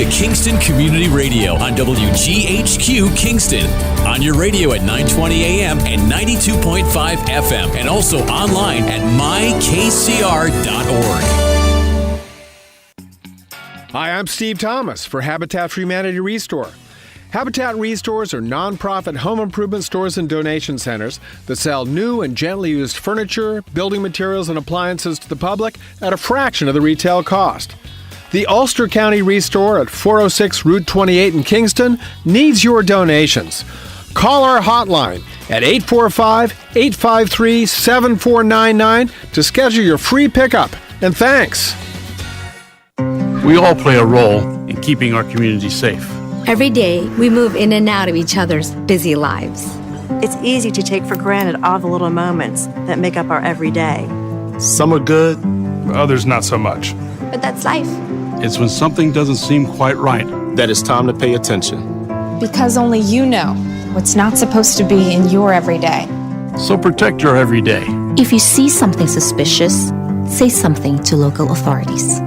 to Kingston Community Radio on WGHQ Kingston. On your radio at 920 AM and 92.5 FM, and also online at mykcr.org. Hi, I'm Steve Thomas for Habitat for Humanity Restore. Habitat Restores are nonprofit home improvement stores and donation centers that sell new and gently used furniture, building materials, and appliances to the public at a fraction of the retail cost. The Ulster County Restore at 406 Route 28 in Kingston needs your donations. Call our hotline at 845-853-7499 to schedule your free pickup. And thanks. We all play a role in keeping our community safe. Every day, we move in and out of each other's busy lives. It's easy to take for granted all the little moments that make up our everyday. Some are good, others not so much. But that's life. It's when something doesn't seem quite right that it's time to pay attention. Because only you know what's not supposed to be in your everyday. So protect your everyday. If you see something suspicious, say something to local authorities.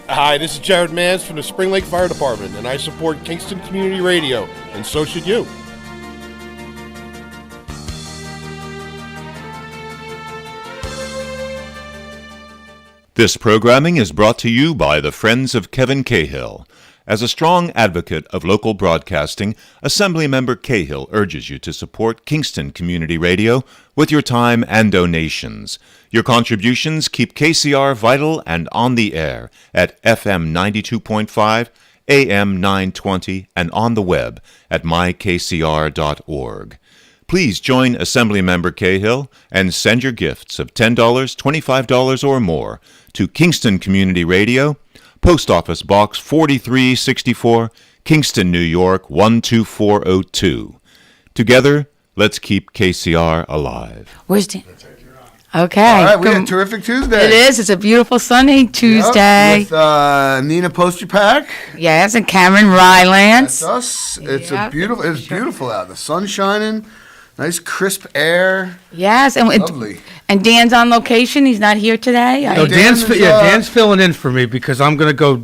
Hi, this is Jared Mans from the Spring Lake Fire Department, and I support Kingston Community Radio, and so should you. This programming is brought to you by the Friends of Kevin Cahill. As a strong advocate of local broadcasting, Assemblymember Cahill urges you to support Kingston Community Radio with your time and donations. Your contributions keep KCR vital and on the air at FM 92.5, AM 920, and on the web at mykcr.org. Please join Assemblymember Cahill and send your gifts of $10, $25, or more to Kingston Community Radio, Post Office Box 4364, Kingston, New York 12402. Together, let's keep KCR alive. Where's Dan? Okay. All right, we had a terrific Tuesday. It is. It's a beautiful sunny Tuesday. Yep, with Nina Posterpack. Yes, and Cameron Rylance. That's us. It's beautiful out. The sun's shining. Nice crisp air. Yes, and lovely. And Dan's on location. He's not here today. No, Dan's filling in for me because I'm going to go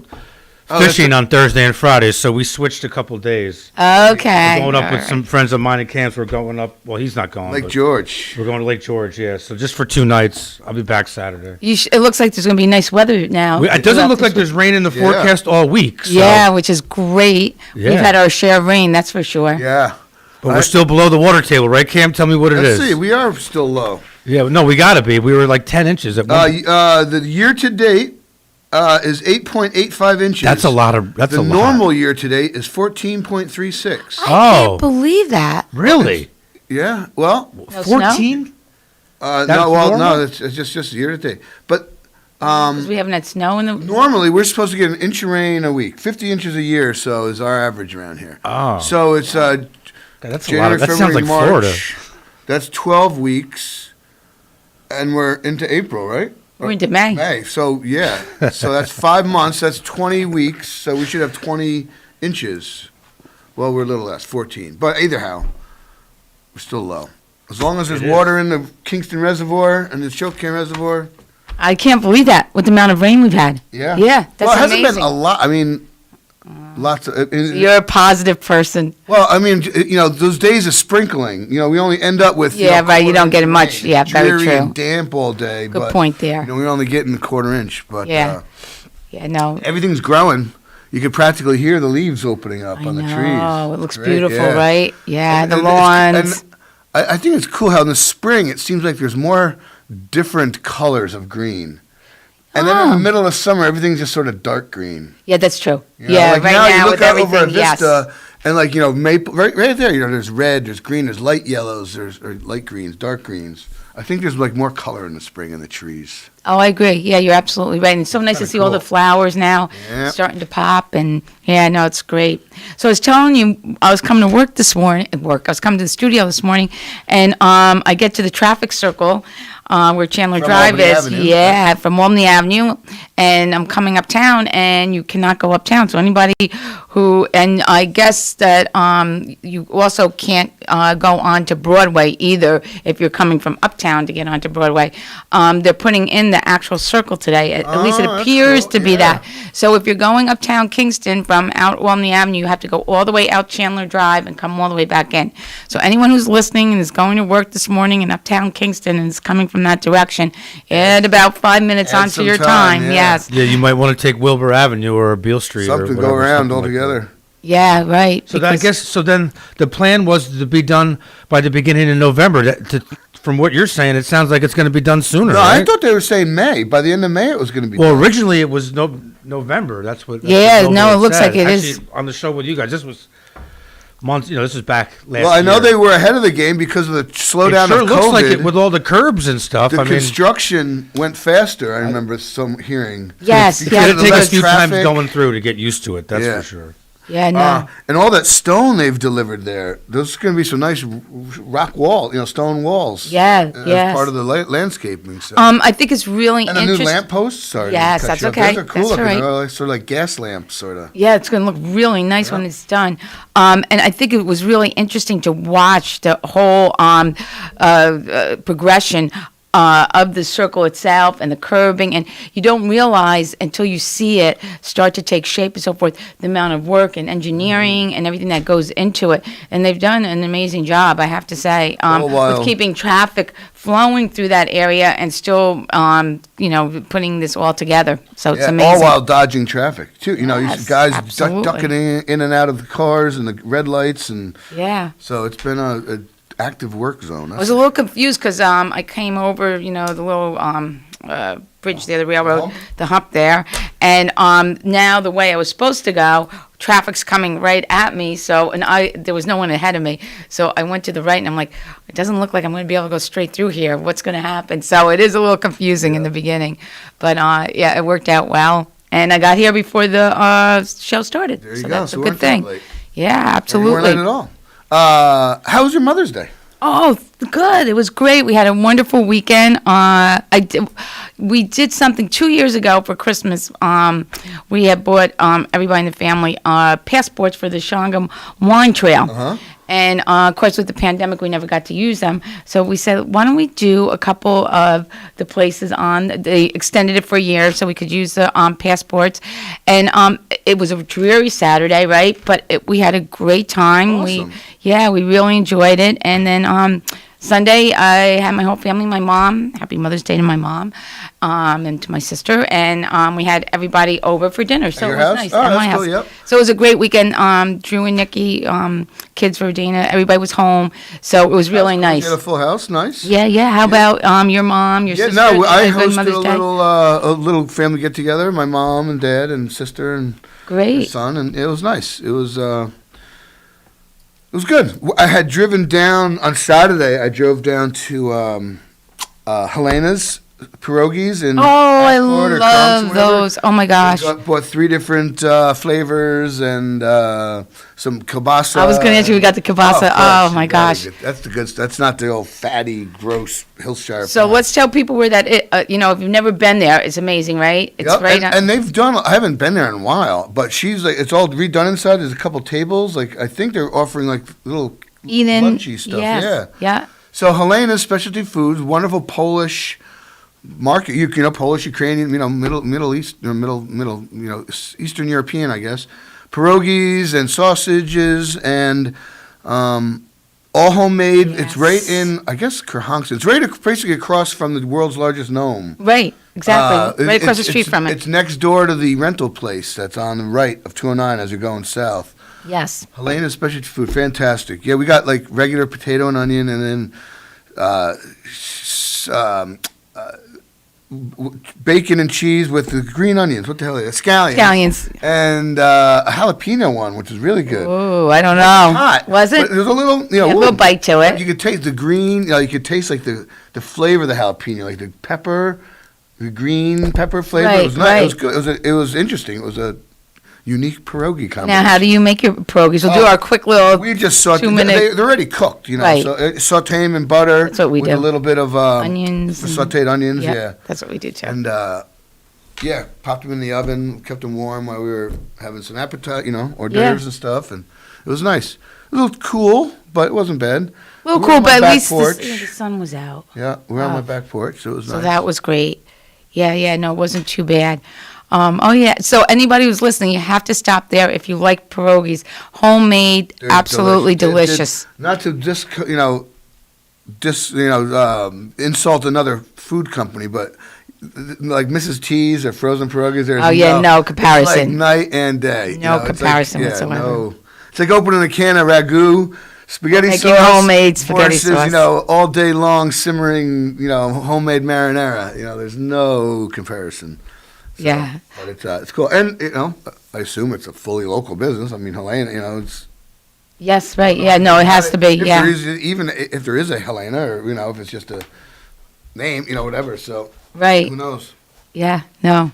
fishing on Thursday and Friday, so we switched a couple days. Okay. We're going up with some friends of mine in camps. We're going up. Well, he's not going. Lake George. We're going to Lake George, yeah. So just for 2 nights. I'll be back Saturday. It looks like there's going to be nice weather now. It doesn't look like there's rain in the forecast all week. So. Yeah, which is great. Yeah. We've had our share of rain, that's for sure. Yeah. But we're still below the water table, right, Cam? Tell me what it is. Let's see. We are still low. Yeah, no, we got to be. We were like 10 inches at one. The year-to-date is 8.85 inches. That's a lot. The normal year-to-date is 14.36. I can't believe that. Really? Yeah. Well, 14? No, it's just year-to-date. But because we haven't had snow in the... Normally, we're supposed to get an inch of rain a week. 50 inches a year, so is our average around here. Oh. So it's that's January, a lot. That February, sounds like March. Florida. That's 12 weeks, and we're into April, right? We're into May. May. So, yeah. So that's 5 months. That's 20 weeks. So we should have 20 inches. Well, we're a little less, 14. But either how, we're still low. As long as there's water in the Kingston Reservoir and the Chilcan Reservoir. I can't believe that with the amount of rain we've had. Yeah. Yeah, that's well, it hasn't amazing. been a lot. I mean, lots of. You're a positive person. Well, I mean, those days of sprinkling, we only end up with. Right. You don't get much. Yeah, very dreary true. And damp all day. Good point there. We're only getting a quarter inch, but. Yeah. No. Everything's growing. You could practically hear the leaves opening up on the trees. Oh, it looks beautiful, right? Yeah, the lawns. I think it's cool how in the spring it seems like there's more different colors of green. And then in the middle of summer, everything's just sort of dark green. Yeah, that's true. Like right now now you with look out everything, over a vista, yes. and maple, right there, there's red, there's green, there's light yellows, there's light greens, dark greens. I think there's more color in the spring in the trees. Oh, I agree. Yeah, you're absolutely right. And it's so nice to see all the flowers now starting to pop. And it's great. So I was telling you, I was coming to work this morning. I was coming to the studio this morning, and I get to the traffic circle where Chandler From Drive Albany is. Avenue. Yeah, from Albany Avenue, and I'm coming uptown, and you cannot go uptown. So anybody who, and I guess that you also can't go onto Broadway either if you're coming from uptown to get onto Broadway. They're putting in the actual circle today. At least it that's appears cool. to be Yeah. that. So if you're going uptown Kingston from out Albany Avenue, you have to go all the way out Chandler Drive and come all the way back in. So anyone who's listening and is going to work this morning in uptown Kingston and is coming from that direction, add about 5 minutes Add onto some your time, time. yeah. Yes. Yeah, you might want to take Wilbur Avenue or Beale Street or Something, whatever. go around something like altogether. that. Yeah, right. So then, I because- guess, so then the plan was to be done by the beginning of November. From what you're saying, it sounds like it's going to be done sooner, No, right? I thought they were saying May. By the end of May, it was going to be Well, done. originally it was November. That's what. Yeah, what no, Wilbur it looks said. like it is. Actually, on the show with you guys, this was months. This was back last. Well, I know year. they were ahead of the game because of the slowdown It sure of looks COVID. like it with all the curbs and stuff. The I mean, construction went faster. I remember some hearing. Yes, Because yeah. of it'll the take less a few times traffic. going through to get used to it. That's Yeah. for sure. Yeah, no. And all that stone they've delivered there. Those are going to be some nice rock wall, stone walls. Yeah, as yes. part of the landscaping. So. I think it's really and the new interesting. lampposts. Sorry. to Yes, cut that's you off. okay. Those are cool That's looking. all right. They're like, sort of like gas lamps, sort of. Yeah, it's going to look really nice when it's done. And I think it was really interesting to watch the whole progression of the circle itself and the curbing. And you don't realize until you see it start to take shape and so forth, the amount of work and engineering and everything that goes into it. And they've done an amazing job, I have to say, with keeping traffic flowing through that area and still, putting this all together. So it's amazing. All while dodging traffic too. You Yes, see guys absolutely. ducking in and out of the cars and the red lights, and Yeah. so it's been a active work zone. I was a little confused because I came over, the little bridge there, the railroad, the hump there, and now the way I was supposed to go, traffic's coming right at me. So, and there was no one ahead of me, so I went to the right, and I'm like, it doesn't look like I'm going to be able to go straight through here. What's going to happen? So it is a little confusing in the beginning, but yeah, it worked out well, and I got here before the show started. There you so go. that's So a we good weren't that thing. late. Yeah, You weren't absolutely. late at all. How was your Mother's Day? Oh, good. It was great. We had a wonderful weekend. We did something 2 years ago for Christmas. We had bought everybody in the family passports for the Shangam Wine Trail. Uh-huh. And, of course, with the pandemic, we never got to use them. So we said, why don't we do a couple of the places they extended it for a year so we could use the passports. And it was a dreary Saturday, right? But we had a great time. Awesome. We really enjoyed it. And then Sunday, I had my whole family, my mom, happy Mother's Day to my mom, and to my sister, and we had everybody over for dinner. So your it was house? nice. Oh, At my that's house. cool, yep. So it was a great weekend. Drew and Nikki, kids for Dana, everybody was home. So it was really nice. You had a full house, nice. Yeah. How about your mom, your sister? No, Did I you have a good hosted Mother's Day? a little family get together. My mom and dad and sister and Great. son, and it was nice. It was good. I had driven down on Saturday. I drove down to Helena's pierogies in Oh, I Ashford or Crumbs, love whatever. those. Oh my gosh. Bought 3 different flavors and some kielbasa. I was going to ask you, we got the kielbasa. of Oh, course, my you gotta gosh. get- That's the good. That's not the old fatty, gross Hillshire. So pie. let's tell people where that is. If you've never been there, it's amazing, right? It's Yep, right and they've done. I haven't been there in a while, but she's like, it's all redone inside. There's a couple tables. Like I think they're offering like little Eating. lunchy stuff. Yes. Yeah. So Helena's Specialty Foods, wonderful Polish market. Polish, Ukrainian, Middle East, or middle, Eastern European, I guess. Pierogies and sausages and all homemade. Yes. It's right in, I guess, Kerhonkson. It's right basically across from the world's largest gnome. Right. Exactly. Right across the street from it. It's next door to the rental place that's on the right of 209 as you're going south. Yes. Helena's Specialty Food, fantastic. Yeah, we got like regular potato and onion, and then bacon and cheese with the green onions. What the hell is it? Scallions. Scallions. And a jalapeno one, which is really good. Ooh, I don't know. Hot. Was it? But there's a little, a little bite to it. You could taste the green. You could taste like the flavor of the jalapeno, like the pepper, the green pepper flavor. Right, It was nice. right. It was good. It was interesting. It was a unique pierogi combination. Now, how do you make your pierogies? We'll do our quick little We just saute. 2-minute. They're already cooked, Right. So saute them in butter. That's what we with do. a little bit of Onions and- sautéed onions. Yep, Yeah, that's what we do too. and popped them in the oven, kept them warm while we were having some appetite, hors d'oeuvres and stuff, and it was nice. A little cool, but it wasn't bad. A little We were cool, on my but at back least porch. the sun was out. Yeah, we were on my back porch, so it was So nice. that was great. Yeah, no, it wasn't too bad. So anybody who's listening, you have to stop there if you like pierogies. Homemade, They're absolutely delicious. delicious. Not to insult another food company, but like Mrs. T's or frozen pierogies, there's no comparison. It's like night and day. No it's like- comparison whatsoever. No. It's like opening a can of ragu, spaghetti Making sauce, homemade spaghetti versus, sauce. all day long simmering, homemade marinara. There's no comparison. So, Yeah. But it's cool, and I assume it's a fully local business. I mean, Helena, it's. Yes, right. Yeah, no, it has to be. If Yeah. there is, even if there is a Helena, or if it's just a name, whatever. So Right. who knows? Yeah, no.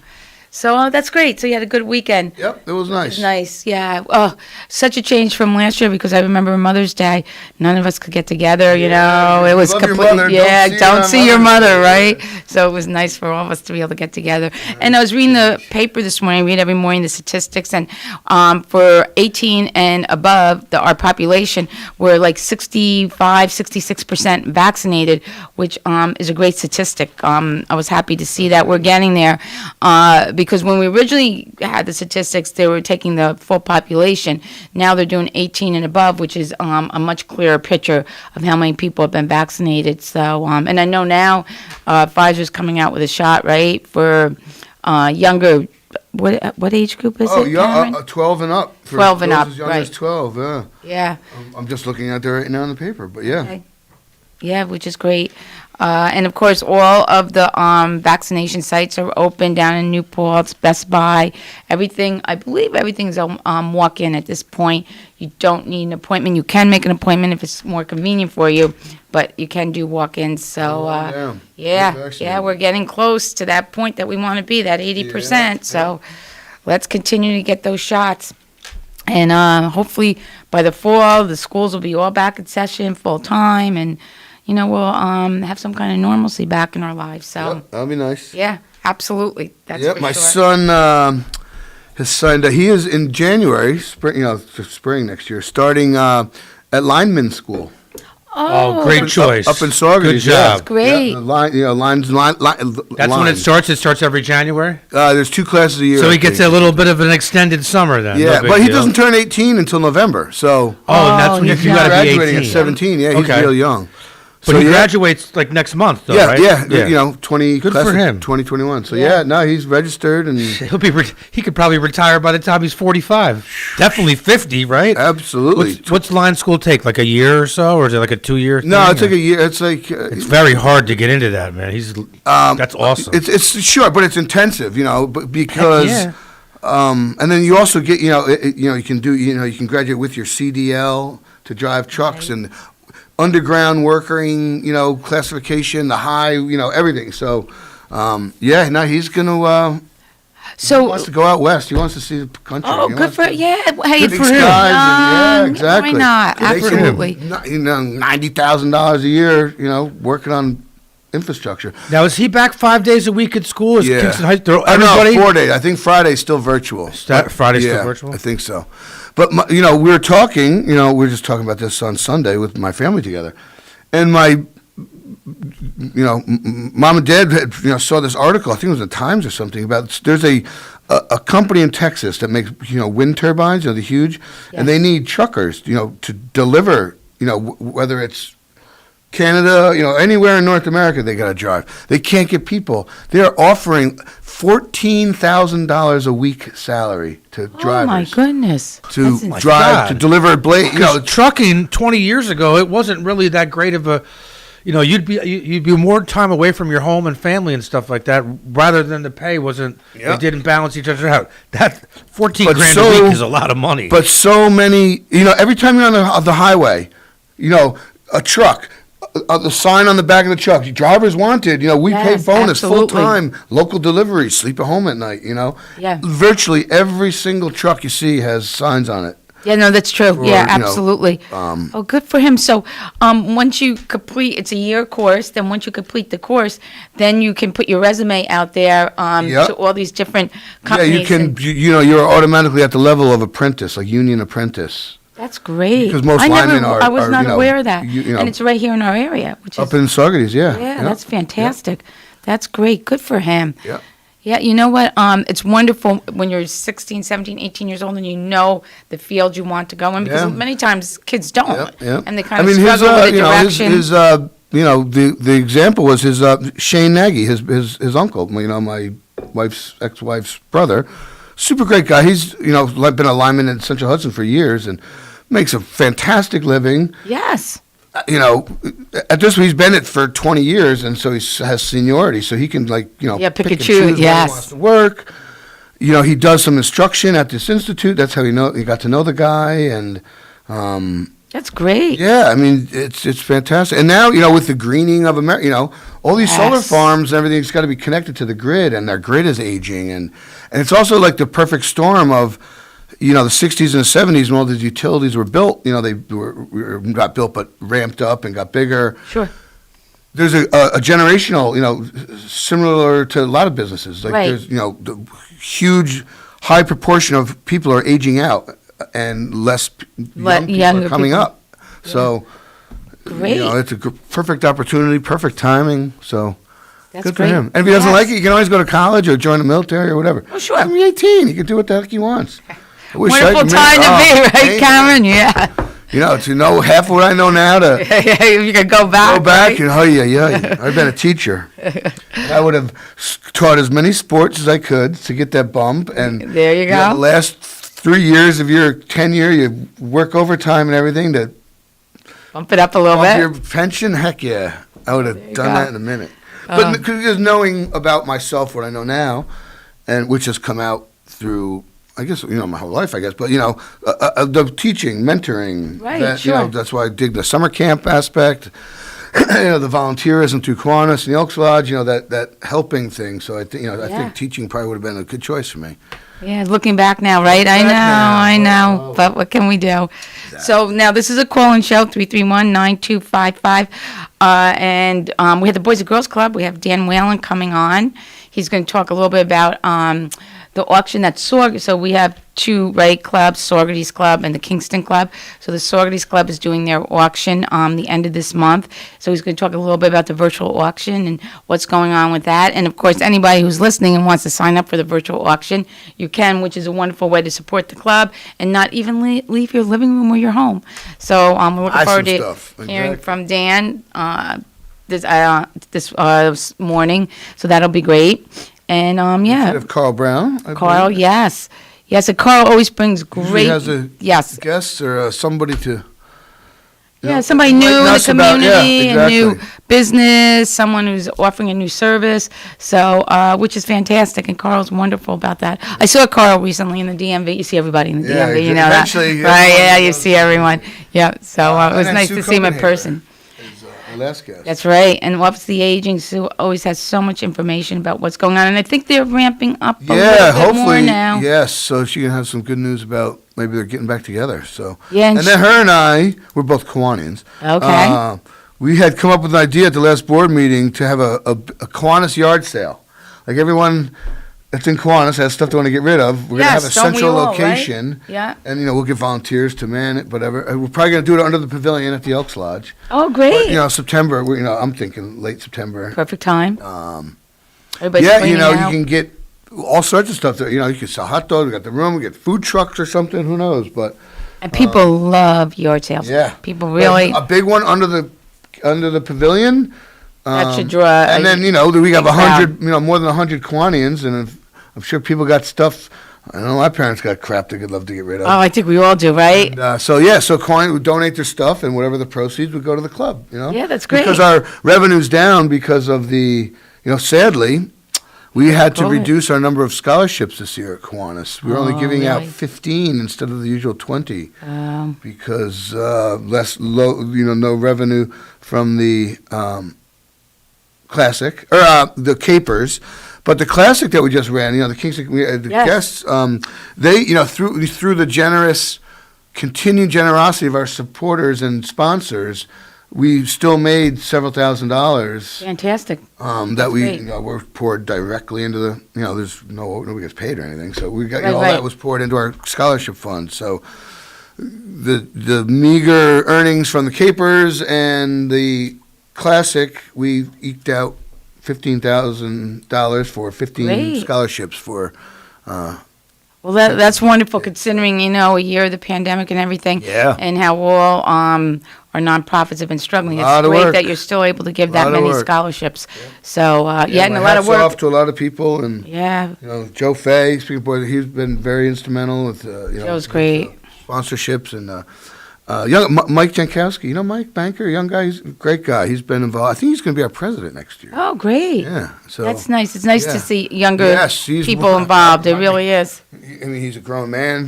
So that's great. So you had a good weekend. Yep, it was It nice. was nice, yeah. Oh, such a change from last year because I remember Mother's Day, none of us could get together. It was love your complete. mother, Yeah, don't don't see see her your on mother, Mother's Day. right? So it was nice for all of us to be able to get together. And I was reading the paper this morning. I read every morning the statistics, and for 18 and above, our population, we're like 65-66% vaccinated, which is a great statistic. I was happy to see that we're getting there because when we originally had the statistics, they were taking the full population. Now they're doing 18 and above, which is a much clearer picture of how many people have been vaccinated. So, and I know now Pfizer's coming out with a shot, right, for younger. What age group is it? Cameron? 12 and up. For 12 and those up, as young as right. 12, yeah. Yeah. I'm just looking out there right now in the paper, but yeah. Okay. Yeah, which is great. And of course, all of the vaccination sites are open down in New Paltz, Best Buy, everything. I believe everything's walk-in at this point. You don't need an appointment. You can make an appointment if it's more convenient for you, but you can do walk-ins. So, yeah, we're getting close to that point that we want to be, that 80%. So let's continue to get those shots. And hopefully by the fall, the schools will be all back in session full-time, and we'll have some kind of normalcy back in our lives. So Yep, that'll be nice. yeah, absolutely. That's Yep, for my sure. son has signed. He is in January, spring next year, starting at lineman school. Oh, great choice. Up in Saugerties. Good job. That's great. Yeah, lines. That's when it starts? It starts every January? There's 2 classes a year. So I he gets think. a little bit of an extended summer then. Yeah, No big but he deal. doesn't turn 18 until November. So Oh, and that's when he's you got to be graduating 18. at 17. Yeah, he's Okay. real young. But So, he yeah. graduates like next month, though, Yeah, right? yeah, 20 Good class for of him. 2021. So yeah, no, he's registered and He could probably retire by the time he's 45. Definitely 50, right? absolutely. What's line school take? Like a year or so, or is it like a 2-year? No, thing, it's like or- a year. It's like It's very hard to get into that, man. That's awesome. It's short, but it's intensive. But because. yeah. And then you also get, you can do, you can graduate with your CDL to drive trucks and underground working, classification, the high, everything. So, now he's gonna. So he wants to go out west. He wants to see the country. Oh, He good wants for to- yeah. Hey, Big for skies him. and- yeah, exactly. Why not? They can- Absolutely. $90,000 a year, working on infrastructure. Now, is he back 5 days a week at school? Is Yeah. Kingston High School? I know, Everybody? 4 days. I think Friday's still virtual. Friday's Yeah, still virtual? I think so. But, we were talking, we were just talking about this on Sunday with my family together. And my, mom and dad had, saw this article, I think it was in the Times or something, about there's a company in Texas that makes, wind turbines, the huge, and they need truckers, to deliver, whether it's Canada, anywhere in North America, they got to drive. They can't get people. They're offering $14,000 a week salary to drivers. Oh my goodness. To That's drive, to God. deliver blade. Trucking 20 years ago, it wasn't really that great of a. You'd be more time away from your home and family and stuff like that, rather than the pay wasn't. Yeah. They didn't balance each other out. That 14 But grand so- a week is a lot of money. But so many, every time you're on the highway, a truck, the sign on the back of the truck, drivers wanted, we pay Yes, bonus, absolutely. full-time, local delivery, sleep at home at night, Yeah. Virtually every single truck you see has signs on it. Yeah, no, that's true. Or, Yeah, absolutely. Oh, good for him. So, once you complete, it's a year course. Then once you complete the course, then you can put your resume out there Yep. to all these different Yeah, companies. you can, and- you're automatically at the level of apprentice, like union apprentice. That's great. Because most I linemen are- I was are, not you know, aware of that. you know, and it's right here in our area, which is Up in Saugerties, yeah. yeah, that's fantastic. That's great. Good for him. Yeah. Yeah, you know what? It's wonderful when you're 16, 17, 18 years old and you know the field you want to go in because Yeah. many times kids don't. Yeah, yeah. And they kind of struggle with the direction. The example was his Shane Nagy, his uncle, my wife's ex-wife's brother, super great guy. He's been a lineman in Central Hudson for years and makes a fantastic living. Yes. At this he's been it for 20 years, and so he has seniority, so he can pick and choose, where he yes. wants to work. He does some instruction at this institute. That's how he got to know the guy, and that's great. yeah, I mean it's fantastic. And now with the greening of America, all these solar Yes. farms, everything's got to be connected to the grid, and their grid is aging, and it's also like the perfect storm of the 60s and the 70s when all these utilities were built. They were not built but ramped up and got bigger. Sure. There's a generational, similar to a lot of businesses. Like Right. there's, the huge, high proportion of people are aging out and less young people younger are coming people. up. So, Great. it's a perfect opportunity, perfect timing. So, That's good great. for him. And if he doesn't Yes. like it, you can always go to college or join the military or whatever. Oh, sure. He's 18. He can do what the heck he wants. I wish I Wonderful could time to be, right, man. Cameron? Yeah. To know half what I know now to You could go back. go back right? and I've been a teacher. I would have taught as many sports as I could to get that bump. And There you go. The last 3 years of your tenure, you work overtime and everything to Bump it up a little bump bit. your pension. Heck yeah, I would have done go. that in a minute. But because knowing about myself, what I know now, and which has come out through, I guess, my whole life, I guess, but, the teaching, mentoring. Right, that, sure. That's why I dig the summer camp aspect, the volunteerism through Kiwanis and the Elks Lodge, that helping thing. So I think, I Yeah. think teaching probably would have been a good choice for me. Yeah, looking back now, right? I know. But what can we do? So now this is a call-in show, 331-9255. And we have the Boys and Girls Club. We have Dan Whalen coming on. He's going to talk a little bit about the auction at Saugerties. So we have two clubs, Saugerties Club and the Kingston Club. So the Saugerties Club is doing their auction the end of this month. So he's going to talk a little bit about the virtual auction and what's going on with that. And of course, anybody who's listening and wants to sign up for the virtual auction, you can, which is a wonderful way to support the club and not even leave your living room or your home. So we're looking forward to hearing from Dan this morning. So that'll be great. And yeah. Should have Carl Brown. Carl, yes. Yes, and Carl always brings great. He has a yes. guest or somebody to. Yeah, somebody new in the us about- community, yeah, a new exactly. business, someone who's offering a new service. So, which is fantastic, and Carl's wonderful about that. I saw Carl recently in the DMV. You see everybody in the Yeah, DMV, you know that, eventually, right? everyone Yeah, you knows. see everyone. Yeah, so it was And nice Sue to see him in Copenhagen person. is our last guest. That's right. And what's the aging? Sue always has so much information about what's going on, and I think they're ramping up a Yeah, little bit more hopefully, now. yes. So she can have some good news about maybe they're getting back together. So Yeah, and and then her and I, we're both Kiwanians. Okay. We had come up with an idea at the last board meeting to have a Kiwanis yard sale. Like everyone that's in Kiwanis has stuff they want to get rid of. We're Yes, gonna have a don't we central all, right? location. Yeah. And we'll get volunteers to man it, whatever. And we're probably gonna do it under the pavilion at the Elks Lodge. Oh, great. But, September. I'm thinking late September. Perfect time. Everybody's Yeah, cleaning you out. can get all sorts of stuff there. You can sell hot dogs. We got the room. We get food trucks or something. Who knows? But And people love yard sales. yeah, People really. a big one under the pavilion. That should draw And then we have big crowd. 100, more than 100 Kiwanians, and I'm sure people got stuff. I know my parents got crap they could love to get rid of. Oh, I think we all do, right? And, so Kiwani would donate their stuff, and whatever the proceeds would go to the club. Yeah, that's great. Because our revenue's down because of the, sadly, We had to Good. reduce our number of scholarships this year at Kiwanis. We were only giving out really? 15 instead of the usual 20 because no revenue from the Classic or the Capers. But the Classic that we just ran, the Kingston, the guests, they, through the continued generosity of our supporters and sponsors, we still made several $1,000s. Fantastic. That were poured directly into the, there's nobody gets paid or anything. So we got, all that was poured into our scholarship fund. So the meager earnings from the Capers and the Classic, we eked out $15,000 for 15 scholarships for. Well, that's wonderful considering, a year of the pandemic and everything. Yeah. And how all our nonprofits have been struggling. It's Lot of great work. that you're still able to give that many scholarships. So, and a lot of hats work. off to a lot of people. And, Yeah. Joe Fay, he's been very instrumental with, Joe's great. Sponsorships and, Mike Jankowski, Mike Banker, young guy, he's a great guy. He's been involved. I think he's going to be our president next year. Oh, great. Yeah. So That's nice. It's nice to see younger he's people involved. It really is. I mean, he's a grown man,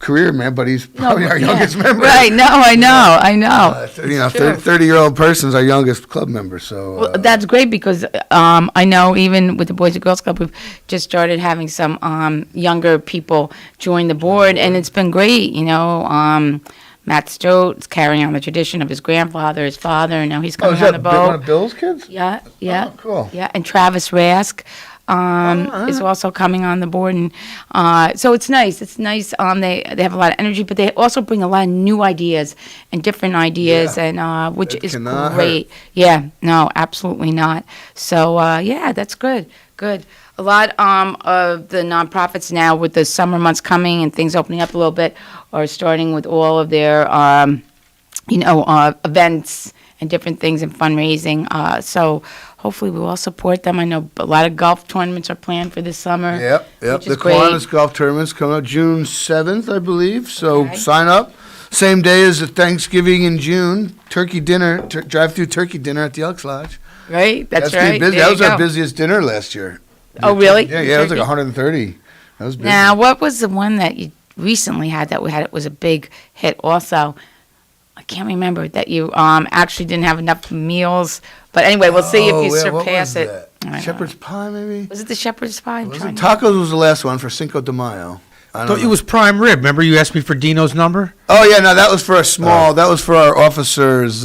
career man, but he's probably our youngest member. Right. No, I know. 30-year-old person's our youngest club member. So Well, that's great because I know even with the Boys and Girls Club, we've just started having some younger people join the board, and it's been great. Matt Stote's carrying on the tradition of his grandfather, his father, and now he's coming on the boat. One of Bill's kids? Yeah. Oh, cool. Yeah, and Travis Rask is also coming on the board, and so it's nice. It's nice. They have a lot of energy, but they also bring a lot of new ideas and different ideas, and which is great. Yeah, no, absolutely not. So that's good. Good. A lot of the nonprofits now, with the summer months coming and things opening up a little bit, are starting with all of their events and different things and fundraising. So hopefully we'll all support them. I know a lot of golf tournaments are planned for this summer. Yep. Which is The great. Kiwanis Golf Tournament's coming up June 7th, I believe. So sign up. Same day as the Thanksgiving in June. Turkey dinner, drive-through turkey dinner at the Elks Lodge. Right? That's pretty right. busy. There That you was our go. busiest dinner last year. Oh, really? Yeah, it was like 130. That was busy. Now, what was the one that you recently had that we had? It was a big hit also. I can't remember that you actually didn't have enough meals. But anyway, we'll see if you surpass it. I don't Shepherd's know. pie, maybe? Was it the shepherd's pie? I'm trying to- Tacos was the last one for Cinco de Mayo. I thought it was prime rib. Remember you asked me for Dino's number? Oh, yeah, no, that was for a small, that was for our officers'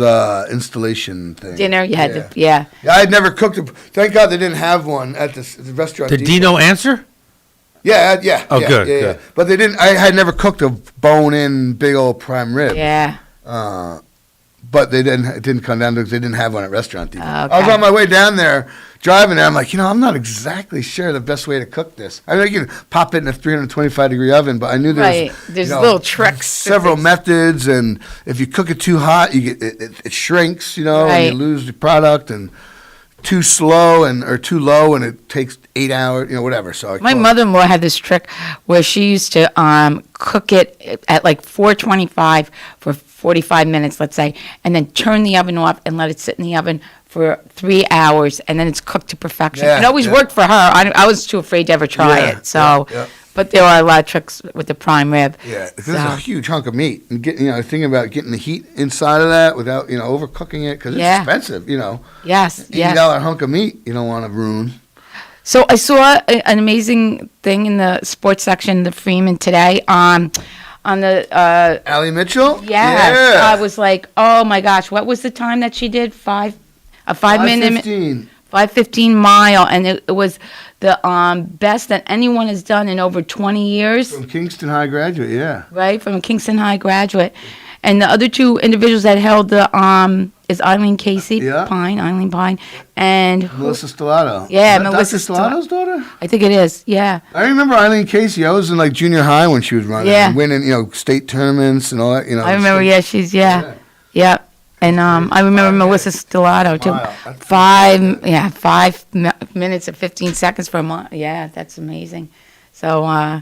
installation thing. Dinner, you had to, yeah. I had never cooked it. Thank God they didn't have one at the restaurant. Did Depot. Dino answer? Yeah, yeah. Oh, yeah, good, yeah, good. yeah. But they didn't, I had never cooked a bone-in big old prime rib. Yeah. But it didn't come down to because they didn't have one at Restaurant Depot. Okay. I was on my way down there, driving there. I'm like, I'm not exactly sure the best way to cook this. I mean, you can pop it in a 325-degree oven, but I knew There's little tricks. several methods, and if you cook it too hot, you get it shrinks, and Right. you lose the product, and too slow or too low, and it takes 8 hours, whatever. So My mother-in-law had this trick where she used to cook it at like 425 for 45 minutes, let's say, and then turn the oven off and let it sit in the oven for 3 hours, and then it's cooked to perfection. Yeah, It always yeah. worked for her. I was too afraid to ever try Yeah, it. So, yeah. but there are a lot of tricks with the prime rib. Yeah, because So- it's a huge hunk of meat, and thinking about getting the heat inside of that without overcooking it because it's Yeah. expensive. Yes, yes. $80 hunk of meat you don't want to ruin. So I saw an amazing thing in the sports section, the Freeman today, on the Allie Mitchell. Yes, Yeah. I was like, oh my gosh, what was the time that she did? 5-minute, 5:15. 5:15 mile, and it was the best that anyone has done in over 20 years, From Kingston High graduate, yeah. right? From a Kingston High graduate, and the other two individuals that held the is Eileen Casey Yeah. Eileen Pine, and Melissa Stellato. Yeah, Is that Melissa Dr. Stellato's daughter? I think it is, yeah. I remember Eileen Casey. I was in like junior high when she was running, Yeah. and winning, state tournaments and all that. I remember, yeah, she's, yeah. And I remember Melissa Stellato too. Wow, that's 5 minutes and 15 seconds for a month. Yeah, that's amazing. So,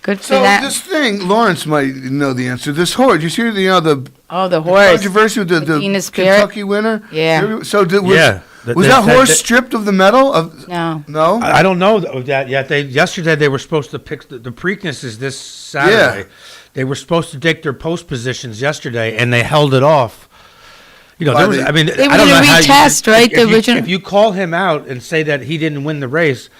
good for So that. this thing, Lawrence might know the answer. This horse, you see, the the the horse. controversy with the Medina Spirit. Kentucky winner. Yeah. So Was that horse stripped of the medal? No. No? I don't know that yet. Yesterday they were supposed to pick the Preakness is this Saturday. Yeah. They were supposed to take their post positions yesterday, and they held it off. There was, They were I going to don't know how retest, right? If you call him out and say that he didn't win the race,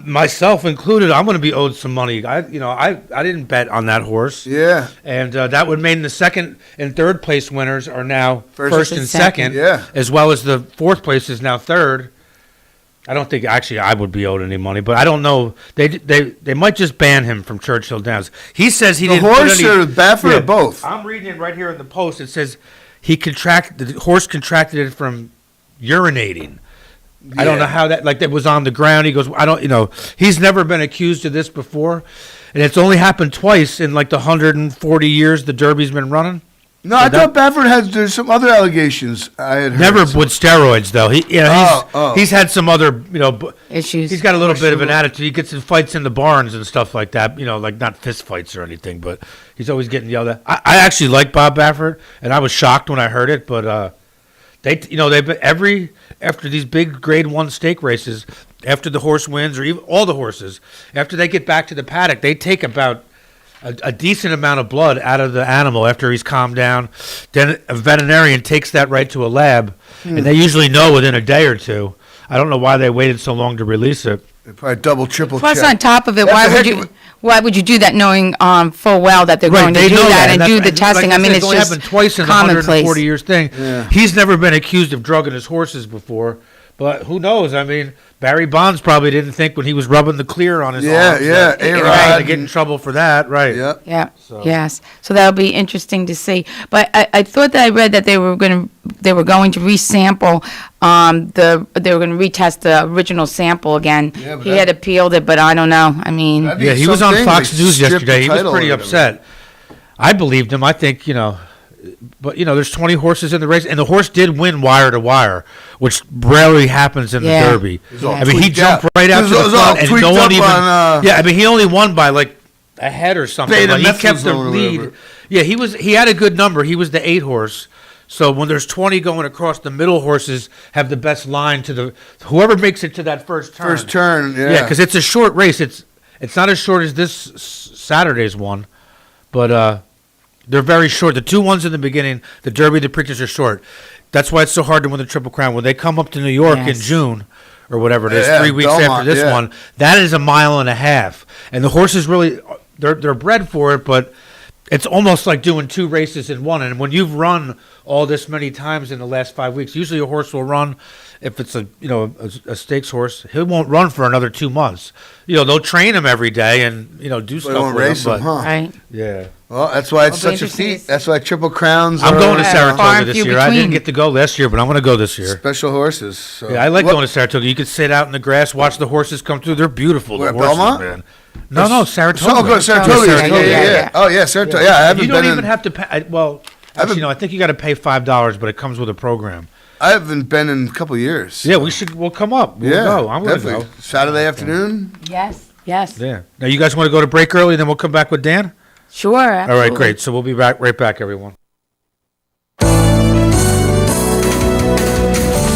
myself included, I'm going to be owed some money. I didn't bet on that horse. Yeah. And that would mean the second and third place winners are now first and second. Yeah. As well as the fourth place is now third. I don't think actually I would be owed any money, but I don't know. They might just ban him from Churchill Downs. He says he didn't. The horse or Baffert or both? I'm reading it right here in the Post. It says the horse contracted it from urinating. Yeah. I don't know how that was on the ground. He goes, he's never been accused of this before, and it's only happened twice in the 140 years the Derby's been running. No, I thought Baffert there's some other allegations I had heard. Never with steroids though. He's had some other issues. He's got a little bit of an attitude. He gets in fights in the barns and stuff like that. Not fist fights or anything, but he's always getting yelled at. I actually like Bob Baffert, and I was shocked when I heard it. But after these big Grade 1 stake races, after the horse wins, or even all the horses, after they get back to the paddock, they take about a decent amount of blood out of the animal after he's calmed down. Then a veterinarian takes that right to a lab, and they usually know within a day or two. I don't know why they waited so long to release it. They probably double, triple Plus, check. on top of it, why would you do that knowing full well that they're going to do that and do the testing? Like it's only just happened twice in the 140 years thing. Yeah. He's never been accused of drugging his horses before, but who knows? Barry Bonds probably didn't think when he was rubbing the clear on his arms. Yeah, to get in trouble for that, right? Yeah. Yes. So that'll be interesting to see. But I thought that I read that they were going to resample they were going to retest the original sample again. Yeah, he had appealed it, but I don't know. He was on Fox News yesterday. He was pretty upset. I believed him. I think but there's 20 horses in the race, and the horse did win wire to wire, which rarely happens in the Derby. He jumped right out to the front, and no one even. He only won by a head or something. He kept the lead. Yeah, he had a good number. He was the 8 horse. So when there's 20 going across, the middle horses have the best line to whoever makes it to that first turn. First turn, yeah. Yeah, because it's a short race. It's not as short as this Saturday's one, but they're very short. The 2 ones in the beginning, the Derby, the Preakness are short. That's why it's so hard to win the Triple Crown. When they come up to New York in June or whatever it is, 3 weeks after this one, that is a mile and a half. And the horses really, they're bred for it, but it's almost like doing 2 races in one. And when you've run all this many times in the last 5 weeks, usually a horse will run, if it's a stakes horse, he won't run for another 2 months. They'll train him every day and do stuff won't with race him. Him, huh? Right. Yeah. Well, that's why it's such a feat. That's why Triple Crowns. I'm going to Saratoga this year. I didn't get to go last year, but I'm going to go this year. Special horses. So. Yeah, I like going to Saratoga. You can sit out in the grass, watch the horses come through. They're beautiful. Where, the horses, Belmont? Man. No, Saratoga. Oh, go to Saratoga. Yeah. Oh, yeah, Saratoga. Yeah, I haven't you been don't even have to pay. I think you got to pay $5, but it comes with a program. I haven't been in a couple of years. Yeah, we'll come up. We'll go. I'm going to go. Saturday afternoon? Yes. Yeah. Now, you guys want to go to break early, then we'll come back with Dan? Sure. Absolutely. All right, great. So we'll be right back, everyone.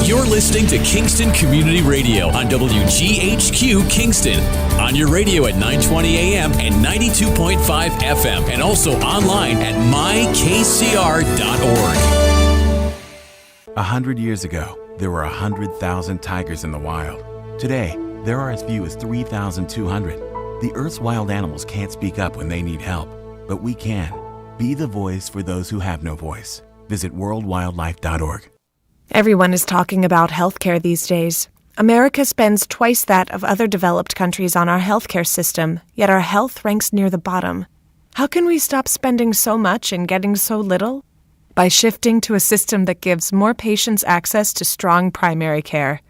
You're listening to Kingston Community Radio on WGHQ Kingston. On your radio at 920 AM and 92.5 FM, and also online at mykcr.org. 100 years ago, there were 100,000 tigers in the wild. Today, there are as few as 3,200. The Earth's wild animals can't speak up when they need help, but we can. Be the voice for those who have no voice. Visit worldwildlife.org. Everyone is talking about healthcare these days. America spends twice that of other developed countries on our healthcare system, yet our health ranks near the bottom. How can we stop spending so much and getting so little? By shifting to a system that gives more patients access to strong primary care.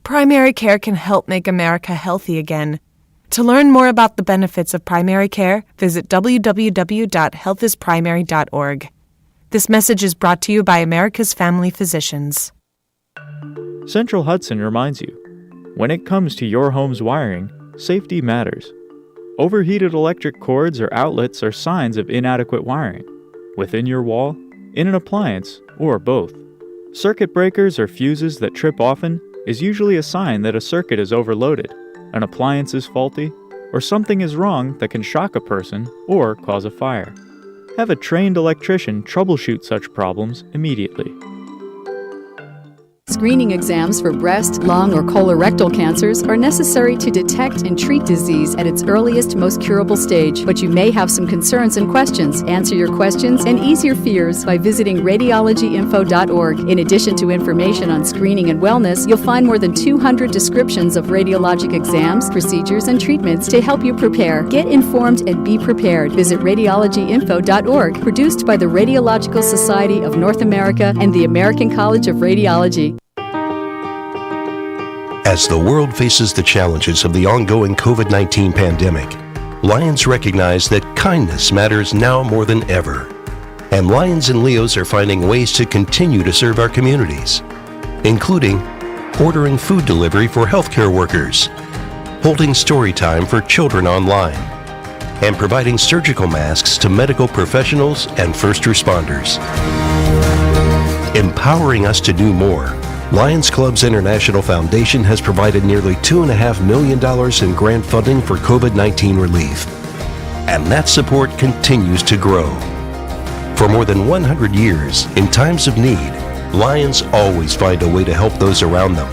Primary care can help make America healthy again. To learn more about the benefits of primary care, visit www.healthisprimary.org. This message is brought to you by America's Family Physicians. Central Hudson reminds you, when it comes to your home's wiring, safety matters. Overheated electric cords or outlets are signs of inadequate wiring, within your wall, in an appliance, or both. Circuit breakers or fuses that trip often is usually a sign that a circuit is overloaded, an appliance is faulty, or something is wrong that can shock a person or cause a fire. Have a trained electrician troubleshoot such problems immediately. Screening exams for breast, lung, or colorectal cancers are necessary to detect and treat disease at its earliest, most curable stage. But you may have some concerns and questions. Answer your questions and ease your fears by visiting radiologyinfo.org. In addition to information on screening and wellness, you'll find more than 200 descriptions of radiologic exams, procedures, and treatments to help you prepare. Get informed and be prepared. Visit radiologyinfo.org, produced by the Radiological Society of North America and the American College of Radiology. As the world faces the challenges of the ongoing COVID-19 pandemic, Lions recognize that kindness matters now more than ever. And Lions and Leos are finding ways to continue to serve our communities, including ordering food delivery for healthcare workers, holding story time for children online, and providing surgical masks to medical professionals and first responders. Empowering us to do more, Lions Clubs International Foundation has provided nearly $2.5 million in grant funding for COVID-19 relief. And that support continues to grow. For more than 100 years, in times of need, Lions always find a way to help those around them.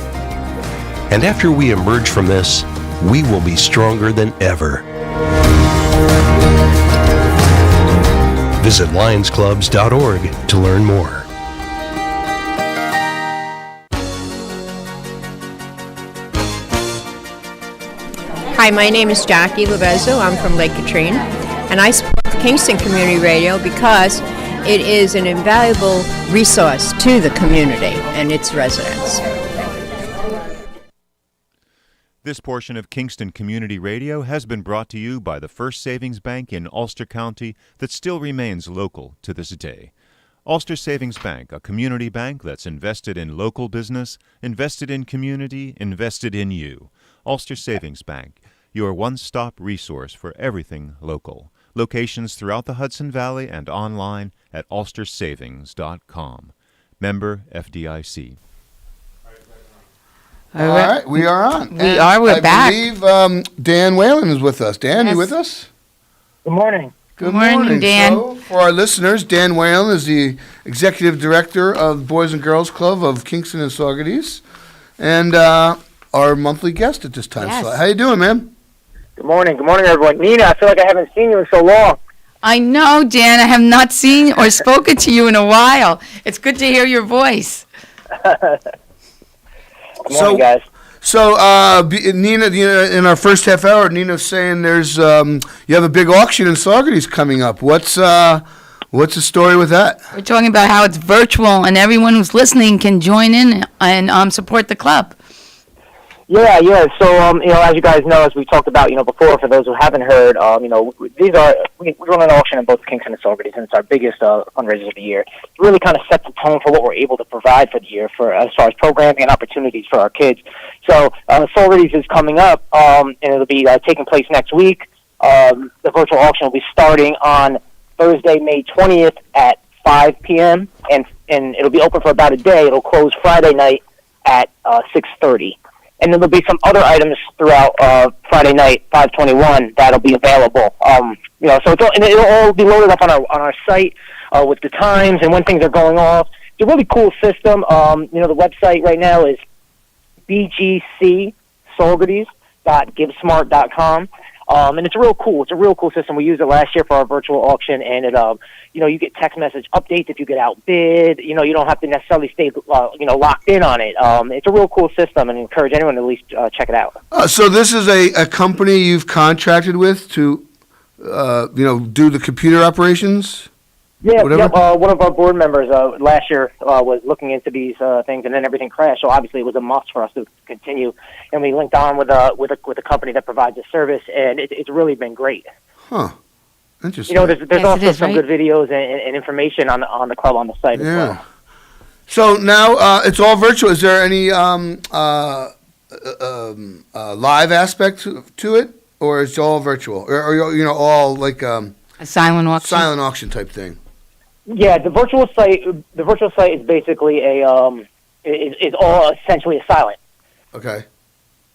And after we emerge from this, we will be stronger than ever. Visit lionsclubs.org to learn more. Hi, my name is Jackie Lovezzo. I'm from Lake Katrine, and I support the Kingston Community Radio because it is an invaluable resource to the community and its residents. This portion of Kingston Community Radio has been brought to you by the First Savings Bank in Ulster County that still remains local to this day. Ulster Savings Bank, a community bank that's invested in local business, invested in community, invested in you. Ulster Savings Bank, your one-stop resource for everything local. Locations throughout the Hudson Valley and online at ulstersavings.com. Member FDIC. All right, we are on. We're back. I believe Dan Whalen is with us. Dan, you with us? Good morning. Good morning, Dan. So, for our listeners, Dan Whalen is the Executive Director of the Boys and Girls Club of Kingston and Saugerties, and our monthly guest at this time. Yes. So, how you doing, man? Good morning. Good morning, everyone. Nina, I feel like I haven't seen you in so long. I know, Dan. I have not seen or spoken to you in a while. It's good to hear your voice. Good morning, guys. So, Nina, in our first half hour, Nina's saying there's you have a big auction in Saugerties coming up. What's the story with that? We're talking about how it's virtual and everyone who's listening can join in and support the club. Yeah. So, as you guys know, as we talked about, before, for those who haven't heard, we run an auction in both Kingston and Saugerties, and it's our biggest fundraiser of the year. It really kind of sets the tone for what we're able to provide for the year, for as far as programming and opportunities for our kids. So, Saugerties is coming up, and it'll be taking place next week. The virtual auction will be starting on Thursday, May 20th at 5 p.m., and it'll be open for about a day. It'll close Friday night at 6:30. And then there'll be some other items throughout Friday night, 5/21, that'll be available. So it'll all be loaded up on our site with the times and when things are going off. It's a really cool system. The website right now is bgcsaugerties.givesmart.com. And it's real cool. It's a real cool system. We used it last year for our virtual auction, and it, you get text message updates if you get outbid. You don't have to necessarily stay, locked in on it. It's a real cool system, and I encourage anyone to at least check it out. So this is a company you've contracted with to, do the computer operations? Yeah, one of our board members last year was looking into these things, and then everything crashed. So obviously, it was a must for us to continue, and we linked on with a company that provides a service, and it's really been great. Huh. Interesting. There's also some good videos and information on the club on the site as well. So now it's all virtual. Is there any live aspect to it, or is it all virtual, or all like a silent auction? Silent auction type thing. Yeah, the virtual site is basically is all essentially a silent. Okay.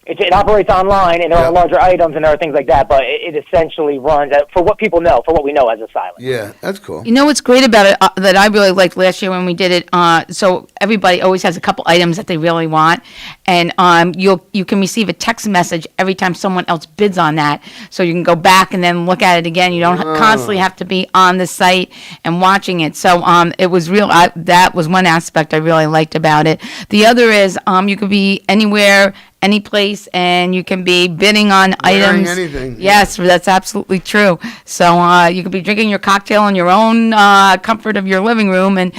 It operates online, and there are larger items, and there are things like that, but it essentially runs, for what people know, for what we know as a silent. Yeah, that's cool. You know what's great about it that I really liked last year when we did it? So everybody always has a couple items that they really want, and you can receive a text message every time someone else bids on that. So you can go back and then look at it again. You don't constantly have to be on the site and watching it. So it was real. That was one aspect I really liked about it. The other is you could be anywhere, any place, and you can be bidding on items. Anything. Yes, that's absolutely true. So you could be drinking your cocktail in your own comfort of your living room and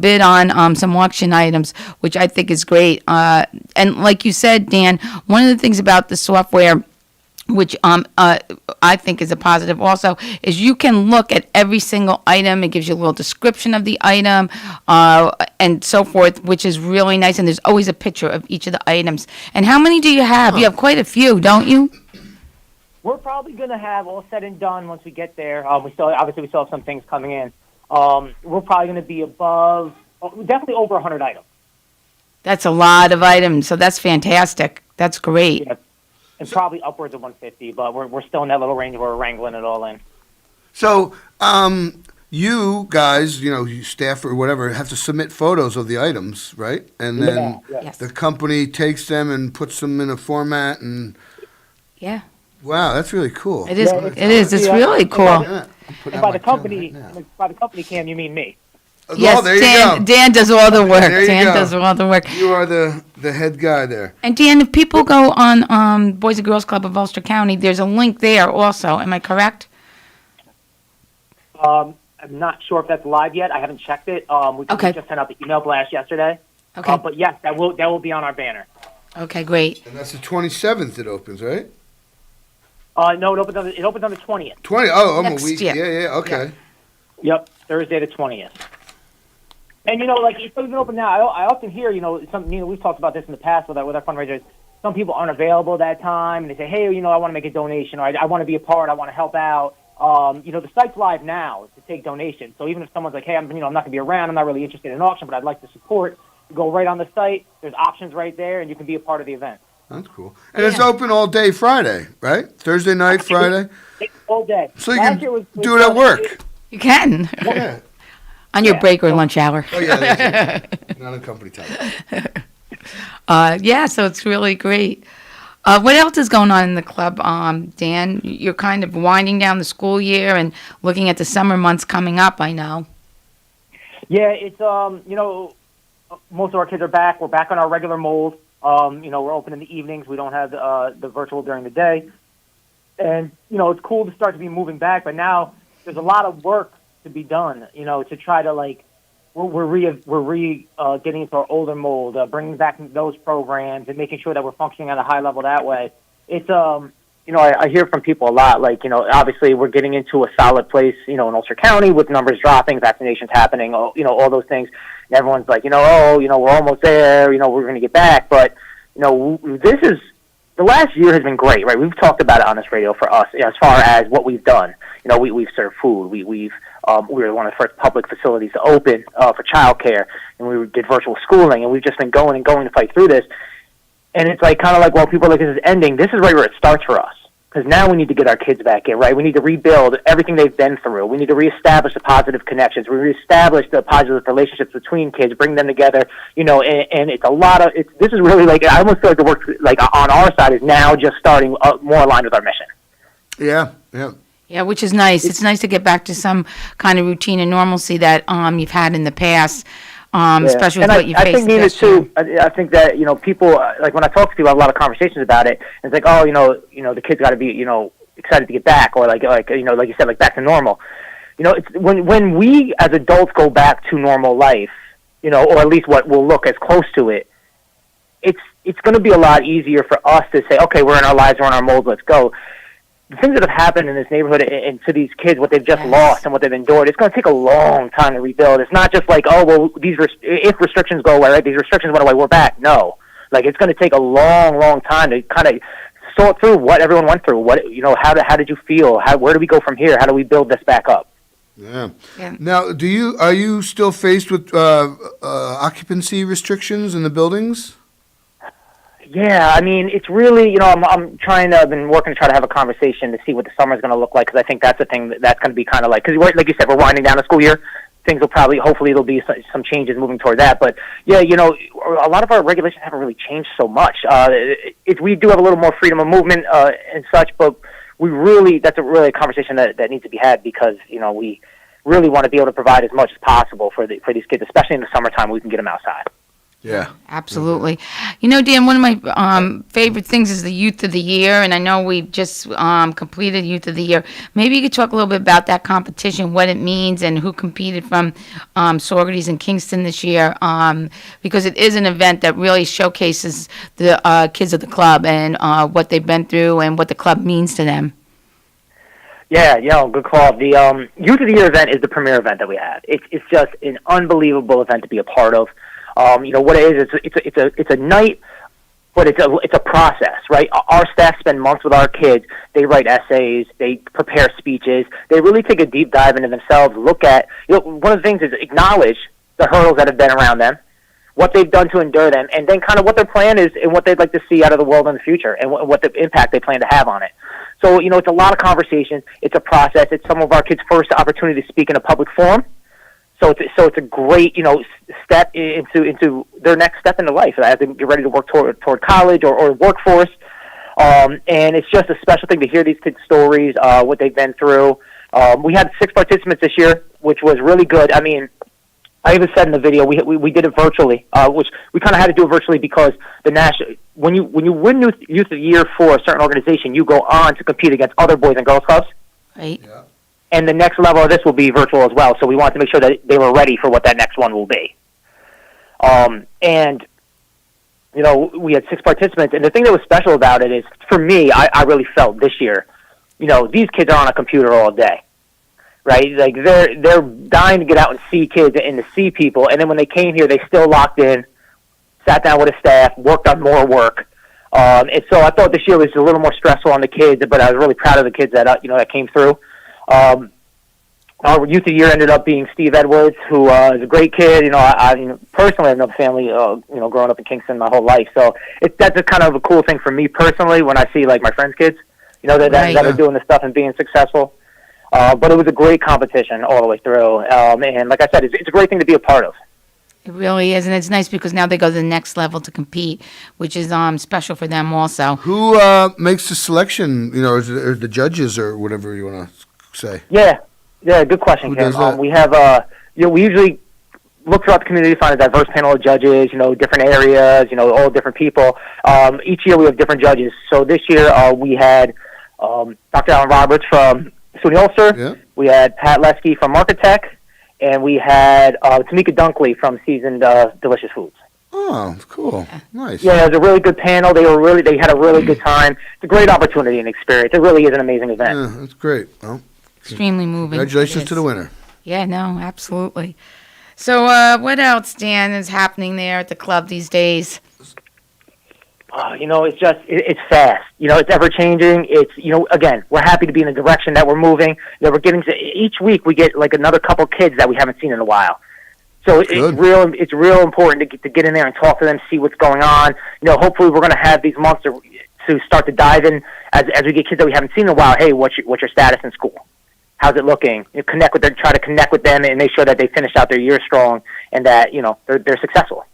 bid on some auction items, which I think is great. And like you said, Dan, one of the things about the software, which I think is a positive also, is you can look at every single item. It gives you a little description of the item and so forth, which is really nice. And there's always a picture of each of the items. And how many do you have? You have quite a few, don't you? We're probably going to have all said and done once we get there. We still have some things coming in. We're probably going to be definitely over 100 items. That's a lot of items, so that's fantastic. That's great. Yeah. And probably upwards of 150, but we're still in that little range where we're wrangling it all in. So, you guys, you staff or whatever, have to submit photos of the items, right? And then the company takes them and puts them in a format and... Yeah. Wow, that's really cool. It is. It is. It's really cool. And by the company, Cam, you mean me? Yes, there you Dan. go. Dan does all the work. There you Dan go. does all the work. You are the head guy there. And Dan, if people go on Boys and Girls Club of Ulster County, there's a link there also. Am I correct? I'm not sure if that's live yet. I haven't checked it. We just sent out the email blast yesterday. Okay. But yes, that will be on our banner. Okay, great. And that's the 27th it opens, right? No, it opens on the 20th. 20. Oh, Next a week. year. Yeah. Okay. Yep, Thursday the 20th. And it's even open now. I often hear, we've talked about this in the past with our fundraisers. Some people aren't available that time, and they say, hey, I want to make a donation, or I want to be a part, I want to help out. The site's live now to take donations. So even if someone's like, hey, I'm not going to be around, I'm not really interested in an auction, but I'd like to support, you go right on the site. There's options right there, and you can be a part of the event. That's cool. And it's open all day Friday, right? Thursday night, Friday? All day. So you can do it at work. You can. Yeah. On your break or lunch hour. Oh, yeah, that's it. Not on company time. So it's really great. What else is going on in the club, Dan? You're kind of winding down the school year and looking at the summer months coming up, I know. Yeah, it's, most of our kids are back. We're back on our regular mold. We're open in the evenings. We don't have the virtual during the day. And, it's cool to start to be moving back, but now there's a lot of work to be done, to try to we're getting into our older mold, bringing back those programs and making sure that we're functioning at a high level that way. It's I hear from people a lot, obviously we're getting into a solid place, in Ulster County with numbers dropping, vaccinations happening, all those things. And everyone's like, we're almost there, we're going to get back. But, the last year has been great, right? We've talked about it on this radio for us, as far as what we've done. We've served food. We were one of the first public facilities to open for childcare, and we did virtual schooling, and we've just been going to fight through this. And it's people are like, this is ending. This is right where it starts for us, because now we need to get our kids back in, right? We need to rebuild everything they've been through. We need to reestablish the positive connections. We reestablish the positive relationships between kids, bring them together, and it's a lot of, this is really I almost feel like the work on our side is now just starting more aligned with our mission. Yeah. Yeah, which is nice. It's nice to get back to some kind of routine and normalcy that you've had in the past, especially with what you faced. I think Nina too. I think that people when I talk to people, I have a lot of conversations about it. And it's the kids got to be excited to get back, or like you said, back to normal. It's when we as adults go back to normal life, or at least what will look as close to it. It's going to be a lot easier for us to say, okay, we're in our lives, we're in our mold, let's go. The things that have happened in this neighborhood and to these kids, what they've just lost and what they've endured, it's going to take a long time to rebuild. It's not just if restrictions go away, right? These restrictions went away, we're back. No. It's going to take a long, long time to kind of sort through what everyone went through. How did you feel? Where do we go from here? How do we build this back up? Yeah. Yeah. Now, are you still faced with occupancy restrictions in the buildings? Yeah, I mean, it's really, I'm trying to, I've been working to try to have a conversation to see what the summer's going to look like, because I think that's the thing that's going to be kind of like, because like you said, we're winding down the school year. Things will hopefully there'll be some changes moving toward that. But yeah, a lot of our regulations haven't really changed so much. We do have a little more freedom of movement and such, but that's a conversation that needs to be had, because, we really want to be able to provide as much as possible for these kids, especially in the summertime, we can get them outside. Yeah. Absolutely. Dan, one of my favorite things is the Youth of the Year, and I know we just completed Youth of the Year. Maybe you could talk a little bit about that competition, what it means, and who competed from Saugerties and Kingston this year, because it is an event that really showcases the kids of the club and what they've been through and what the club means to them. Yeah, good call. The Youth of the Year event is the premier event that we have. It's just an unbelievable event to be a part of. What it is, it's a night, but it's a process, right? Our staff spend months with our kids. They write essays, they prepare speeches, they really take a deep dive into themselves, look at, one of the things is acknowledge the hurdles that have been around them, what they've done to endure them, and then kind of what their plan is and what they'd like to see out of the world in the future, and what the impact they plan to have on it. So, it's a lot of conversation, it's a process, it's some of our kids' first opportunity to speak in a public forum. So it's a great, step into their next step into life as they get ready to work toward college or workforce. And it's just a special thing to hear these kids' stories, what they've been through. We had 6 participants this year, which was really good. I mean, I even said in the video we did it virtually, which we kind of had to do it virtually because when you win Youth of the Year for a certain organization, you go on to compete against other boys and girls clubs. Right. Yeah. And the next level of this will be virtual as well. So we wanted to make sure that they were ready for what that next one will be. We had 6 participants. And the thing that was special about it is, for me, I really felt this year, these kids are on a computer all day, right? Like they're dying to get out and see kids and to see people. And then when they came here, they still locked in, sat down with a staff, worked on more work. And so I thought this year was a little more stressful on the kids, but I was really proud of the kids that came through. Our Youth of the Year ended up being Steve Edwards, who is a great kid. I personally have no family, growing up in Kingston my whole life. So that's a kind of a cool thing for me personally when I see, like, my friends' kids, that are doing this stuff and being successful. But it was a great competition all the way through. And like I said, it's a great thing to be a part of. It really is, and it's nice because now they go to the next level to compete, which is special for them also. Who makes the selection, or the judges or whatever you want to say? Yeah, good question, Kim. We have, we usually look throughout the community to find a diverse panel of judges, different areas, all different people. Each year we have different judges. So this year we had Dr. Alan Roberts from SUNY Ulster. Yeah. We had Pat Lesky from Marketech. And we had Tamika Dunkley from Seasoned Delicious Foods. Oh, cool. Nice. Yeah, it was a really good panel. They had a really good time. It's a great opportunity and experience. It really is an amazing event. Yeah, that's great. Well, extremely moving. Congratulations to the winner. Yeah, no, absolutely. So what else, Dan, is happening there at the club these days? It's fast. It's ever changing. It's, again, we're happy to be in the direction that we're moving. We're getting each week we get like another couple kids that we haven't seen in a while. So it's real important to get in there and talk to them, see what's going on. Hopefully we're going to have these months to start to dive in as we get kids that we haven't seen in a while. Hey, what's your status in school? How's it looking? Try to connect with them and make sure that they finish out their year strong and that, they're successful.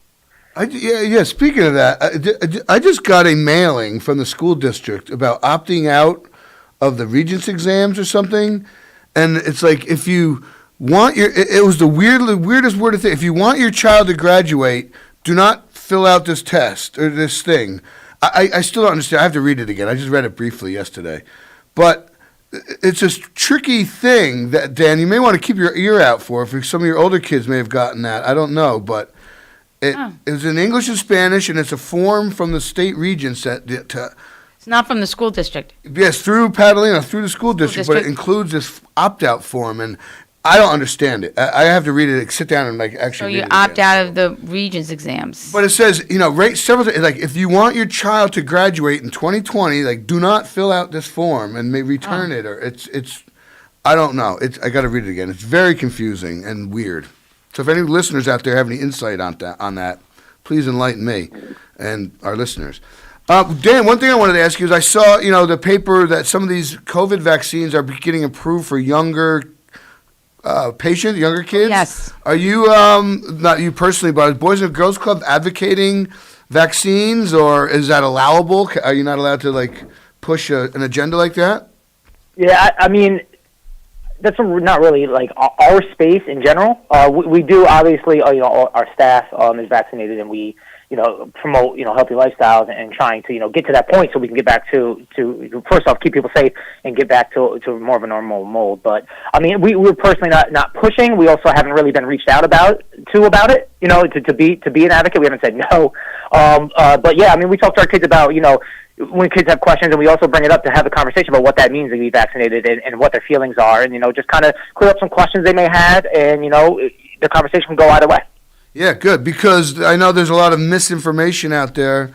Speaking of that, I just got a mailing from the school district about opting out of the Regents exams or something, and it's like if you want it was the weirdest word thing. If you want your child to graduate, do not fill out this test or this thing. I still don't understand. I have to read it again. I just read it briefly yesterday, but it's a tricky thing that, Dan, you may want to keep your ear out for. If some of your older kids may have gotten that, I don't know, but. It was in English and Spanish, and it's a form from the state regents It's not from the school district. Yes, through Padalino, through the school district, but it includes this opt-out form, and I don't understand it. I have to read it, sit down and actually read it. So you opt out of the Regents exams. But it says, rate several things, like if you want your child to graduate in 2020, do not fill out this form and may return it, or it's I don't know. I got to read it again. It's very confusing and weird. So if any listeners out there have any insight on that, please enlighten me and our listeners. Dan, one thing I wanted to ask you is I saw, the paper that some of these COVID vaccines are getting approved for younger patients, younger kids. Yes. Are you, not you personally, but is Boys and Girls Club advocating vaccines, or is that allowable? Are you not allowed to push an agenda like that? Yeah, I mean, that's not really our space in general. We do obviously, our staff is vaccinated, and we promote healthy lifestyles and trying to get to that point so we can get back to first off keep people safe and get back to more of a normal mold. But I mean, we're personally not pushing. We also haven't really been reached out about it. To be an advocate, we haven't said no. But yeah, I mean, we talk to our kids about when kids have questions, and we also bring it up to have a conversation about what that means to be vaccinated and what their feelings are, and just kind of clear up some questions they may have, and the conversation can go either way. Yeah, good, because I know there's a lot of misinformation out there.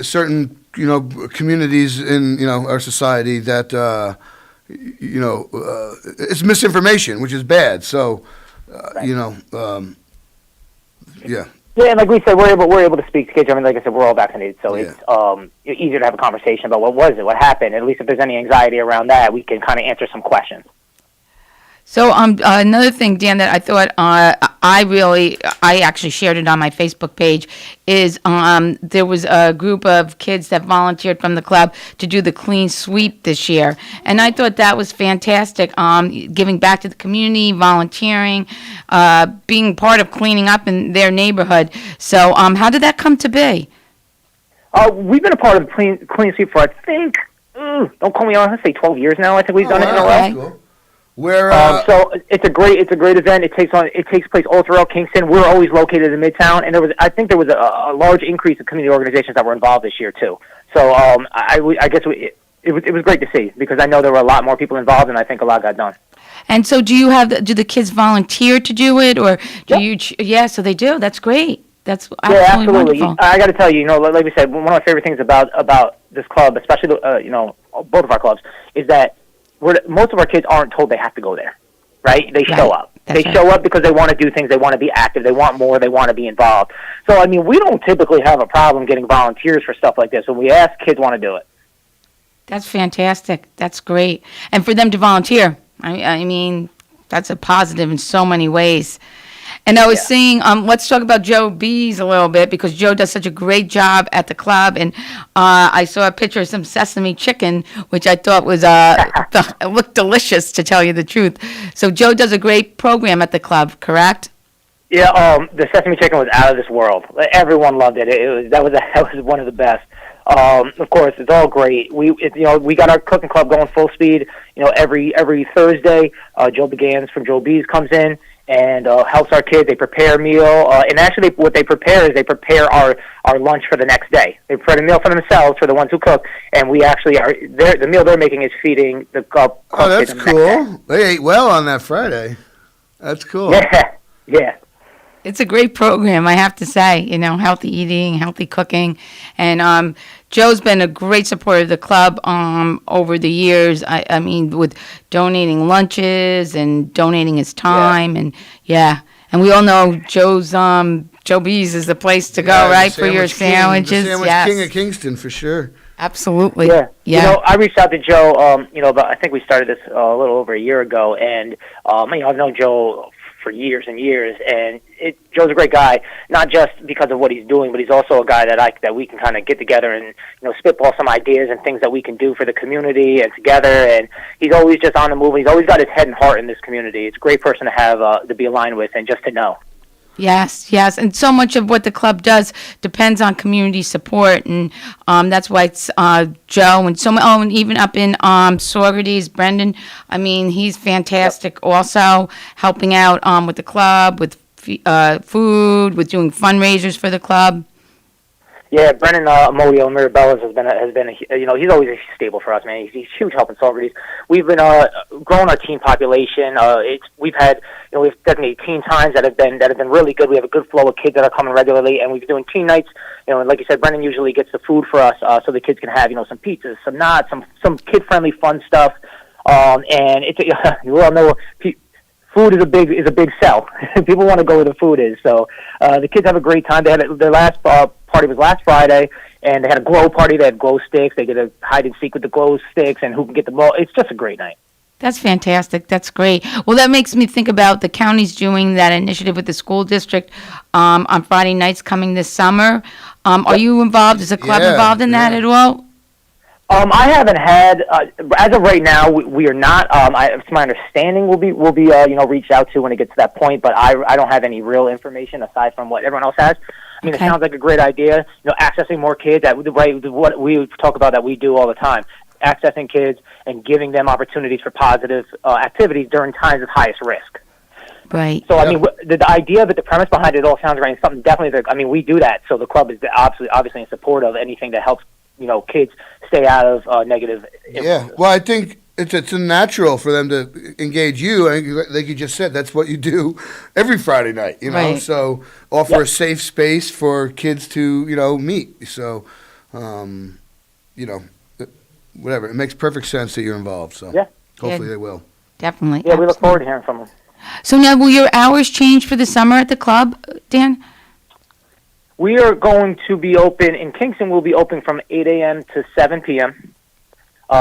Certain communities in our society that it's misinformation, which is bad. So yeah. Yeah, and like we said, we're able to speak to kids. I mean, like I said, we're all vaccinated, so it's easier to have a conversation about what was it, what happened. At least if there's any anxiety around that, we can kind of answer some questions. So another thing, Dan, that I thought I actually shared it on my Facebook page is there was a group of kids that volunteered from the club to do the clean sweep this year, and I thought that was fantastic. Giving back to the community, volunteering, being part of cleaning up in their neighborhood. So how did that come to be? We've been a part of clean sweep for I think don't quote me on, let's say 12 years now. I think we've done it in a row. Cool. Where so it's a great event. It takes place all throughout Kingston. We're always located in Midtown, and I think there was a large increase in community organizations that were involved this year too. So I guess it was great to see, because I know there were a lot more people involved, and I think a lot got done. And so do the kids volunteer to do it, or do you? Yeah, so they do. That's great. That's absolutely wonderful. I got to tell you, like we said, one of my favorite things about this club, especially both of our clubs, is that most of our kids aren't told they have to go there, right? They show up. Show up because they want to do things. They want to be active. They want more. They want to be involved. So, I mean, we don't typically have a problem getting volunteers for stuff like this. When we ask, kids want to do it. That's fantastic. That's great. And for them to volunteer, I mean, that's a positive in so many ways. And I was saying, let's talk about Joe B's a little bit, because Joe does such a great job at the club. And I saw a picture of some sesame chicken, which I thought was it looked delicious, to tell you the truth. So Joe does a great program at the club, correct? Yeah, the sesame chicken was out of this world. Everyone loved it. That was one of the best. Of course, it's all great. We got our cooking club going full speed. Every Thursday, Joe Begans from Joe B's comes in and helps our kids. They prepare a meal, and actually what they prepare is they prepare our lunch for the next day. They prepare a meal for themselves, for the ones who cook, and we actually the meal they're making is feeding the club. Oh, that's cool. They ate well on that Friday. That's cool. Yeah. It's a great program, I have to say. Healthy eating, healthy cooking, and Joe's been a great supporter of the club over the years. I mean, with donating lunches and donating his time, and we all know Joe B's is the place to go, right, for your sandwiches. The sandwich king of Kingston, for sure. Absolutely. Yeah. I reached out to Joe. But I think we started this a little over a year ago, and I've known Joe for years and years, and Joe's a great guy, not just because of what he's doing, but he's also a guy that we can kind of get together and spitball some ideas and things that we can do for the community and together. And he's always just on the move. He's always got his head and heart in this community. It's a great person to have to be aligned with and just to know. Yes, and so much of what the club does depends on community support, and that's why it's Joe and and even up in Saugerties, Brendan. I mean, he's fantastic. Also helping out with the club, with food, with doing fundraisers for the club. Yeah, Brennan Amodio Mirabellas has been he's always a staple for us, man. He's huge help in Saugerties. We've been growing our teen population. We've had we've definitely teen times that have been really good. We have a good flow of kids that are coming regularly, and we've been doing teen nights. And like you said, Brennan usually gets the food for us, so the kids can have some pizzas, some knots, some kid friendly fun stuff. And it's you all know food is a big sell. People want to go where the food is. So the kids have a great time. They had their last party was last Friday, and they had a glow party. They had glow sticks. They did a hide and seek with the glow sticks, and who can get the most. It's just a great night. That's fantastic. That's great. Well, that makes me think about the county's doing that initiative with the school district on Friday nights coming this summer. Are you involved? Is the club involved in that at all? I haven't had as of right now. We are not. It's my understanding we'll be reached out to when it gets to that point. But I don't have any real information aside from what everyone else has. I mean, It sounds like a great idea. Accessing more kids. What we talk about that we do all the time. Accessing kids and giving them opportunities for positive activities during times of highest risk. Right. So, I mean, the idea of it, the premise behind it all sounds right. And something definitely, we do that. So the club is obviously in support of anything that helps, kids stay out of negative influences. Yeah. Well, I think it's natural for them to engage you. And like you just said, that's what you do every Friday night, Right. So offer a safe space for kids to, meet. So, whatever. It makes perfect sense that you're involved. So hopefully they will. Definitely. Yeah, we look forward to hearing from them. So now, will your hours change for the summer at the club, Dan? We are going to be open in Kingston. We'll be open from 8 a.m. to 7 p.m.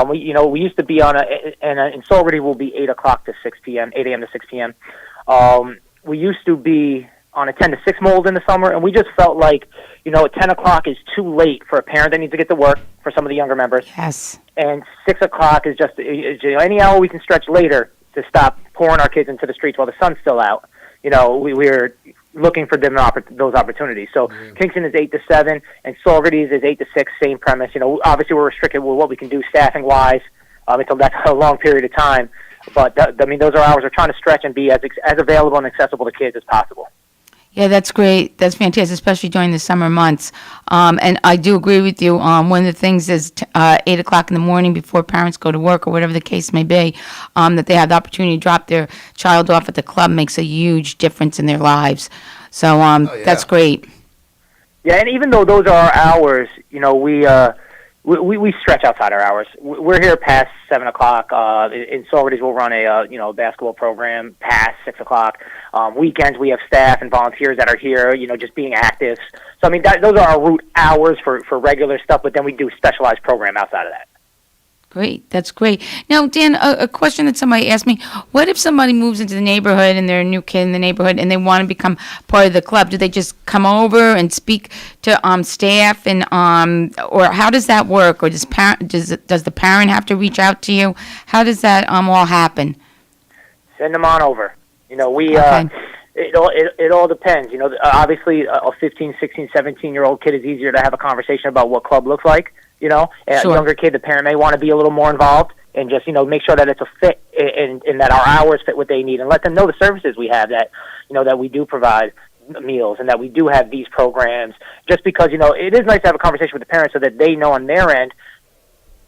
We used to be in Saugerty we'll be 8 o'clock to 6 p.m., 8 a.m. to 6 p.m. We used to be on a 10 to 6 mold in the summer, and we just felt like, 10 o'clock is too late for a parent that needs to get to work for some of the younger members. Yes. And 6 o'clock is just any hour we can stretch later to stop pouring our kids into the streets while the sun's still out. We're looking for them those opportunities. So Kingston is 8 to 7, and Saugerties is 8 to 6, same premise. Obviously we're restricted with what we can do staffing-wise until that's a long period of time. But, those are hours we're trying to stretch and be as available and accessible to kids as possible. Yeah, that's great. That's fantastic, especially during the summer months. And I do agree with you. One of the things is 8 o'clock in the morning before parents go to work or whatever the case may be, that they have the opportunity to drop their child off at the club makes a huge difference in their lives. So that's great. Yeah, and even though those are our hours, we stretch outside our hours. We're here past 7 o'clock. In Saugerties, we'll run a basketball program past 6 o'clock. Weekends, we have staff and volunteers that are here, just being active. So, those are our root hours for regular stuff, but then we do specialized program outside of that. Great. That's great. Now, Dan, a question that somebody asked me, what if somebody moves into the neighborhood and they're a new kid in the neighborhood and they want to become part of the club? Do they just come over and speak to staff and or how does that work? Or does the parent have to reach out to you? How does that all happen? Send them on over. It all depends. Obviously a 15, 16, 17-year-old kid is easier to have a conversation about what club looks like. A younger kid, the parent may want to be a little more involved and just, make sure that it's a fit and that our hours fit what they need and let them know the services we have that, that we do provide meals and that we do have these programs just because, it is nice to have a conversation with the parents so that they know on their end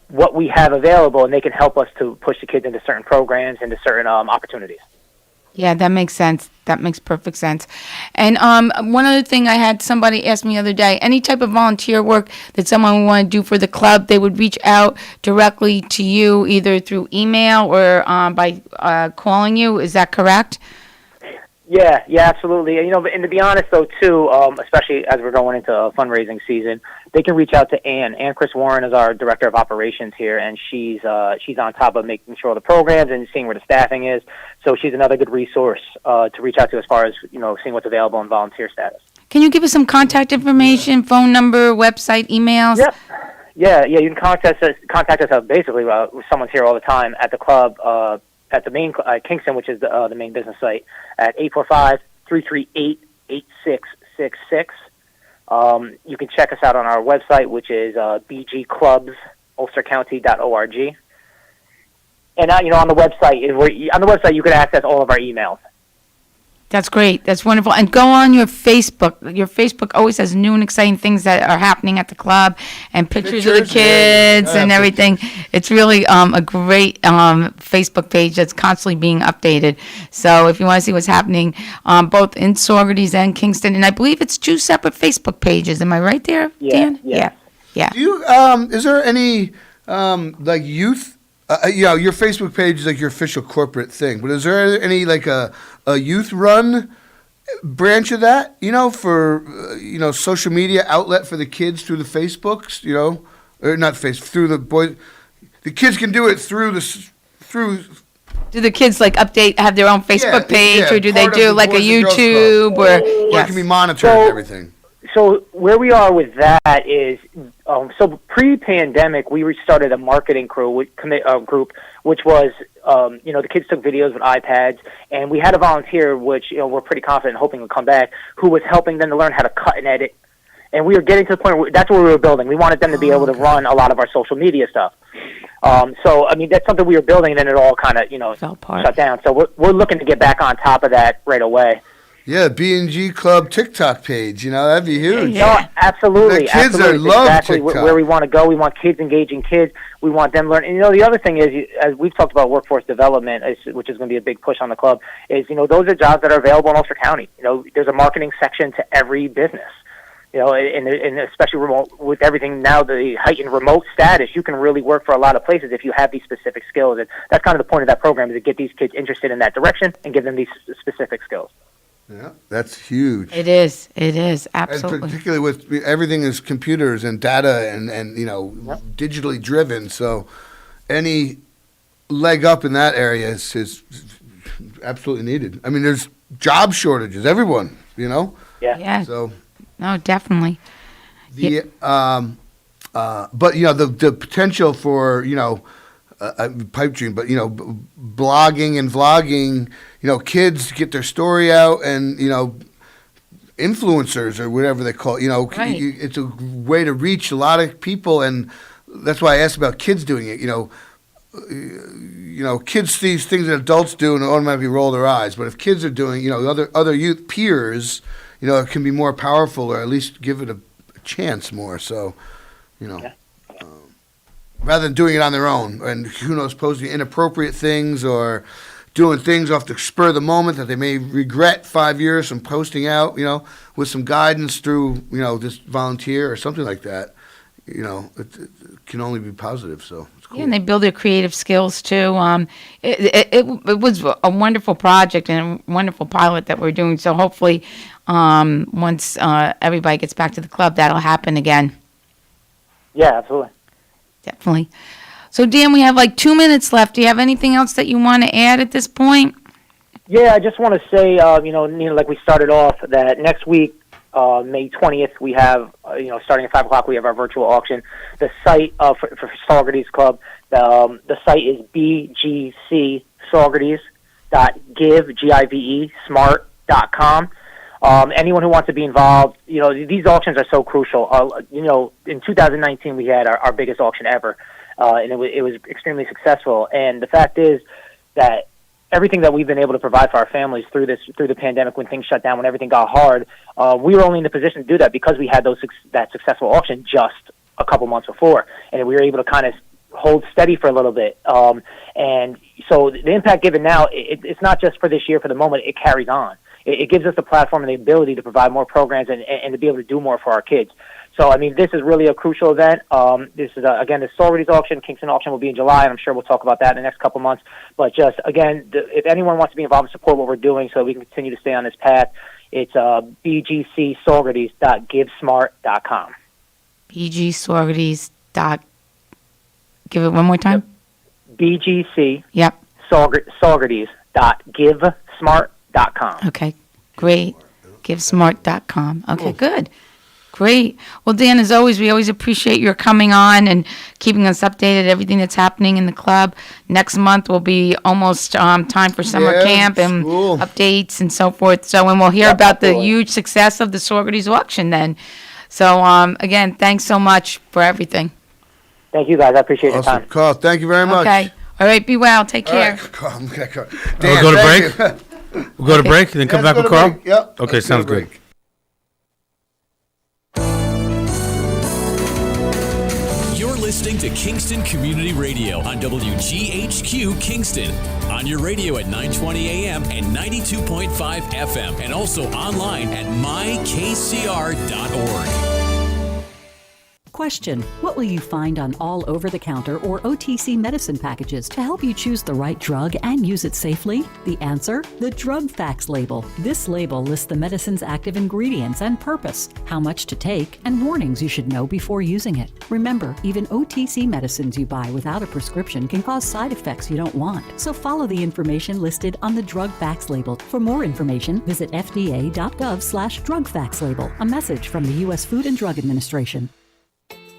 what we have available and they can help us to push the kids into certain programs, into certain opportunities. Yeah, that makes sense. That makes perfect sense. And one other thing I had somebody ask me the other day, any type of volunteer work that someone would want to do for the club, they would reach out directly to you either through email or by calling you. Is that correct? Yeah, absolutely. And to be honest, though, too, especially as we're going into a fundraising season, they can reach out to Ann. Ann Chris Warren is our director of operations here, and she's on top of making sure the programs and seeing where the staffing is. So she's another good resource to reach out to as far as seeing what's available in volunteer status. Can you give us some contact information, phone number, website, emails? Yep. Yeah. You can contact us. Basically, someone's here all the time at the club. At the main Kingston, which is the main business site, at 845-338-8666. You can check us out on our website, which is bgclubsulstercounty.org. And on the website, you can access all of our emails. That's great. That's wonderful. And go on your Facebook. Your Facebook always has new and exciting things that are happening at the club and pictures of the kids and everything. It's really a great Facebook page that's constantly being updated. So if you want to see what's happening both in Saugerties and Kingston, and I believe it's 2 separate Facebook pages. Am I right there, Dan? Yeah. Do you, is there any youth Your Facebook page is like your official corporate thing, but is there any like a youth run branch of that? For social media outlet for the kids through the Facebooks. Or not through the boys. The kids can do it through. Do the kids have their own Facebook page, or do they part do of the like a Boys and Girls YouTube Club. or? Or it can be monitored and everything. So where we are with that is, so pre-pandemic, we restarted a marketing group, which was, the kids took videos with iPads, and we had a volunteer, which we're pretty confident, hoping will come back, who was helping them to learn how to cut and edit. And we were getting to the point where that's what we were building. We wanted them to be able to run a lot of our social media stuff. That's something we were building, and then it all kind of, shut down. So we're looking to get back on top of that right away. Yeah, B&G Club TikTok page, that'd be huge. No, absolutely. The kids absolutely. love exactly TikTok. Where we want to go. We want kids engaging kids. We want them learning. And, the other thing is, as we've talked about workforce development, which is going to be a big push on the club, is, those are jobs that are available in Ulster County. There's a marketing section to every business. And especially remote, with everything now, the heightened remote status, you can really work for a lot of places if you have these specific skills. And that's kind of the point of that program, is to get these kids interested in that direction and give them these specific skills. Yeah, that's huge. It is, absolutely. And particularly with everything is computers and data and digitally driven. So any leg up in that area is absolutely needed. I mean, there's job shortages. Everyone, Yeah. So no, definitely. but the potential for pipe dream, but blogging and vlogging, kids get their story out, and influencers or whatever they call it. Right. It's a way to reach a lot of people, and that's why I asked about kids doing it. Kids see things that adults do and automatically roll their eyes, but if kids are doing, other youth peers, it can be more powerful, or at least give it a chance more. So, rather than doing it on their own, and who knows, posting inappropriate things or doing things off the spur of the moment that they may regret 5 years from posting out, with some guidance through, this volunteer or something like that, it can only be positive. So it's cool. Yeah, and they build their creative skills too. It was a wonderful project and a wonderful pilot that we're doing. So hopefully, once everybody gets back to the club, that'll happen again. Yeah, absolutely. Definitely. So, Dan, we have 2 minutes left. Do you have anything else that you want to add at this point? Yeah, I just want to say, like we started off, that next week, May 20th, we have, starting at 5 o'clock, we have our virtual auction. The site for Saugerties Club, the site is bgcsaugerties.give.smart.com. Anyone who wants to be involved, these auctions are so crucial. In 2019, we had our biggest auction ever, and it was extremely successful. And the fact is that everything that we've been able to provide for our families through the pandemic, when things shut down, when everything got hard, we were only in the position to do that because we had that successful auction just a couple months before, and we were able to kind of hold steady for a little bit. And so the impact given now, it's not just for this year, for the moment, it carries on. It gives us the platform and the ability to provide more programs and to be able to do more for our kids. So, this is really a crucial event. This is, again, the Saugerties auction. Kingston auction will be in July, and I'm sure we'll talk about that in the next couple months. But just, again, if anyone wants to be involved and support what we're doing so we can continue to stay on this path, it's bgcsaugerties.givesmart.com. bgsaugerties. Give it one more time. Yep. BGC. Yep. Saugerties.givesmart.com. Okay, great. GiveSmart.com. Okay, good. Great. Well, Dan, as always, we always appreciate your coming on and keeping us updated, everything that's happening in the club. Next month will be almost time for summer camp and updates and so forth. So, and we'll hear about the huge success of the Saugerties auction then. So, again, thanks so much for everything. Thank you, guys. I appreciate your time. Carl, thank you very much. Okay. All right, be well. Take care. Carl, we'll go to break? We'll go to break and then come back with Carl? Yep. Okay, sounds good. You're listening to Kingston Community Radio on WGHQ Kingston. On your radio at 920 AM and 92.5 FM, and also online at mykcr.org. Question: what will you find on all over-the-counter or OTC medicine packages to help you choose the right drug and use it safely? The answer? The Drug Facts label. This label lists the medicine's active ingredients and purpose, how much to take, and warnings you should know before using it. Remember, even OTC medicines you buy without a prescription can cause side effects you don't want. So follow the information listed on the Drug Facts label. For more information, visit fda.gov/drugfacts label. A message from the U.S. Food and Drug Administration.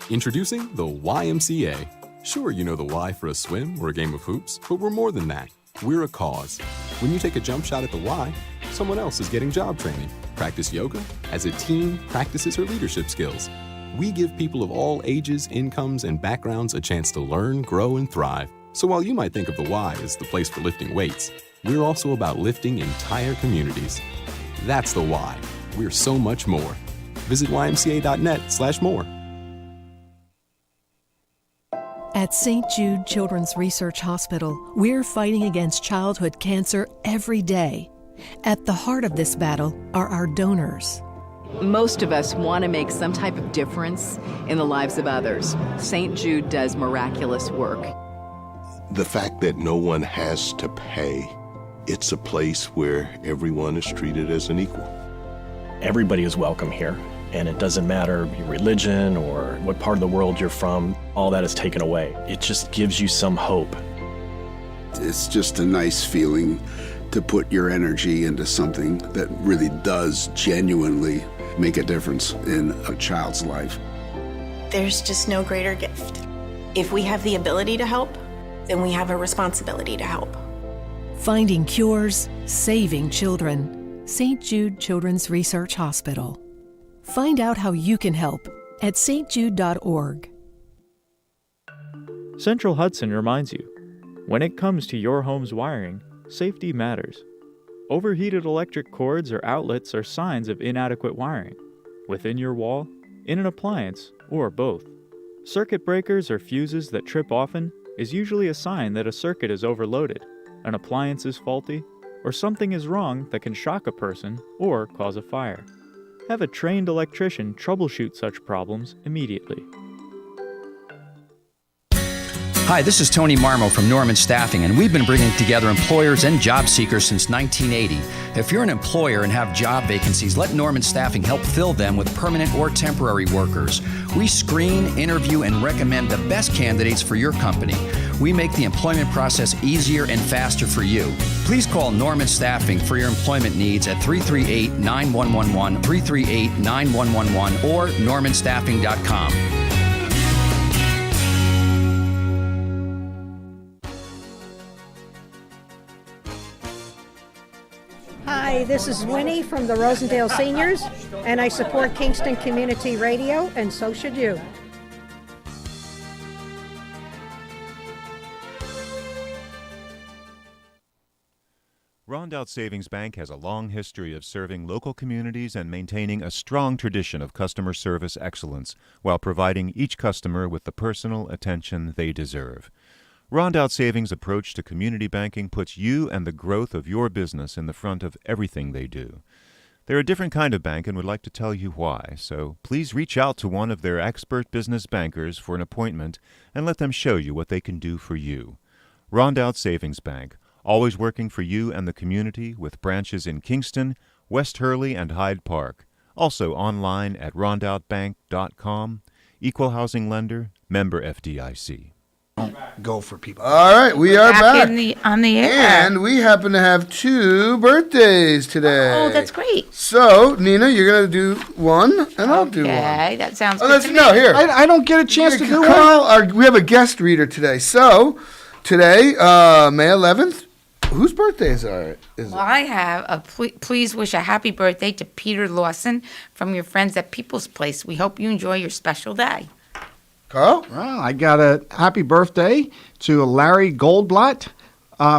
Introducing the YMCA. Sure, you know the Y for a swim or a game of hoops, but we're more than that. We're a cause. When you take a jump shot at the Y, someone else is getting job training. Practice yoga as a team practices her leadership skills. We give people of all ages, incomes, and backgrounds a chance to learn, grow, and thrive. So while you might think of the Y as the place for lifting weights, we're also about lifting entire communities. That's the Y. We're so much more. Visit ymca.net/more. At St. Jude Children's Research Hospital, we're fighting against childhood cancer every day. At the heart of this battle are our donors. Most of us want to make some type of difference in the lives of others. St. Jude does miraculous work. The fact that no one has to pay, it's a place where everyone is treated as an equal. Everybody is welcome here, and it doesn't matter your religion or what part of the world you're from, all that is taken away. It just gives you some hope. It's just a nice feeling to put your energy into something that really does genuinely make a difference in a child's life. There's just no greater gift. If we have the ability to help, then we have a responsibility to help. Finding cures, saving children. St. Jude Children's Research Hospital. Find out how you can help at stjude.org. Central Hudson reminds you, when it comes to your home's wiring, safety matters. Overheated electric cords or outlets are signs of inadequate wiring, within your wall, in an appliance, or both. Circuit breakers or fuses that trip often is usually a sign that a circuit is overloaded, an appliance is faulty, or something is wrong that can shock a person or cause a fire. Have a trained electrician troubleshoot such problems immediately. Hi, this is Tony Marmo from Norman Staffing, and we've been bringing together employers and job seekers since 1980. If you're an employer and have job vacancies, let Norman Staffing help fill them with permanent or temporary workers. We screen, interview, and recommend the best candidates for your company. We make the employment process easier and faster for you. Please call Norman Staffing for your employment needs at 338-9111, 338-9111, or normanstaffing.com. Hi, this is Winnie from the Rosendale Seniors, and I support Kingston Community Radio, and so should you. Rondout Savings Bank has a long history of serving local communities and maintaining a strong tradition of customer service excellence while providing each customer with the personal attention they deserve. Rondout Savings' approach to community banking puts you and the growth of your business in the front of everything they do. They're a different kind of bank and would like to tell you why, so please reach out to one of their expert business bankers for an appointment and let them show you what they can do for you. Rondout Savings Bank, always working for you and the community with branches in Kingston, West Hurley, and Hyde Park. Also online at rondoutbank.com. Equal housing lender, member FDIC. Go for people. All right, we are back on the air, and we happen to have 2 birthdays today. Oh, that's great. So, Nina, you're gonna do one, and I'll do one. Okay, that sounds good let's to me. no here. I don't get a chance to do one. We have a guest reader today. So, today, May 11th. Whose birthday is it? Well, I have a please wish a happy birthday to Peter Lawson from your friends at People's Place. We hope you enjoy your special day. Carl? Well, I got a happy birthday to Larry Goldblatt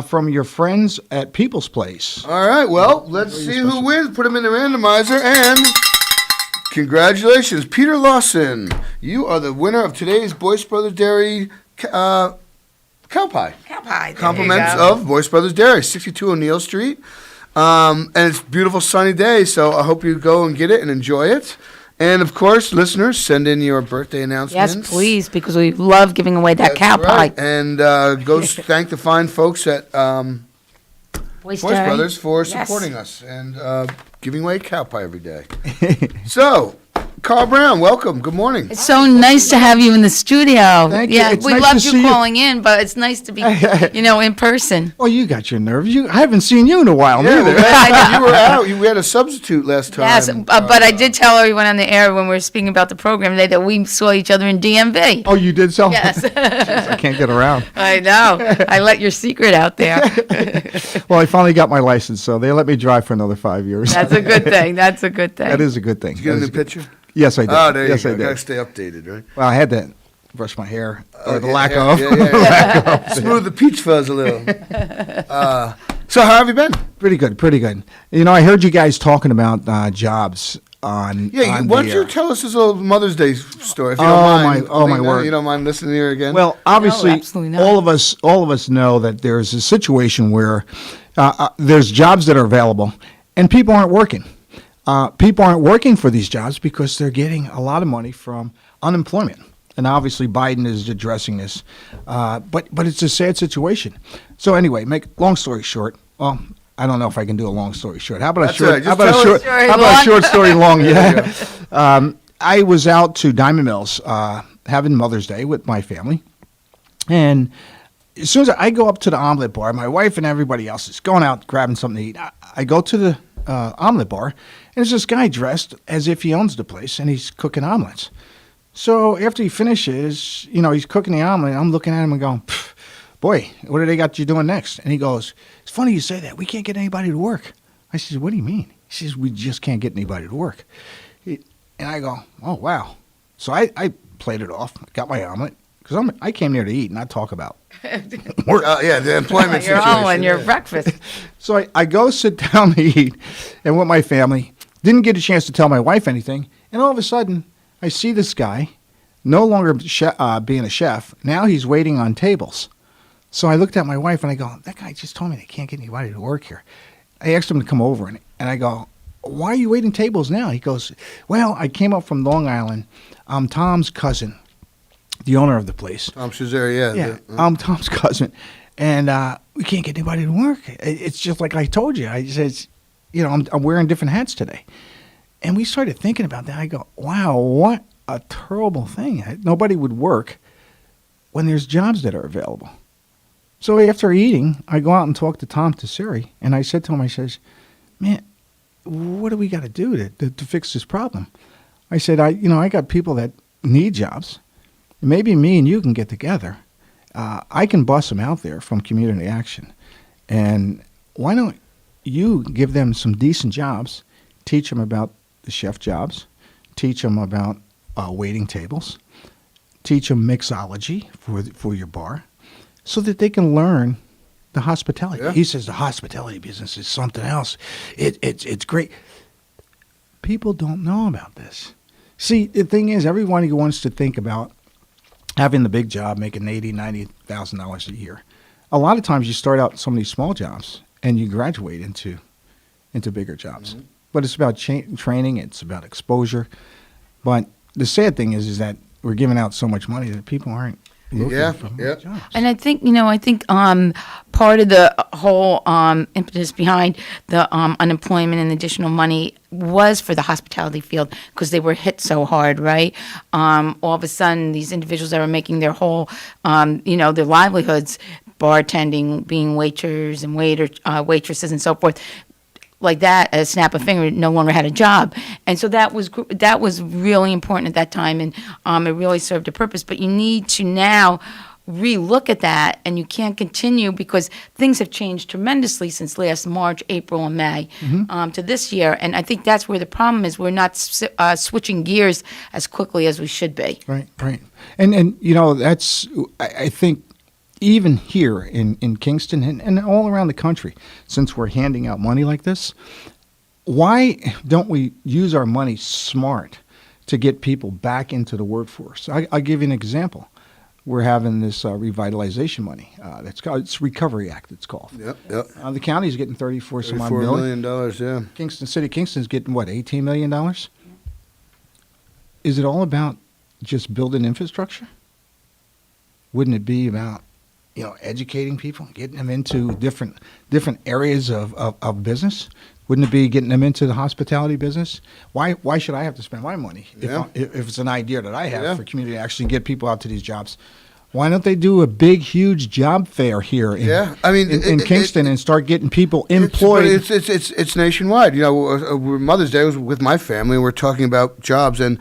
from your friends at People's Place. All right, well, let's see who wins. Put him in the randomizer, and congratulations, Peter Lawson. You are the winner of today's Boyce Brothers Dairy cow pie. Cow pie. Compliments of Boyce Brothers Dairy, 62 O'Neill Street. And it's a beautiful sunny day, so I hope you go and get it and enjoy it. And of course, listeners, send in your birthday announcements. Yes, please, because we love giving away that cow right. pie. And go thank the fine folks at Boyce Brothers for Yes. supporting us and giving away cow pie every day. So, Carl Brown, welcome. Good morning. It's so nice to have you in the studio. Thank you. Yeah, It's we nice loved to you see you. calling in, but it's nice to be, in person. Oh, you got your nerves. I haven't seen you in a while, Yeah, neither. you were out. We had a substitute last time. Yes, but I did tell everyone on the air when we were speaking about the program today that we saw each other in DMV. Oh, you did so? Yes. Jeez, I can't get around. I know. I let your secret out there. Well, I finally got my license, so they let me drive for another 5 years. That's a good thing. That's a good thing. That is a good thing. Did you get a That new is a good- picture? Yes, I did. Oh, there yes, you I go. did. Got to stay updated, right? Well, I had to brush my hair, or the Yeah, lack yeah, of. yeah, yeah. Lack of. Smooth the peach fuzz a little. So how have you been? Pretty good, pretty good. I heard you guys talking about jobs on. Yeah, on why the don't you air. tell us this little Mother's Day story, if you Oh, don't mind. my word. You don't mind listening here again? Well, obviously, absolutely not. all of us know that there's a situation where there's jobs that are available, and people aren't working. People aren't working for these jobs because they're getting a lot of money from unemployment. And obviously, Biden is addressing this, but it's a sad situation. So anyway, make long story short. Well, I don't know if I can do a long story short. How about That's a short? all right. How Just about a tell short? us. How about a short story long? There Yeah. I was out to Diamond Mills having Mother's Day with my family, and as soon as I go up to the omelet bar, my wife and everybody else is going out grabbing something to eat. I go to the omelet bar, and there's this guy dressed as if he owns the place, and he's cooking omelets. So after he finishes, he's cooking the omelet, and I'm looking at him and going, boy, what do they got you doing next? And he goes, it's funny you say that. We can't get anybody to work. I says, what do you mean? He says, we just can't get anybody to work. And I go, oh, wow. So I played it off, got my omelet, because I came here to eat, not talk about work. Yeah, the employment Your situation. omelet and your breakfast. So I go sit down to eat, and with my family, didn't get a chance to tell my wife anything, and all of a sudden, I see this guy, no longer being a chef, now he's waiting on tables. So I looked at my wife, and I go, that guy just told me they can't get anybody to work here. I asked him to come over, and I go, why are you waiting tables now? He goes, well, I came up from Long Island. I'm Tom's cousin, the owner of the place. Tom Shazer, yeah. Yeah, I'm Tom's cousin, and we can't get anybody to work. It's just like I told you. I said, I'm wearing different hats today. And we started thinking about that. I go, wow, what a terrible thing. Nobody would work when there's jobs that are available. So after eating, I go out and talk to Tom Tesseri, and I said to him, I says, man, what do we got to do to fix this problem? I said, I got people that need jobs. Maybe me and you can get together. I can bust them out there from Community Action. And why don't you give them some decent jobs, teach them about the chef jobs, teach them about waiting tables, teach them mixology for your bar, so that they can learn the hospitality. Yeah. He says the hospitality business is something else. It's great. People don't know about this. See, the thing is, everybody wants to think about having the big job, making $80,000, $90,000 a year. A lot of times you start out some of these small jobs and you graduate into bigger jobs. Mm-hmm. But it's about training, it's about exposure. But the sad thing is that we're giving out so much money that people aren't looking for jobs. And I think, part of the whole impetus behind the unemployment and additional money was for the hospitality field because they were hit so hard, right? All of a sudden, these individuals that were making their whole, their livelihoods, bartending, being waiters and waitresses and so forth, like that, a snap of finger, no longer had a job. And so that was really important at that time, and it really served a purpose. But you need to now relook at that, and you can't continue because things have changed tremendously since last March, April, and May to this year. And I think that's where the problem is. We're not switching gears as quickly as we should be. Right. And that's, I think, even here in Kingston and all around the country, since we're handing out money like this, why don't we use our money smart to get people back into the workforce? I'll give you an example. We're having this revitalization money. It's Recovery Act, it's called. Yep. The county's getting $34 $34 million, yeah. Kingston, City of Kingston's getting, what, $18 million? is it all about just building infrastructure? Wouldn't it be about, educating people, getting them into different areas of business? Wouldn't it be getting them into the hospitality business? Why should I have to spend my money if it's an idea that I have for community to actually get people out to these jobs? Why don't they do a big, huge job fair here in Kingston and start getting people employed? It's nationwide. Mother's Day was with my family, and we're talking about jobs. And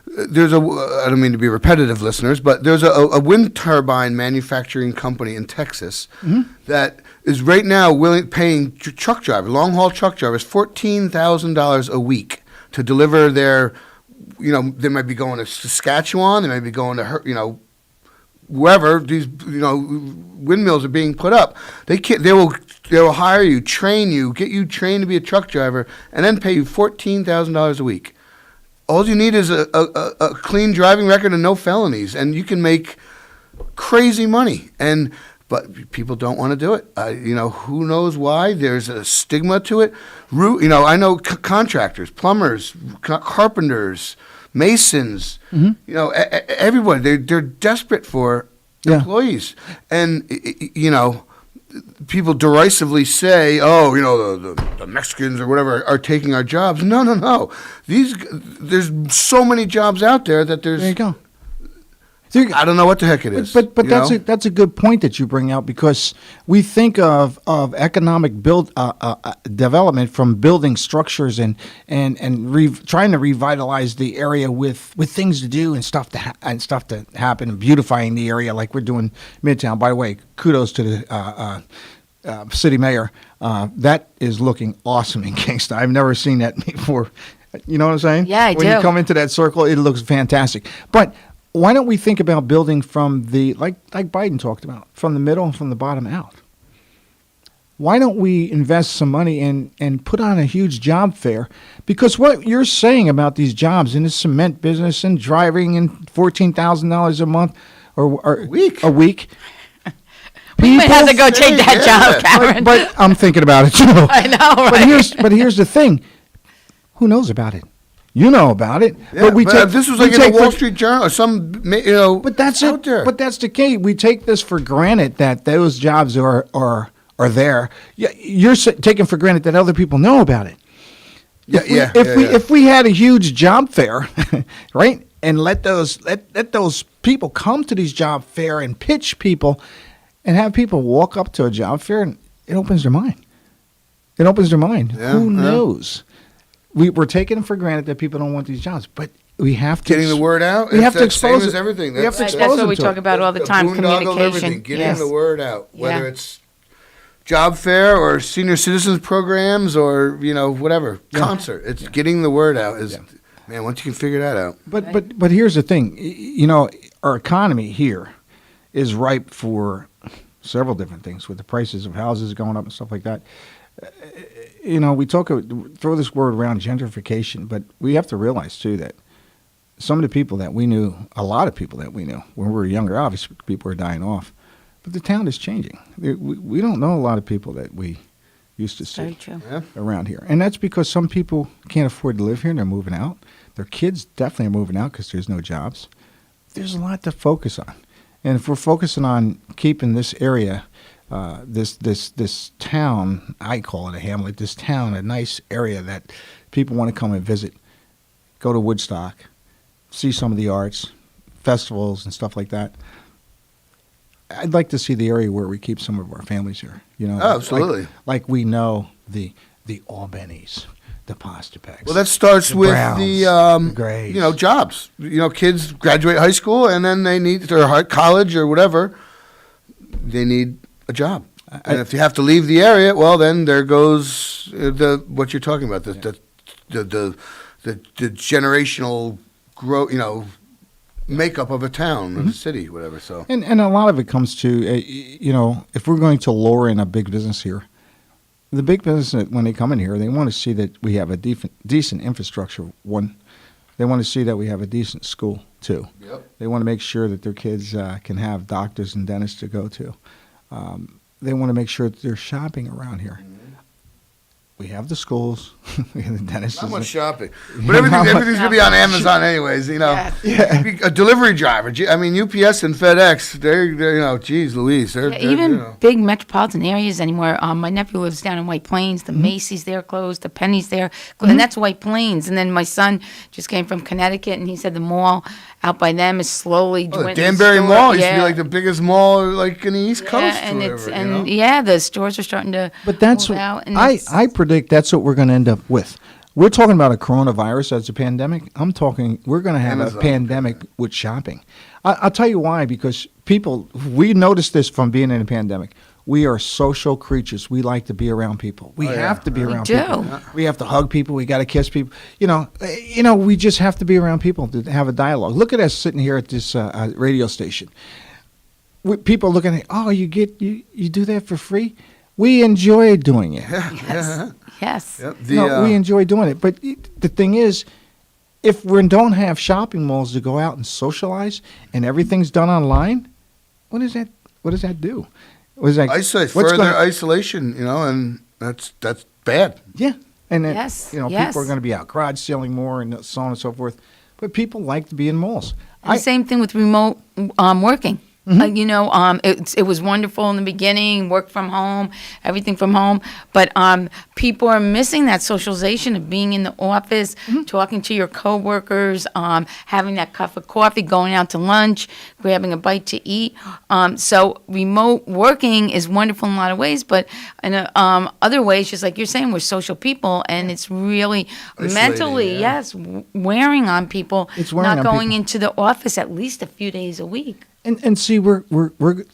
there's I don't mean to be repetitive, listeners, but there's a wind turbine manufacturing company in Texas that is right now paying truck drivers, long-haul truck drivers, $14,000 a week to deliver their, they might be going to Saskatchewan, they might be going to, wherever these windmills are being put up. They will hire you, train you, get you trained to be a truck driver, and then pay you $14,000 a week. All you need is a clean driving record and no felonies, and you can make crazy money. But people don't want to do it. Who knows why? There's a stigma to it. I know contractors, plumbers, carpenters, masons, everybody, they're desperate for employees. And, people derisively say, the Mexicans or whatever are taking our jobs. No. There's so many jobs out there that there's... There you go. I don't know what the heck it is. But that's a good point that you bring out, because we think of economic development from building structures and trying to revitalize the area with things to do and stuff to happen, and beautifying the area like we're doing Midtown. By the way, kudos to the city mayor. That is looking awesome in Kingston. I've never seen that before. You know what I'm saying? Yeah, I do. When you come into that circle, it looks fantastic. But why don't we think about building from the, like Biden talked about, from the middle and from the bottom out? Why don't we invest some money and put on a huge job fair? Because what you're saying about these jobs in the cement business and driving and $14,000 a month or a week. We might have to go take that job, Karen. But I'm thinking about it too. I know, right? But here's the thing. Who knows about it? You know about it. Yeah, but this was like in the Wall Street Journal or some, But that's out there. But that's the key. We take this for granted that those jobs are there. You're taking for granted that other people know about it. If we had a huge job fair, right, and let those people come to these job fair and pitch people, and have people walk up to a job fair, and it opens their mind. Who knows? We're taking for granted that people don't want these jobs, but we have to getting the word out. We have to expose same as everything. We have to expose That's what we talk about all the time. Communication. Getting the word out, whether it's job fair or senior citizens programs or whatever concert. It's getting the word out. Man, once you can figure that out. But here's the thing. Our economy here is ripe for several different things, with the prices of houses going up and stuff like that. We throw this word around, gentrification, but we have to realize too that some of the people that we knew, a lot of people that we knew when we were younger, obviously people are dying off, but the town is changing. We don't know a lot of people that we used to see around here, and that's because some people can't afford to live here and they're moving out. Their kids definitely are moving out because there's no jobs. There's a lot to focus on, and if we're focusing on keeping this area. This town, I call it a hamlet, this town, a nice area that people want to come and visit, go to Woodstock, see some of the arts, festivals and stuff like that. I'd like to see the area where we keep some of our families here. Absolutely. Like we know the Albanese, the Postepeks. Well, that starts with Browns, the Grays. Jobs. Kids graduate high school and then they need, or college or whatever, they need a job, and if you have to leave the area, well, then there goes what you're talking about, the generational growth, makeup of a town, of a city, whatever. So, and a lot of it comes to, if we're going to lure in a big business here, the big business when they come in here, they want to see that we have a decent infrastructure. One, they want to see that we have a decent school too. Yep. They want to make sure that their kids can have doctors and dentists to go to. They want to make sure that they're shopping around here. We have the schools, The dentist Not is much like- shopping, Yeah, but not much- everything's gonna be on Amazon anyways. You know, a delivery driver. I mean, UPS and FedEx. They're geez, Louise. They're Even big metropolitan areas anymore. My nephew lives down in White Plains. The Macy's there closed. The Penny's there, and that's White Plains. And then my son just came from Connecticut, and he said the mall out by them is slowly Oh, the dwindling. Danbury Mall used to be like the biggest mall like in the East Coast. and or it's whatever, you know? the stores are starting to. But that's move what out, and I predict that's what we're going to end up with. We're talking about a coronavirus as a pandemic. I'm talking we're going to have Amazon. a pandemic with shopping. I'll tell you why, because we noticed this from being in a pandemic. We are social creatures. We like to be around people. We have to be around people. do. We have to hug people. We got to kiss people. We just have to be around people to have a dialogue. Look at us sitting here at this radio station. People looking at, oh, you do that for free? We enjoy doing it. Yes. Yep, We enjoy doing it. But the thing is, if we don't have shopping malls to go out and socialize, and everything's done online, what does that do? What is that? Isolation, and that's bad. Yeah, and then, Yes, people yes. are going to be out garage selling more and so on and so forth. But people like to be in malls. And the same thing with remote working. It was wonderful in the beginning, work from home, everything from home. But people are missing that socialization of being in the office, talking to your coworkers, having that cup of coffee, going out to lunch, grabbing a bite to eat. So remote working is wonderful in a lot of ways, but in other ways, just like you're saying, we're social people, and it's really mentally, wearing on people, It's wearing not on going people. into the office at least a few days a week. And see, we're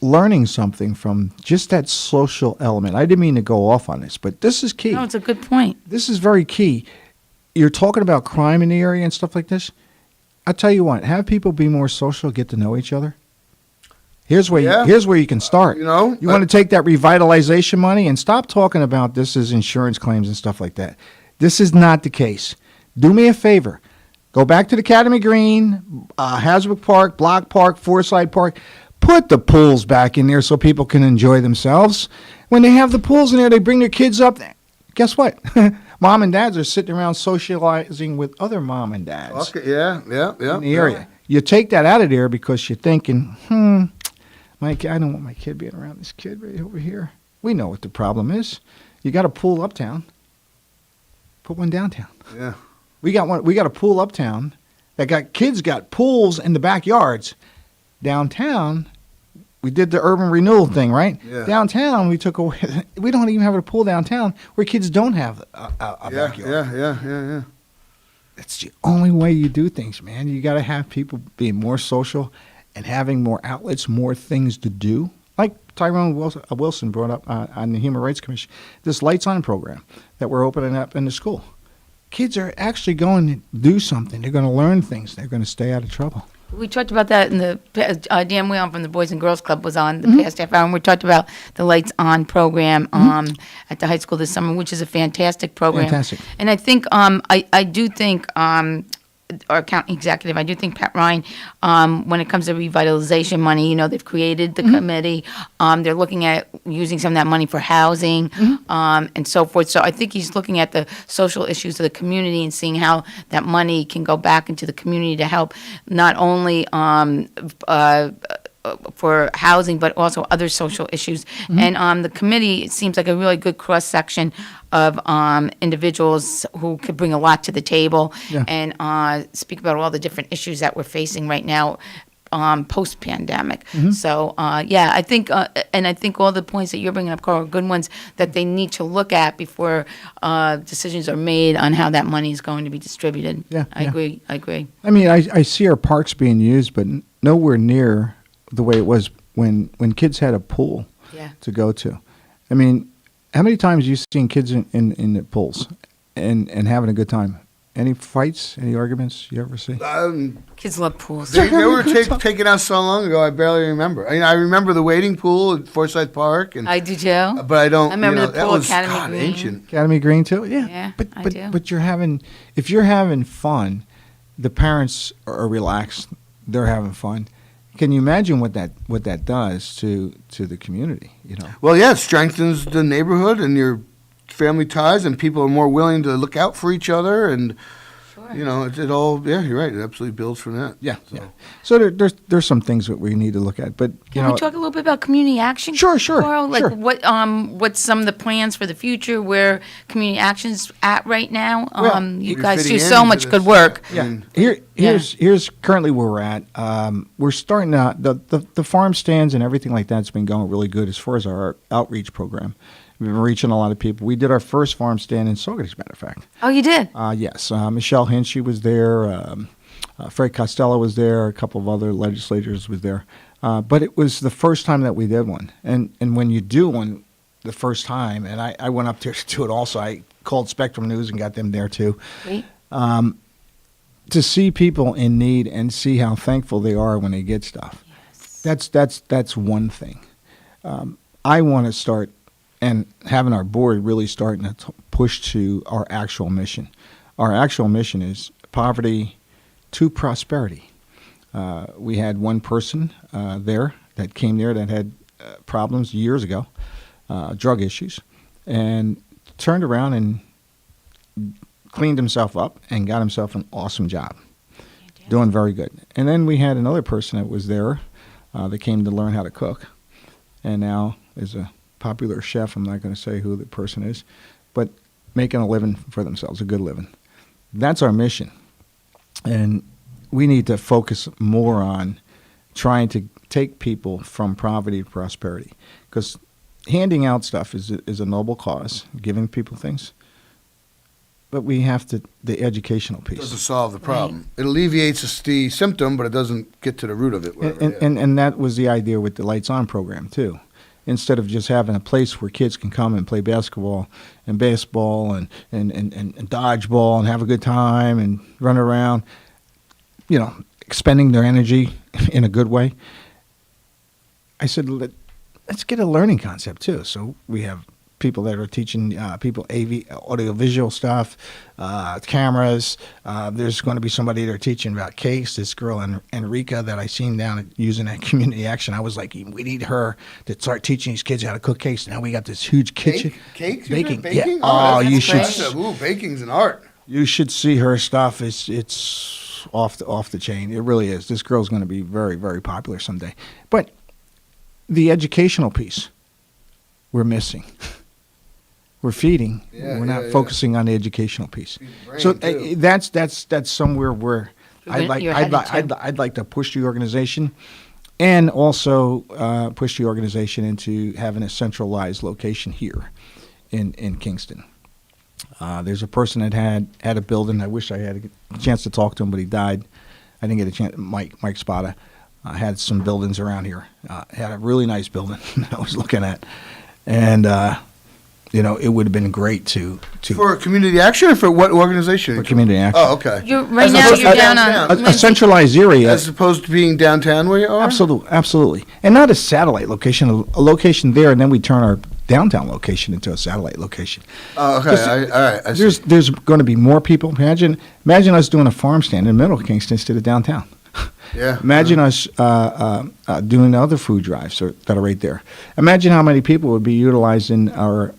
learning something from just that social element. I didn't mean to go off on this, but this is key. No, it's a good point. This is very key. You're talking about crime in the area and stuff like this. I tell you what, have people be more social, get to know each other. Here's where you can start. You want to take that revitalization money and stop talking about this as insurance claims and stuff like that. This is not the case. Do me a favor. Go back to the Academy Green, Hasbrook Park, Block Park, Forsyth Park. Put the pools back in there so people can enjoy themselves. When they have the pools in there, they bring their kids up. Guess what? Mom and dads are sitting around socializing with other mom and dads Okay, yeah. in the area. You take that out of there because you're thinking, I don't want my kid being around this kid right over here. We know what the problem is. You got a pool uptown. Put one downtown. Yeah. We got a pool uptown that got kids got pools in the backyards. Downtown, we did the urban renewal thing, right? Yeah. Downtown, we took away. We don't even have a pool downtown where kids don't have a backyard. Yeah. It's the only way you do things, man. You got to have people being more social and having more outlets, more things to do. Like Tyrone Wilson brought up on the Human Rights Commission, this Lights On program that we're opening up in the school. Kids are actually going to do something. They're going to learn things. They're going to stay out of trouble. We talked about that in the Dan Whelan from the Boys and Girls Club was on the Mm-hmm. past half hour, and we talked about the Lights On program at the high school this summer, which is a fantastic program. Fantastic. And I think I do think our county executive, I do think Pat Ryan, when it comes to revitalization money, they've created the committee. They're looking at using some of that money for housing and so forth. So I think he's looking at the social issues of the community and seeing how that money can go back into the community to help not only for housing, but also other social issues. And the committee, it seems like a really good cross-section of individuals who could bring a lot to the table and speak about all the different issues that we're facing right now post-pandemic. So, I think, and I think all the points that you're bringing up, Carl, are good ones that they need to look at before decisions are made on how that money is going to be distributed. I agree. I mean, I see our parks being used, but nowhere near the way it was when kids had a pool to go to. I mean, how many times have you seen kids in the pools and having a good time? Any fights, any arguments you ever see? Kids love pools. They were taken out so long ago, I barely remember. I mean, I remember the wading pool at Forsyth Park. And I do too. But I don't. I remember the that pool was, Academy God, Green. ancient. Academy Green too? Yeah, I do. But if you're having fun, the parents are relaxed, they're having fun. Can you imagine what that does to the community, Well, yeah, it strengthens the neighborhood, and you're family ties, and people are more willing to look out for each other, and you know, it all. Yeah, you're right. It absolutely builds from that. Yeah, so. Yeah. So there's some things that we need to look at, but Can we talk a little bit about community action? Sure. Carl? Like sure. what's some of the plans for the future? Where community action's at right now? You guys do so much good work. Yeah. Here's currently where we're at. We're starting out the farm stands and everything like that's been going really good as far as our outreach program. We've been reaching a lot of people. We did our first farm stand in Sauget, as a matter of fact. Oh, you did? Yes. Michelle Hinchy was there. Fred Costello was there. A couple of other legislators was there. But it was the first time that we did one. And when you do one the first time, and I went up there to do it also. I called Spectrum News and got them there too. Great. To see people in need and see how thankful they are when they get stuff. Yes. That's one thing. I want to start and having our board really starting to push to our actual mission. Our actual mission is poverty to prosperity. We had one person there that came there that had problems years ago, drug issues, and turned around and cleaned himself up and got himself an awesome job, doing very good. And then we had another person that was there that came to learn how to cook, and now is a popular chef. I'm not going to say who the person is, but making a living for themselves, a good living. That's our mission. And we need to focus more on trying to take people from poverty to prosperity, because handing out stuff is a noble cause, giving people things. But we have to, the educational piece. It doesn't solve the problem. It alleviates the symptom, but it doesn't get to the root of it. And that was the idea with the Lights On program, too. Instead of just having a place where kids can come and play basketball and baseball and dodgeball and have a good time and run around, you know, expending their energy in a good way. I said, let's get a learning concept, too. So we have people that are teaching people audiovisual stuff, cameras. There's going to be somebody there teaching about cakes. This girl, Enrica, that I seen down at using that community action. I was like, we need her to start teaching these kids how to cook cakes. Now we got this huge kitchen. Cakes? Baking. Baking? Yeah. Oh, you should. Ooh, baking's an art. You should see her stuff. It's off the chain. It really is. This girl's going to be very, very popular someday. But the educational piece, we're missing. We're feeding. We're not focusing on the educational piece. So that's somewhere where I'd like to push the organization, and also push the organization into having a centralized location here in Kingston. There's a person that had a building. I wish I had a chance to talk to him, but he died. I didn't get a chance. Mike Spada had some buildings around here. Had a really nice building I was looking at, and. You know, it would have been great to for community action, or for what organization? For community action. Oh, okay. You're down on a centralized area, as opposed to being downtown where you are. Absolutely, and not a satellite location, a location there, and then we turn our downtown location into a satellite location. Oh, okay. All right. There's going to be more people. Imagine us doing a farm stand in the middle of Kingston instead of downtown. Yeah. Imagine us doing other food drives that are right there. Imagine how many people would be utilizing our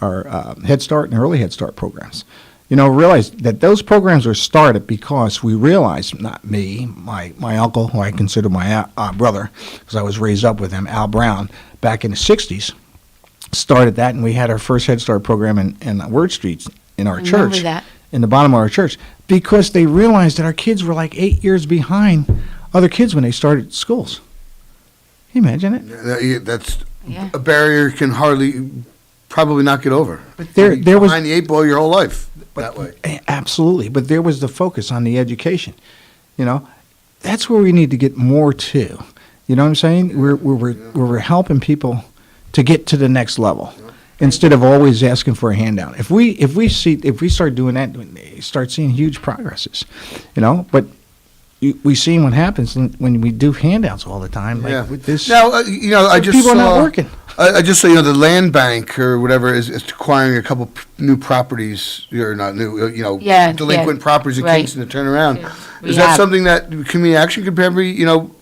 Head Start and early Head Start programs. You know, realize that those programs were started because we realized, not me, my uncle, who I consider my brother, because I was raised up with him, Al Brown, back in the 60s, started that, and we had our first Head Start program in Word Street in our church, in the bottom of our church, because they realized that our kids were like 8 years behind other kids when they started schools. Can you imagine it? That's a barrier you can probably not get over. But there was behind the eight ball your whole life that way. Absolutely, but there was the focus on the education. You know, that's where we need to get more to. You know what I'm saying? We're helping people to get to the next level instead of always asking for a handout. If we start doing that, we start seeing huge progresses. You know, but. We seen what happens when we do handouts all the time. Like with this, now you know, I just people saw, are not working. I just saw, you know, the land bank or whatever is acquiring a couple new properties, or not new, you know, delinquent properties in Kingston to turn around. Is that something that community action could probably, you know,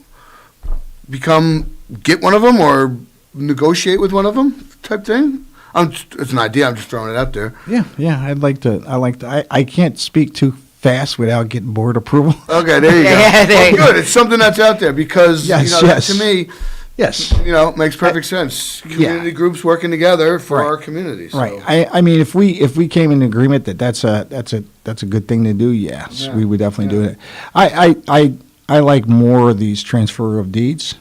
get one of them or negotiate with one of them type thing? It's an idea. I'm just throwing it out there. Yeah. I'd like to. I can't speak too fast without getting board approval. Okay, there you go. Well, good. It's something that's out there because that, to me, makes perfect sense. Community groups working together for our community. So. Right. I mean, if we came in agreement that that's a good thing to do, yes, we would definitely do it. I like more of these transfer of deeds.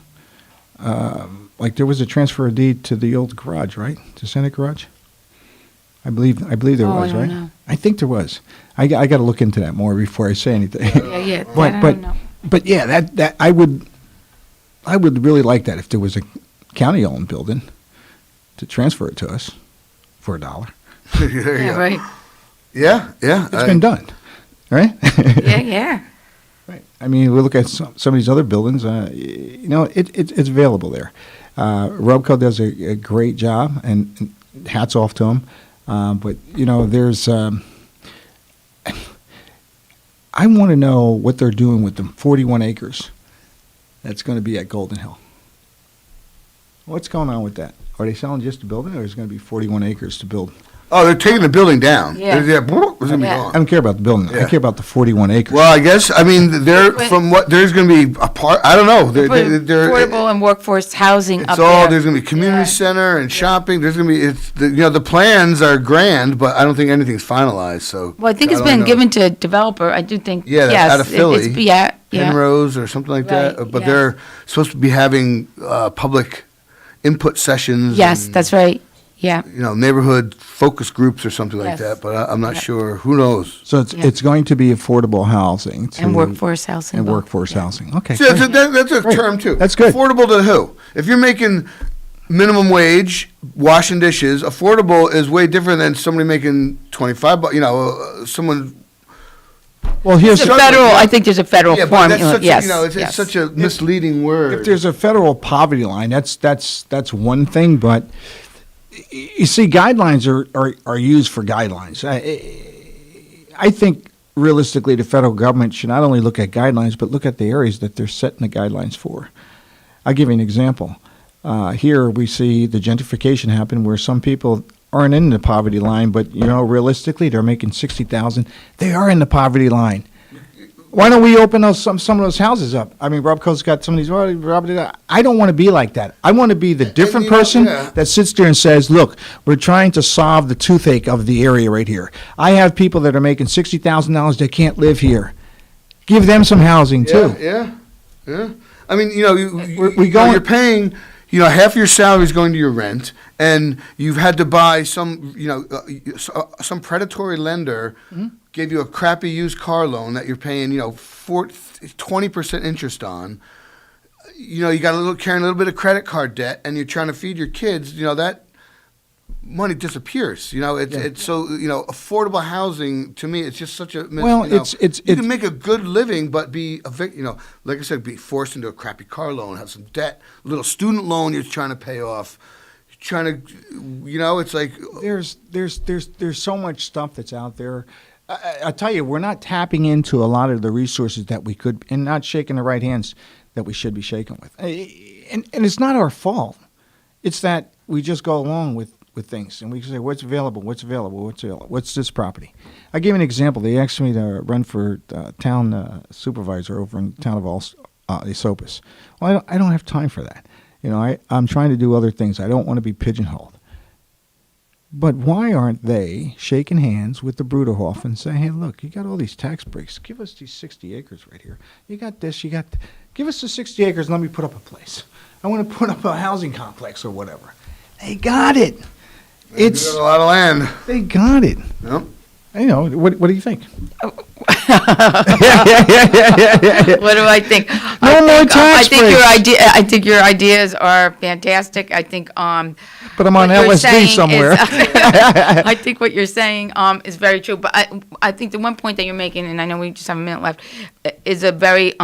Like there was a transfer of deed to the old garage, right? To Senate Garage. I believe there was, right? Know. I think there was. I got to look into that more before I say anything. Yeah. But yeah, that I would really like that if there was a county-owned building to transfer it to us for $1. Right. Yeah. It's been done, right? Yeah. Right. I mean, we look at some of these other buildings. It's available there. Rubco does a great job, and hats off to them. But there's. I want to know what they're doing with the 41 acres that's going to be at Golden Hill. What's going on with that? Are they selling just the building, or is it going to be 41 acres to build? Oh, they're taking the building down. Yeah. It's gonna be gone. I don't care about the building. I care about the 41 acres. Well, I guess there's going to be a part. I don't know. They're Affordable and workforce housing It's up all there. there's going to be community center and shopping. There's going to be the plans are grand, but I don't think anything's finalized. So Well, I think it's been given to a developer. I do think. Yeah, that's yes, out of Philly. Penrose or something like that. Right, But yes. they're supposed to be having public input sessions. Yes, and, that's right. Yeah. Neighborhood focus groups or something like Yes. that. But I'm not sure. Who knows? So it's going to be affordable housing And workforce housing. and workforce housing. Okay, See, that's a term too. That's good. Affordable to who? If you're making minimum wage, washing dishes, affordable is way different than somebody making $25. Someone. Well, here's I think there's a federal But formula. that's such Yes. it's such a misleading word. If there's a federal poverty line, that's one thing. But you see, guidelines are used for guidelines. I think realistically, the federal government should not only look at guidelines, but look at the areas that they're setting the guidelines for. I'll give you an example. Here we see the gentrification happen where some people aren't in the poverty line, but realistically, they're making $60,000. They are in the poverty line. Why don't we open some of those houses up? I mean, Robco's got some of these. I don't want to be like that. I want to be the different person that sits there and says, "Look, we're trying to solve the toothache of the area right here. I have people that are making $60,000 that can't live here. Give them some housing too." Yeah. I mean, you're paying. Half your salary is going to your rent, and you've had to buy some predatory lender gave you a crappy used car loan that you're paying, 20% interest on. You got carrying a little bit of credit card debt, and you're trying to feed your kids. That money disappears. It's so affordable housing to me. It's just such a you can make a good living, but be like I said, be forced into a crappy car loan, have some debt, a little student loan you're trying to pay off. Trying to, it's like there's so much stuff that's out there. I tell you, we're not tapping into a lot of the resources that we could, and not shaking the right hands that we should be shaking with. And it's not our fault. It's that we just go along with things, and we say, what's available, what's this property? I gave an example. They asked me to run for town supervisor over in the town of Esopus. Well, I don't have time for that. I'm trying to do other things. I don't want to be pigeonholed. But why aren't they shaking hands with the Bruderhof and saying, hey, look, you got all these tax breaks. Give us these 60 acres right here. You got this, give us the 60 acres and let me put up a place. I want to put up a housing complex or whatever. They got it. It's a lot of land. They got it. Yep. What do you think? What do I think? No more tax breaks. I think your ideas are fantastic. I think but I'm on LSD somewhere. I think what you're saying is very true. But I think the one point that you're making, and I know we just have a minute left, is a very,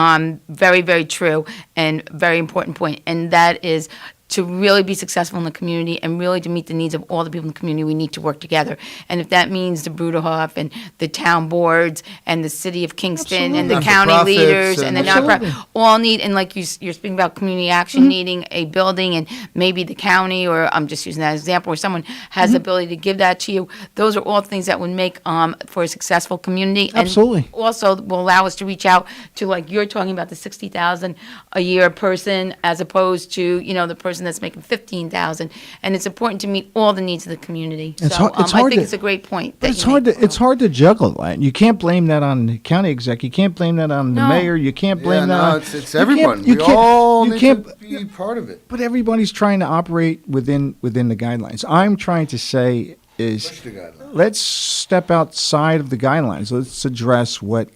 very, very true and very important point. And that is, to really be successful in the community and really to meet the needs of all the people in the community, we need to work together. And if that means the Bruderhof and the town boards and the city of Kingston and the county Not-for-profits leaders and the Absolutely. nonprofit all need, and like you're speaking about community action needing a building, and maybe the county, or I'm just using that as an example, where someone has the ability to give that to you. Those are all things that would make for a successful community. Absolutely. And also will allow us to reach out to, like you're talking about, the 60,000 a year person, as opposed to, the person that's making 15,000. And it's important to meet all the needs of the community. It's So hard- it's I hard think to- it's a great point. But that it's you hard make. to it's hard to juggle that. You can't blame that on the county exec. You can't blame that on the No. mayor. You can't blame that on it's you can't- everyone. you We can't- all you need can't- to be part of it. But everybody's trying to operate within the guidelines. I'm trying to say is Push the guidelines. let's step outside of the guidelines. Let's address what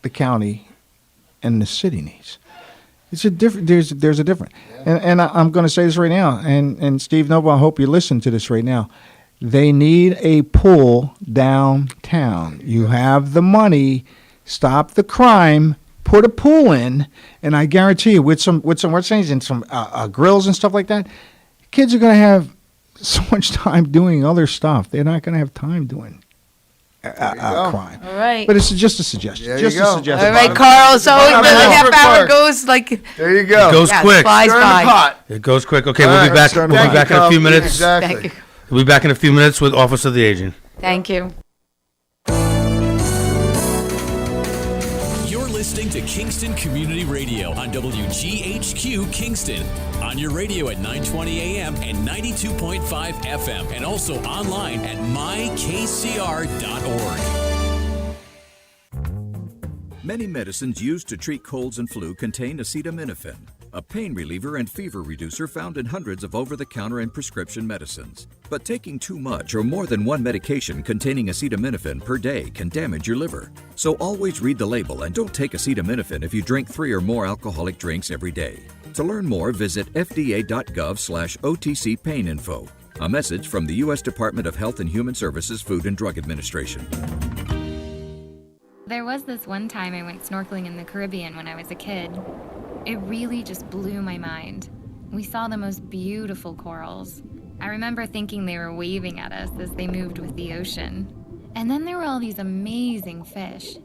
the county and the city needs. It's a different. There's a different. And I'm going to say this right now. And Steve Noble, I hope you listen to this right now. They need a pool downtown. You have the money. Stop the crime. Put a pool in, and I guarantee you, with some what's saying and some grills and stuff like that, kids are going to have so much time doing other stuff. They're not going to have time doing crime. All right. But it's just a suggestion. There you Just a go. suggestion. All right, Carl. So Bottom the line. half hour Park. goes like There you go. It goes yes, quick. flies Stir in the by. pot. It goes quick. Okay, All we'll be right, back. start We'll be back, back in a Carl. few minutes. Exactly. Thank you. We'll be back in a few minutes with Office of the Aging. Thank you. You're listening to Kingston Community Radio on WGHQ Kingston. On your radio at 920 AM and 92.5 FM, and also online at mykcr.org. Many medicines used to treat colds and flu contain acetaminophen, a pain reliever and fever reducer found in hundreds of over-the-counter and prescription medicines. But taking too much or more than one medication containing acetaminophen per day can damage your liver. So always read the label and don't take acetaminophen if you drink 3 or more alcoholic drinks every day. To learn more, visit fda.gov/OTC pain info. A message from the U.S. Department of Health and Human Services Food and Drug Administration. There was this one time I went snorkeling in the Caribbean when I was a kid. It really just blew my mind. We saw the most beautiful corals. I remember thinking they were waving at us as they moved with the ocean. And then there were all these amazing fish.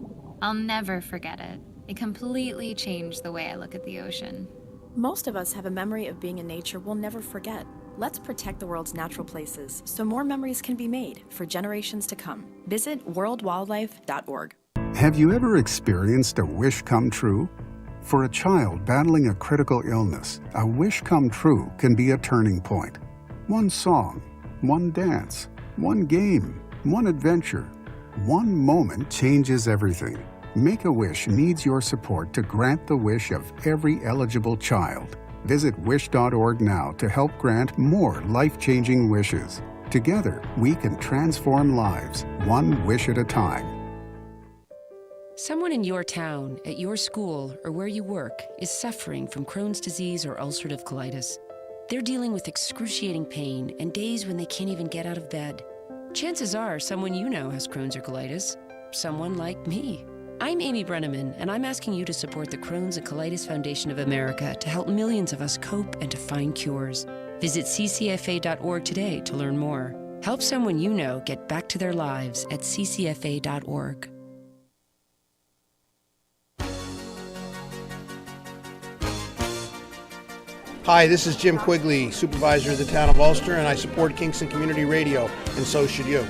I'll never forget it. It completely changed the way I look at the ocean. Most of us have a memory of being in nature we'll never forget. Let's protect the world's natural places so more memories can be made for generations to come. Visit worldwildlife.org. Have you ever experienced a wish come true? For a child battling a critical illness, a wish come true can be a turning point. One song, one dance, one game, one adventure, one moment changes everything. Make-A-Wish needs your support to grant the wish of every eligible child. Visit wish.org now to help grant more life-changing wishes. Together, we can transform lives, one wish at a time. Someone in your town, at your school, or where you work is suffering from Crohn's disease or ulcerative colitis. They're dealing with excruciating pain and days when they can't even get out of bed. Chances are someone you know has Crohn's or colitis. Someone like me. I'm Amy Brenneman, and I'm asking you to support the Crohn's and Colitis Foundation of America to help millions of us cope and to find cures. Visit ccfa.org today to learn more. Help someone you know get back to their lives at ccfa.org. Hi, this is Jim Quigley, Supervisor of the Town of Ulster, and I support Kingston Community Radio, and so should you.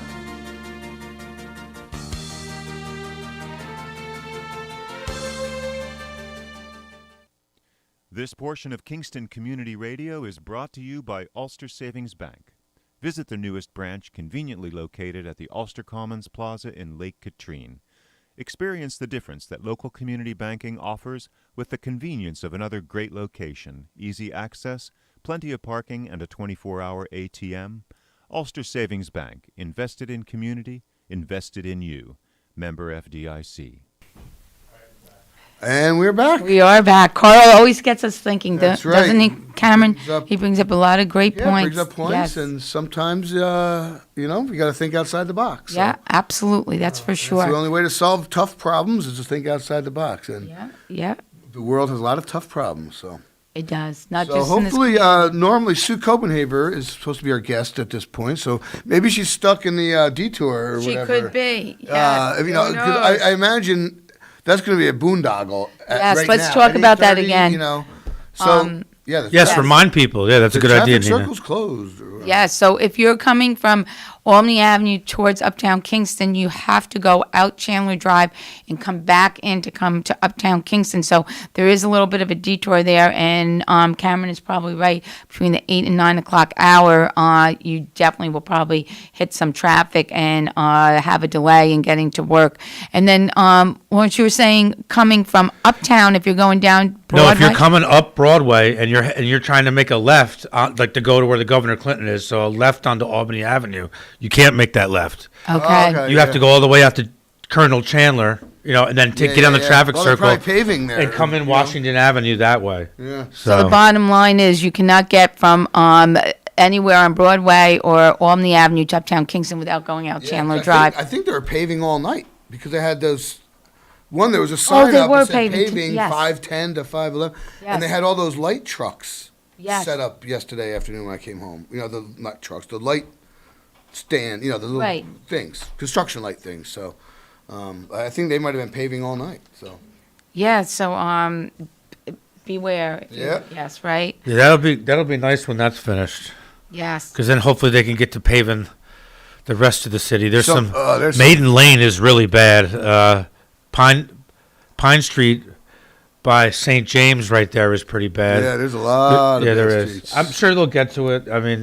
This portion of Kingston Community Radio is brought to you by Ulster Savings Bank. Visit the newest branch conveniently located at the Ulster Commons Plaza in Lake Katrine. Experience the difference that local community banking offers with the convenience of another great location, easy access, plenty of parking, and a 24-hour ATM. Ulster Savings Bank, invested in community, invested in you. Member FDIC. And we're back. We are back. Carl always gets us thinking, That's right. doesn't he, Cameron? He Brings up a lot of great points. Brings up points, Yes. and sometimes, you got to think outside the box. So Yeah, absolutely. That's for sure. That's the only way to solve tough problems is to think outside the box. And Yeah. the world has a lot of tough problems, so. It does. Not So just in this hopefully, normally Sue Copenhaver is supposed to be our guest at this point. So maybe she's stuck in the detour or She whatever. could be. Yes. You know, Who 'cause knows? I imagine that's going to be a boondoggle. Yes, right let's now. talk At about that 8:30, again. You know, so yeah. Yes, remind people. Yeah, that's a the good idea, traffic Nina. circle's closed. Yes, so if you're coming from Albany Avenue towards Uptown Kingston, you have to go out Chandler Drive and come back in to come to Uptown Kingston. So there is a little bit of a detour there, and Cameron is probably right. Between the 8 and 9 o'clock hour, you definitely will probably hit some traffic and have a delay in getting to work. And then, what you were saying, coming from Uptown, if you're going down Broadway. No, if you're coming up Broadway and you're trying to make a left, like to go to where the Governor Clinton is, so a left onto Albany Avenue, you can't make that left. Okay. You have to go all the way out to Colonel Chandler, and then get on the traffic Well, they're circle probably paving there, and come in you know? Washington Avenue that way. Yeah. So the bottom line is you cannot get from anywhere on Broadway or Albany Avenue to Uptown Kingston without going out Chandler Drive. I think they were paving all night because they had those. There was a sign they up were that said paving, paving yes. 5:10 to 5:11, Yes. and they had all those light trucks Yes. set up yesterday afternoon when I came home. Not trucks, the light stand. The little Right. things, construction light things. So I think they might have been paving all night. So Yeah, so beware. Yeah. Yes, right? Yeah, that'll be nice when that's finished. Yes. Because then hopefully they can get to paving the rest of the city. There's Some- some there's Maiden Lane is really bad. Pine Street by St. James right there is pretty bad. Yeah, there's a lot of Yeah, bad there is. streets. I'm sure they'll get to it. I mean,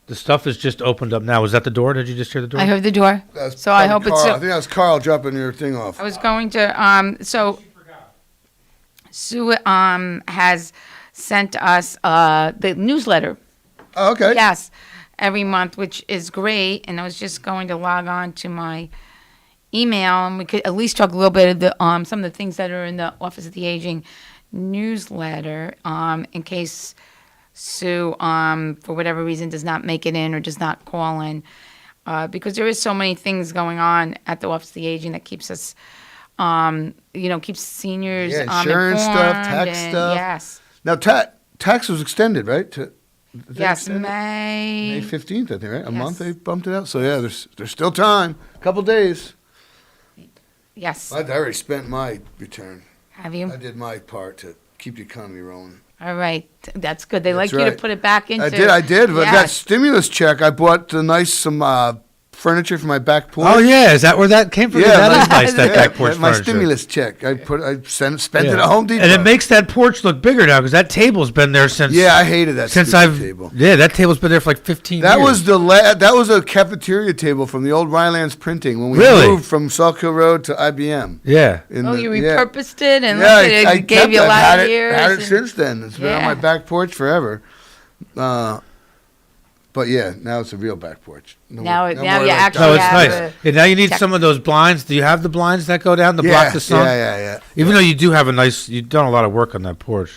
the stuff is just opened up now. Was that the door? Did you just hear the door? I heard the door. That's So I probably hope it's. Carl. I think that was Carl dropping your thing off. I was going to, so Sue has sent us the newsletter. Oh, okay. Yes, every month, which is great. And I was just going to log on to my email, and we could at least talk a little bit of the some of the things that are in the Office of the Aging newsletter, in case Sue, for whatever reason, does not make it in or does not call in, because there is so many things going on at the Office of the Aging that keeps us, keeps seniors insurance stuff, informed tax and- stuff. Yes. Now tax was extended, right? Is that Yes, extended? May 15th, I think, right? A Yes. month they bumped it out. So yeah, there's still time. A couple days. Yes. I already spent my return. Have you? I did my part to keep the economy rolling. All right, that's good. They That's like you to right. put it back into. I did. But that Yes. stimulus check, I bought some furniture for my back porch. Oh yeah, is that where that came from? Yeah, that is nice. That back porch my furniture. stimulus check. I spent it Yeah. at Home Depot. And it makes that porch look bigger now because that table's been there since. Yeah, I hated that since stupid I've. table. Yeah, that table's been there for like 15 That years. was that was a cafeteria table from the old Rylands Printing when we Really? moved from Salk Hill Road to IBM. Yeah. Oh, you repurposed it and yeah, look at it, I it gave kept you a it. lot Had of it, years. Had it and- since then. It's been on Yeah. my back porch forever. But yeah, now it's a real back porch. Now more you like actually No, it's have nice. And now you need some of those blinds. Do you have the blinds that go down to block the sun? Yeah. Even though you do have you've done a lot of work on that porch.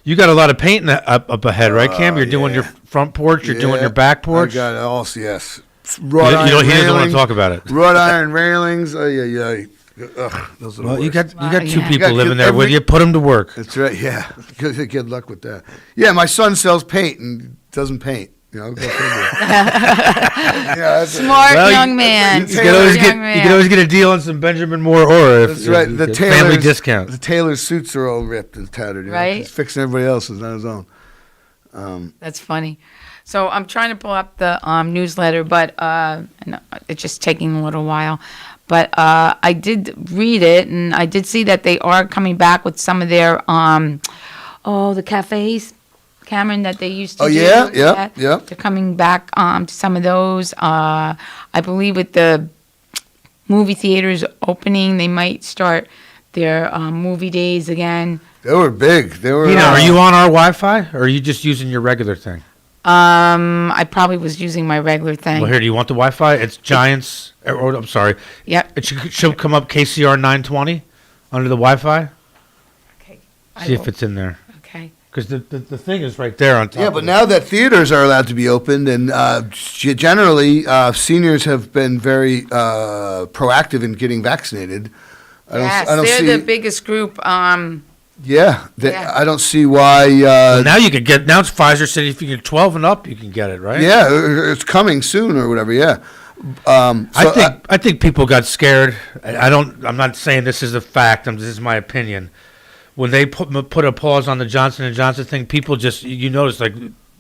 You got a lot of paint up ahead, right, Cam? You're doing your front porch. You're doing your back porch. I got it also, yes. He doesn't want to talk about it. Wrought iron railings. Ugh, those are the Well, you worst. got two yeah. people living there with you. Put them to work. That's right. Yeah, good luck with that. Yeah, my son sells paint and doesn't paint. Go figure. Smart young man. You can always get a deal on some Benjamin Moore or That's right. The family discount. The tailor's suits are all ripped and tattered. Right. He's fixing everybody else's, not his own. That's funny. So I'm trying to pull up the newsletter, but and it's just taking a little while. But I did read it, and I did see that they are coming back with some of their the cafes, Cameron, that they used to do. Yeah. They're coming back to some of those. I believe with the movie theaters opening, they might start their movie days again. They were big. They were. Are you on our Wi-Fi, or are you just using your regular thing? I probably was using my regular thing. Well, here, do you want the Wi-Fi? It's Giants. I'm sorry. Yep. It should come up KCR 920 under the Wi-Fi. Okay. See if it's in there. Okay. Because the thing is right there on top. Yeah, but now that theaters are allowed to be opened, and generally seniors have been very proactive in getting vaccinated. Yes, they're the biggest group Yeah, Yeah. I don't see why. Well, now you can get. Now it's Pfizer said if you're 12 and up, you can get it, right? Yeah, it's coming soon or whatever. Yeah. I think people got scared. I'm not saying this is a fact. This is my opinion. When they put a pause on the Johnson and Johnson thing, people just you notice like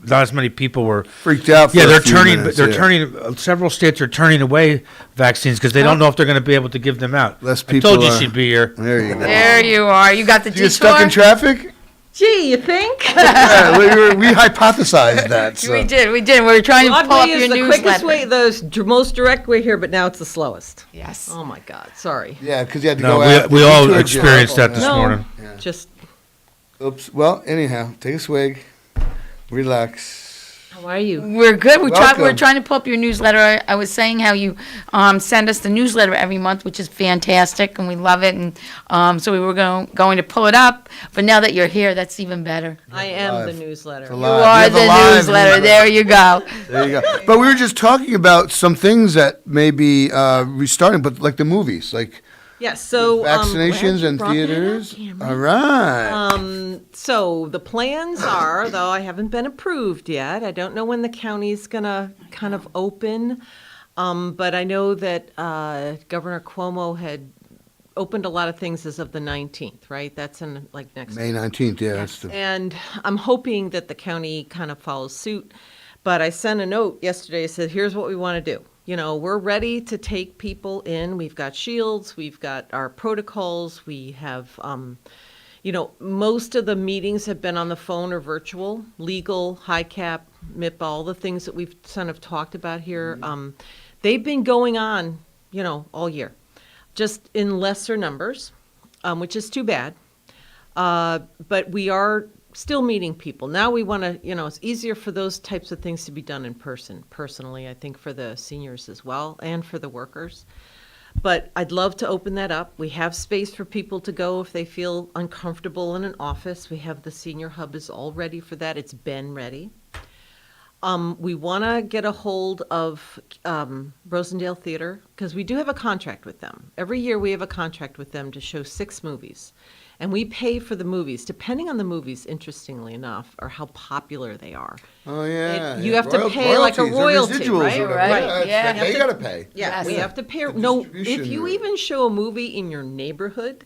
not as many people were freaked out. Yeah, they're turning. Several states are turning away vaccines because they don't know if they're going to be able to give them out. Less I people. told you she'd be here. There you go. There you are. You got the detour. You stuck in traffic? Gee, you think? Yeah, we hypothesized that. So. We did. We were trying to pull up Broadway your is the newsletter. quickest way, the most direct way here, but now it's the slowest. Yes. Oh my God. Sorry. Yeah, because you had to No, go out. we all experienced that this morning. Yeah. Just. Oops. Well, anyhow, take a swig. Relax. How are you? We're good. We're Welcome. trying to pull up your newsletter. I was saying how you send us the newsletter every month, which is fantastic, and we love it. And so we were going to pull it up, but now that you're here, that's even better. I am the newsletter. You are the newsletter. There you go. There you go. But we were just talking about some things that may be restarting, but like the movies, like Yes, so vaccinations and theaters. All right. So the plans are, though I haven't been approved yet. I don't know when the county's gonna kind of open, but I know that Governor Cuomo had opened a lot of things as of the 19th, right? That's in like next May 19th. Yeah, that's the. And I'm hoping that the county kind of follows suit. But I sent a note yesterday, I said, here's what we want to do. You know, we're ready to take people in. We've got shields, we've got our protocols, we have, most of the meetings have been on the phone or virtual, legal, high cap, MIPA, all the things that we've kind of talked about here. They've been going on, all year, just in lesser numbers, which is too bad. But we are still meeting people. Now we want to, it's easier for those types of things to be done in person, personally, I think for the seniors as well and for the workers. But I'd love to open that up. We have space for people to go if they feel uncomfortable in an office. We have the senior hub is all ready for that. It's been ready. We want to get a hold of Rosendale Theater because we do have a contract with them. Every year we have a contract with them to show 6 movies. And we pay for the movies, depending on the movies, interestingly enough, or how popular they are. Oh, yeah. You have to pay like a royalty, right? Right. Yeah. They got to pay. Yeah, we have to pay. No, if you even show a movie in your neighborhood,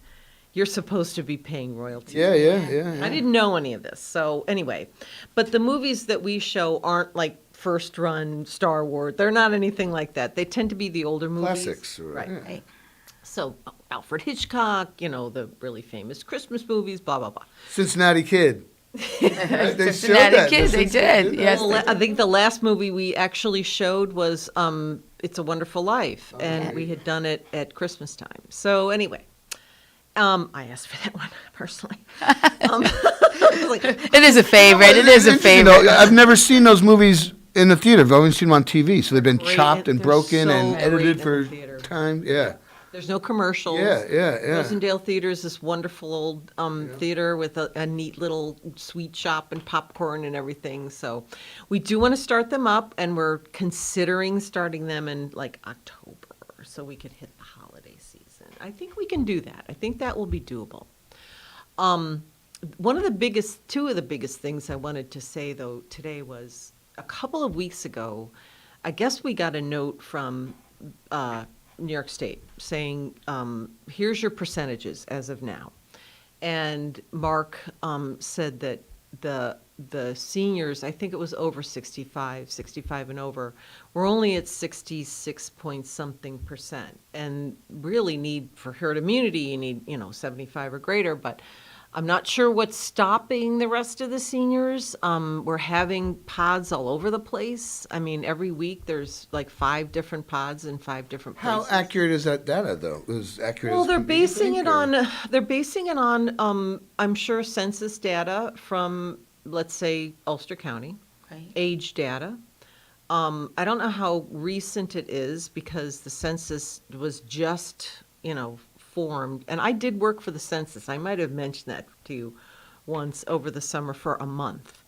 you're supposed to be paying royalty. Yeah. I didn't know any of this. So anyway, but the movies that we show aren't like first run Star Wars. They're not anything like that. They tend to be the older movies. Classics. Right. Yeah. Right. So Alfred Hitchcock, the really famous Christmas movies, blah, blah, blah. Cincinnati Kid. They Cincinnati Kid, they did. Yes, Well, I think the last movie we actually showed was It's a Wonderful Life, and we had done it at Christmas time. So anyway, I asked for that one personally. It is a favorite. It is a favorite. I've never seen those movies in the theater. I've only seen them on TV. So they've been chopped and they're broken so and great edited in for the theater. time. Yeah. There's no commercials. Yeah. Rosendale Theater is this wonderful old theater with a neat little sweet shop and popcorn and everything. So we do want to start them up, and we're considering starting them in like October so we could hit the holiday season. I think we can do that. I think that will be doable. Two of the biggest things I wanted to say, though, today was a couple of weeks ago, I guess we got a note from New York State saying, here's your percentages as of now. And Mark said that the seniors, I think it was over 65 and over, we're only at 66 point something percent. And really need, for herd immunity, you need, 75 or greater, but I'm not sure what's stopping the rest of the seniors. We're having pods all over the place. I mean, every week there's like 5 different pods in 5 different places. How accurate is that data, though? As accurate Well, as they're can be, basing you it on, I'm sure, census data from, let's say, Ulster County, age data. I don't know how recent it is because the census was just, formed, and I did work for the census. I might have mentioned that to you once over the summer for a month,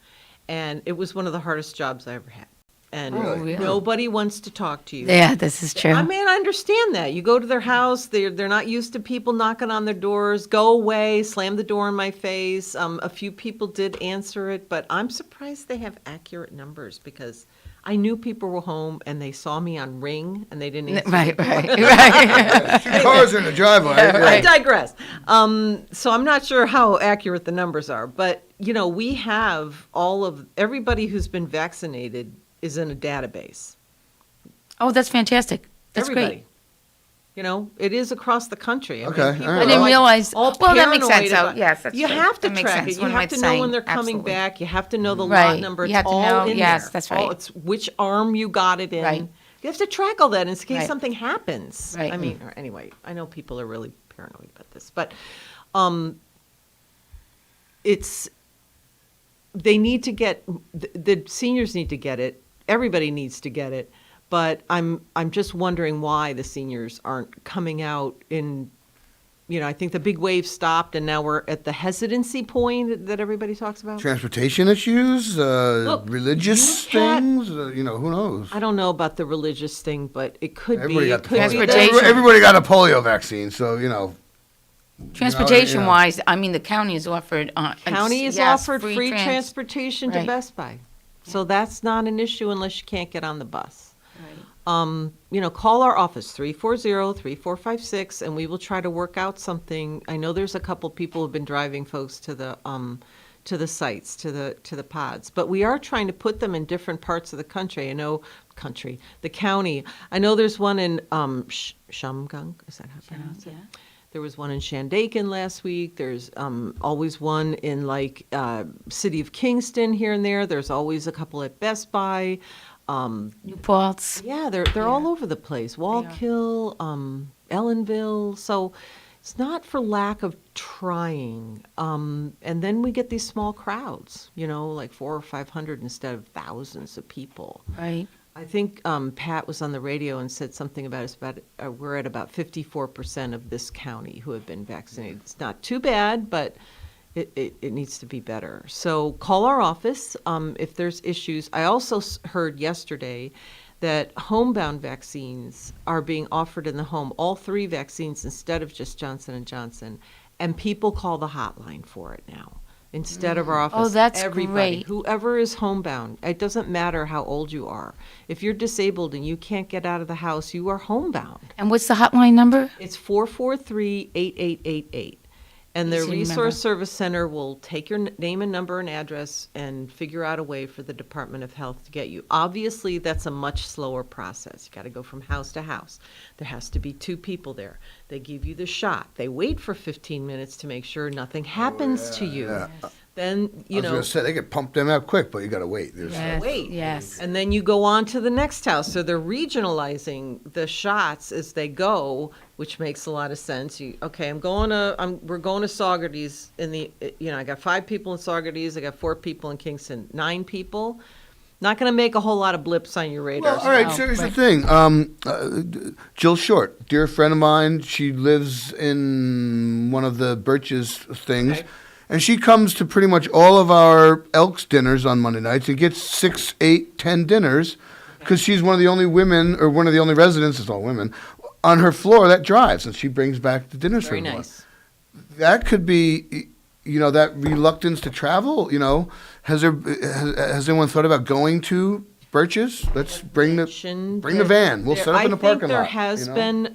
and it was one of the hardest jobs I ever had. and Really? nobody wants to talk to you. Yeah, this is true. I mean, I understand that. You go to their house, they're not used to people knocking on their doors. Go away, slam the door in my face. A few people did answer it, but I'm surprised they have accurate numbers because I knew people were home and they saw me on Ring and they didn't answer. Right. Two cars in the driveway. I digress. So I'm not sure how accurate the numbers are, but we have everybody who's been vaccinated is in a database. Oh, that's fantastic. That's Everybody. great. It is across the country. Okay, all right. I didn't realize. All Well, that makes paranoid sense. So, about- yes, that's you true. have to That makes track sense. it. What You am I have to know saying? when they're coming Absolutely. back. You have to know the lot Right. number. You It's have to all know- in yes, there. that's right. It's which arm you got it in. Right. You have to track all that in case Right. something happens. Right. I mean, anyway, I know people are really paranoid about this, but they need to get the seniors need to get it. Everybody needs to get it, but I'm just wondering why the seniors aren't coming out in. I think the big wave stopped, and now we're at the hesitancy point that everybody talks about. Transportation issues, religious things, who knows? I don't know about the religious thing, but it could Everybody be. got It the could polio. be that- Everybody got a polio vaccine, so Transportation wise, I mean, the county has offered. County has yes, offered free transportation to Right. Best Buy, so that's not an issue unless you can't get on the bus. Call our office 340-3456, and we will try to work out something. I know there's a couple people who've been driving folks to the sites, to the pods, but we are trying to put them in different parts of the country. The county. I know there's one in Shamgung. Is that how you pronounce it? There was one in Shandaken last week. There's always one in city of Kingston here and there. There's always a couple at Best Buy. Newports. Yeah, they're all over the place. Wallkill, Ellenville. So it's not for lack of trying. And then we get these small crowds, like 400 or 500 instead of thousands of people. Right. I think Pat was on the radio and said something about us. We're at about 54% of this county who have been vaccinated. It's not too bad, but it needs to be better. So call our office if there's issues. I also heard yesterday that homebound vaccines are being offered in the home, all 3 vaccines instead of just Johnson & Johnson, and people call the hotline for it now. Instead of our office, Oh, that's everybody, great. whoever is homebound, it doesn't matter how old you are. If you're disabled and you can't get out of the house, you are homebound. And what's the hotline number? It's 443-8888. And the Easy to remember. Resource Service Center will take your name and number and address and figure out a way for the Department of Health to get you. Obviously, that's a much slower process. You got to go from house to house. There has to be 2 people there. They give you the shot. They wait for 15 minutes to make sure nothing happens to you. yeah. Then, I was gonna say they could pump them out quick, but you got to wait. wait. Yes. And then you go on to the next house. So they're regionalizing the shots as they go, which makes a lot of sense. We're going to Saugerties I got 5 people in Saugerties. I got 4 people in Kingston, 9 people. Not going to make a whole lot of blips on your radar. Well, all right, so here's the thing. Jill Short, dear friend of mine, she lives in one of the Birch's things. Okay. And she comes to pretty much all of our Elks dinners on Monday nights and gets 6, 8, 10 dinners because she's one of the only women or one of the only residents, it's all women, on her floor that drives. And she brings back the dinners for Very everyone. nice. That could be, that reluctance to travel, has anyone thought about going to Birch's? Let's bring the van. We'll set up in the parking lot. I think there has been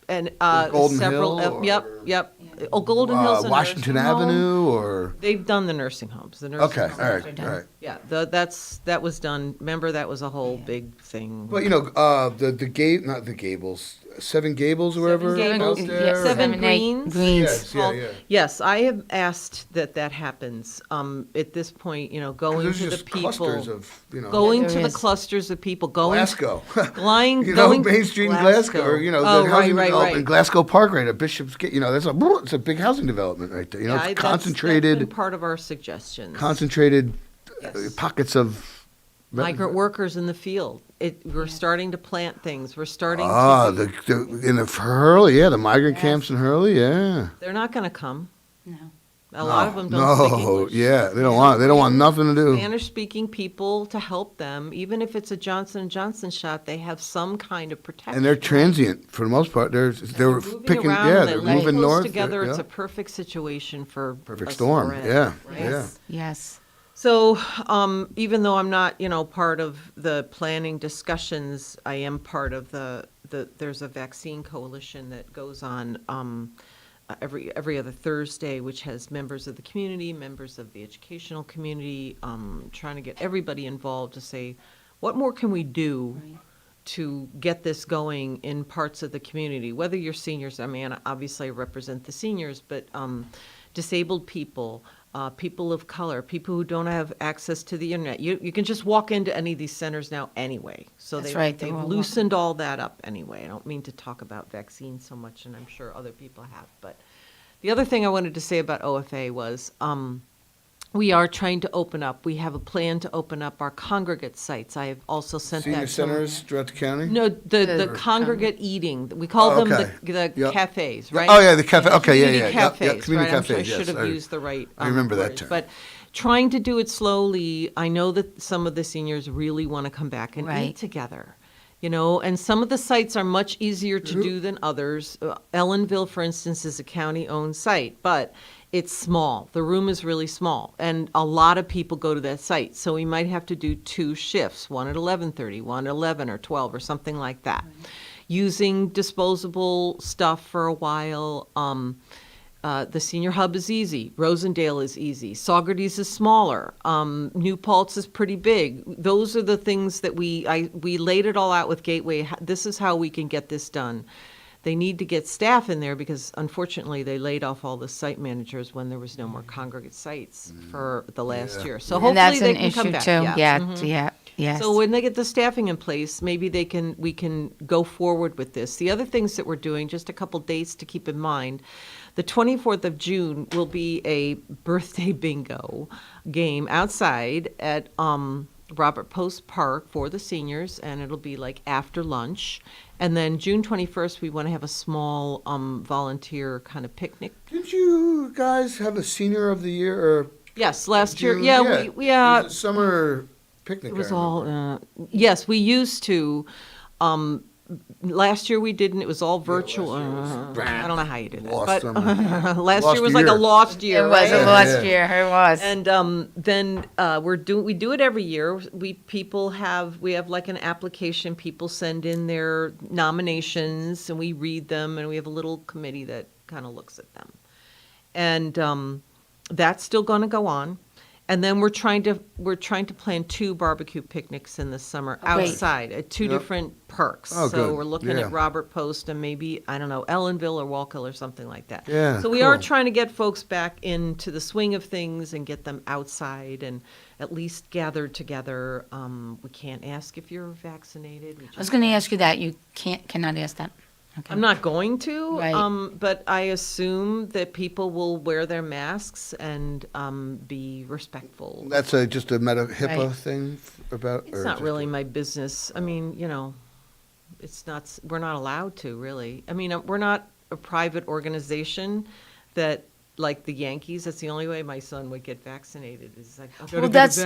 Golden several. Hill Yep. Oh, Golden Hill's a Washington nursing home. Avenue, or They've done the nursing homes. The nursing okay, homes all are right, done. all right. Yeah, that was done. Remember, that was a whole big thing. But not the Gables, Seven Gables or wherever Gables, out there. Seven Greens. Yes, yeah. Yes, I have asked that happens. At this point, going There's to the just people, clusters of, going Yeah, to there the is. clusters of people, going Glasgow. going Main Street in Glasgow, or the housing development in Glasgow Park right at Bishop's Gate. It's a big housing development right there. It's that's concentrated. been part of our suggestions. Pockets of Migrant workers in the field. We're starting to plant things. We're starting the in the Hurley, the migrant camps in Hurley, yeah. They're not going to come. No. A lot of them don't speak English. Yeah, they don't want nothing to do. Spanish-speaking people to help them, even if it's a Johnson & Johnson shot, they have some kind of protection. And they're transient for the most part. They're picking, they're moving north. Together, it's a perfect situation for perfect storm. Yeah, right? yeah. Yes. So, even though I'm not, part of the planning discussions, I am part of there's a vaccine coalition that goes on every other Thursday, which has members of the community, members of the educational community, trying to get everybody involved to say, what more can we do to get this going in parts of the community? Whether you're seniors, I mean, obviously I represent the seniors, but disabled people, people of color, people who don't have access to the internet. You can just walk into any of these centers now anyway. So they've loosened all that up anyway. I don't mean to talk about vaccines so much, and I'm sure other people have. But the other thing I wanted to say about OFA was we are trying to open up. We have a plan to open up our congregate sites. I have also sent Senior that centers throughout the county? No, the congregate eating. We call them the cafes, right? Oh, yeah, the cafe. Okay, community yeah. Cafes, Community right? cafes, I should have used the right I remember that words. term. But trying to do it slowly, I know that some of the seniors really want to come back and eat together. And some of the sites are much easier to do than others. Ellenville, for instance, is a county-owned site, but it's small. The room is really small, and a lot of people go to that site. So we might have to do 2 shifts, one at 11:30, one at 11 or 12 or something like that. Using disposable stuff for a while. The senior hub is easy. Rosendale is easy. Saugerties is smaller. New Paltz is pretty big. Those are the things that we laid it all out with Gateway. This is how we can get this done. They need to get staff in there because, unfortunately, they laid off all the site managers when there was no more congregate sites for the last year. So hopefully they can come back. Yes. So when they get the staffing in place, maybe we can go forward with this. The other things that we're doing, just a couple dates to keep in mind. The 24th of June will be a birthday bingo game outside at Robert Post Park for the seniors, and it'll be like after lunch. And then June 21st, we want to have a small volunteer kind of picnic. Did you guys have a senior of the year? Or yes, last year. June? Yeah, It was a summer picnic. It was all, yes, we used to. Last year we didn't. It was all virtual. I don't know how you did that. But last year was like a lost year. It was a lost year. It was. And then we do it every year. We have like an application. People send in their nominations, and we read them, and we have a little committee that kind of looks at them. And that's still going to go on. And then we're trying to plan 2 barbecue picnics in the summer outside at 2 different parks. Oh, so good. we're looking at Robert Post and maybe, I don't know, Ellenville or Wallkill or something like that. Yeah, so we are trying to get folks back into the swing of things and get them outside and at least gathered together. We can't ask if you're vaccinated. I was going to ask you that. You cannot ask that. Okay. I'm not going to, Right. But I assume that people will wear their masks and be respectful. That's just a HIPAA thing about? It's not really my business. I mean, it's not. We're not allowed to, really. I mean, we're not a private organization that, like the Yankees, that's the only way my son would get vaccinated. Is like, well, that's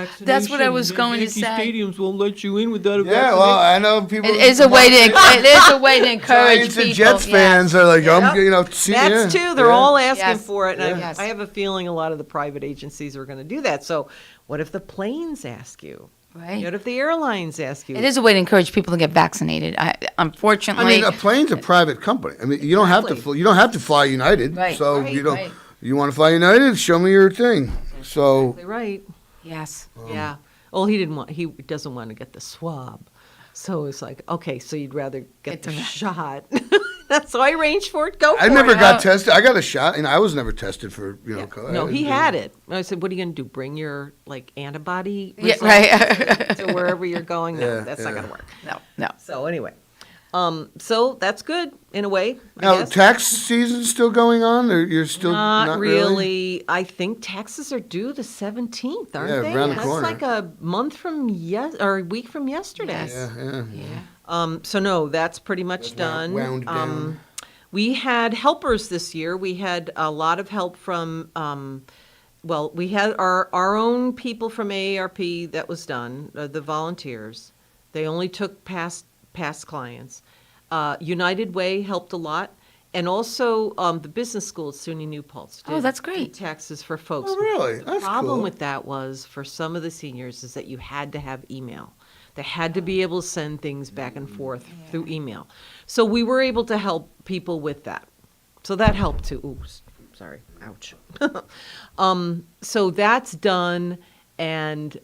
what I was going to say. Stadiums won't let you in without a vaccination. Yeah, well, I know people. It is a way to encourage people. Jets fans are like, Mets too. They're all asking for it, and Yes. I have a feeling a lot of the private agencies are going to do that. So, what if the planes ask you? Right. What if the airlines ask you? It is a way to encourage people to get vaccinated. Unfortunately, a plane's a private company. I mean, you don't have to. You don't have to fly United. Right. So Right, you don't. right. You want to fly United? Show me your thing. So. Exactly right. Yes. Yeah. Well, he doesn't want to get the swab. So it's like, okay, so you'd rather get the shot. So I arranged for it. Go for it. I never got tested. I got a shot, and I was never tested for, COVID. No, he had it. I said, what are you going to do? Bring your, antibody Yeah, results right. to wherever you're going? No, Yeah, that's not going to work. No. So anyway. So that's good in a way. I Now, guess. tax season's still going on, or you're still Not really? really. I think taxes are due the 17th, aren't Yeah, they? around the That's corner. like a month from or a week from yesterday. Yes. Yeah. So no, that's pretty much done. wound down. We had helpers this year. We had a lot of help from, we had our own people from AARP that was done, the volunteers. They only took past clients. United Way helped a lot. And also the business school at SUNY New Paltz did, that's great. did taxes for folks. Oh, really? The That's problem cool. with that was for some of the seniors is that you had to have email. They had to be able to send things back and forth through email. So we were able to help people with that. So that helped too. Ooh, sorry. Ouch. So that's done. And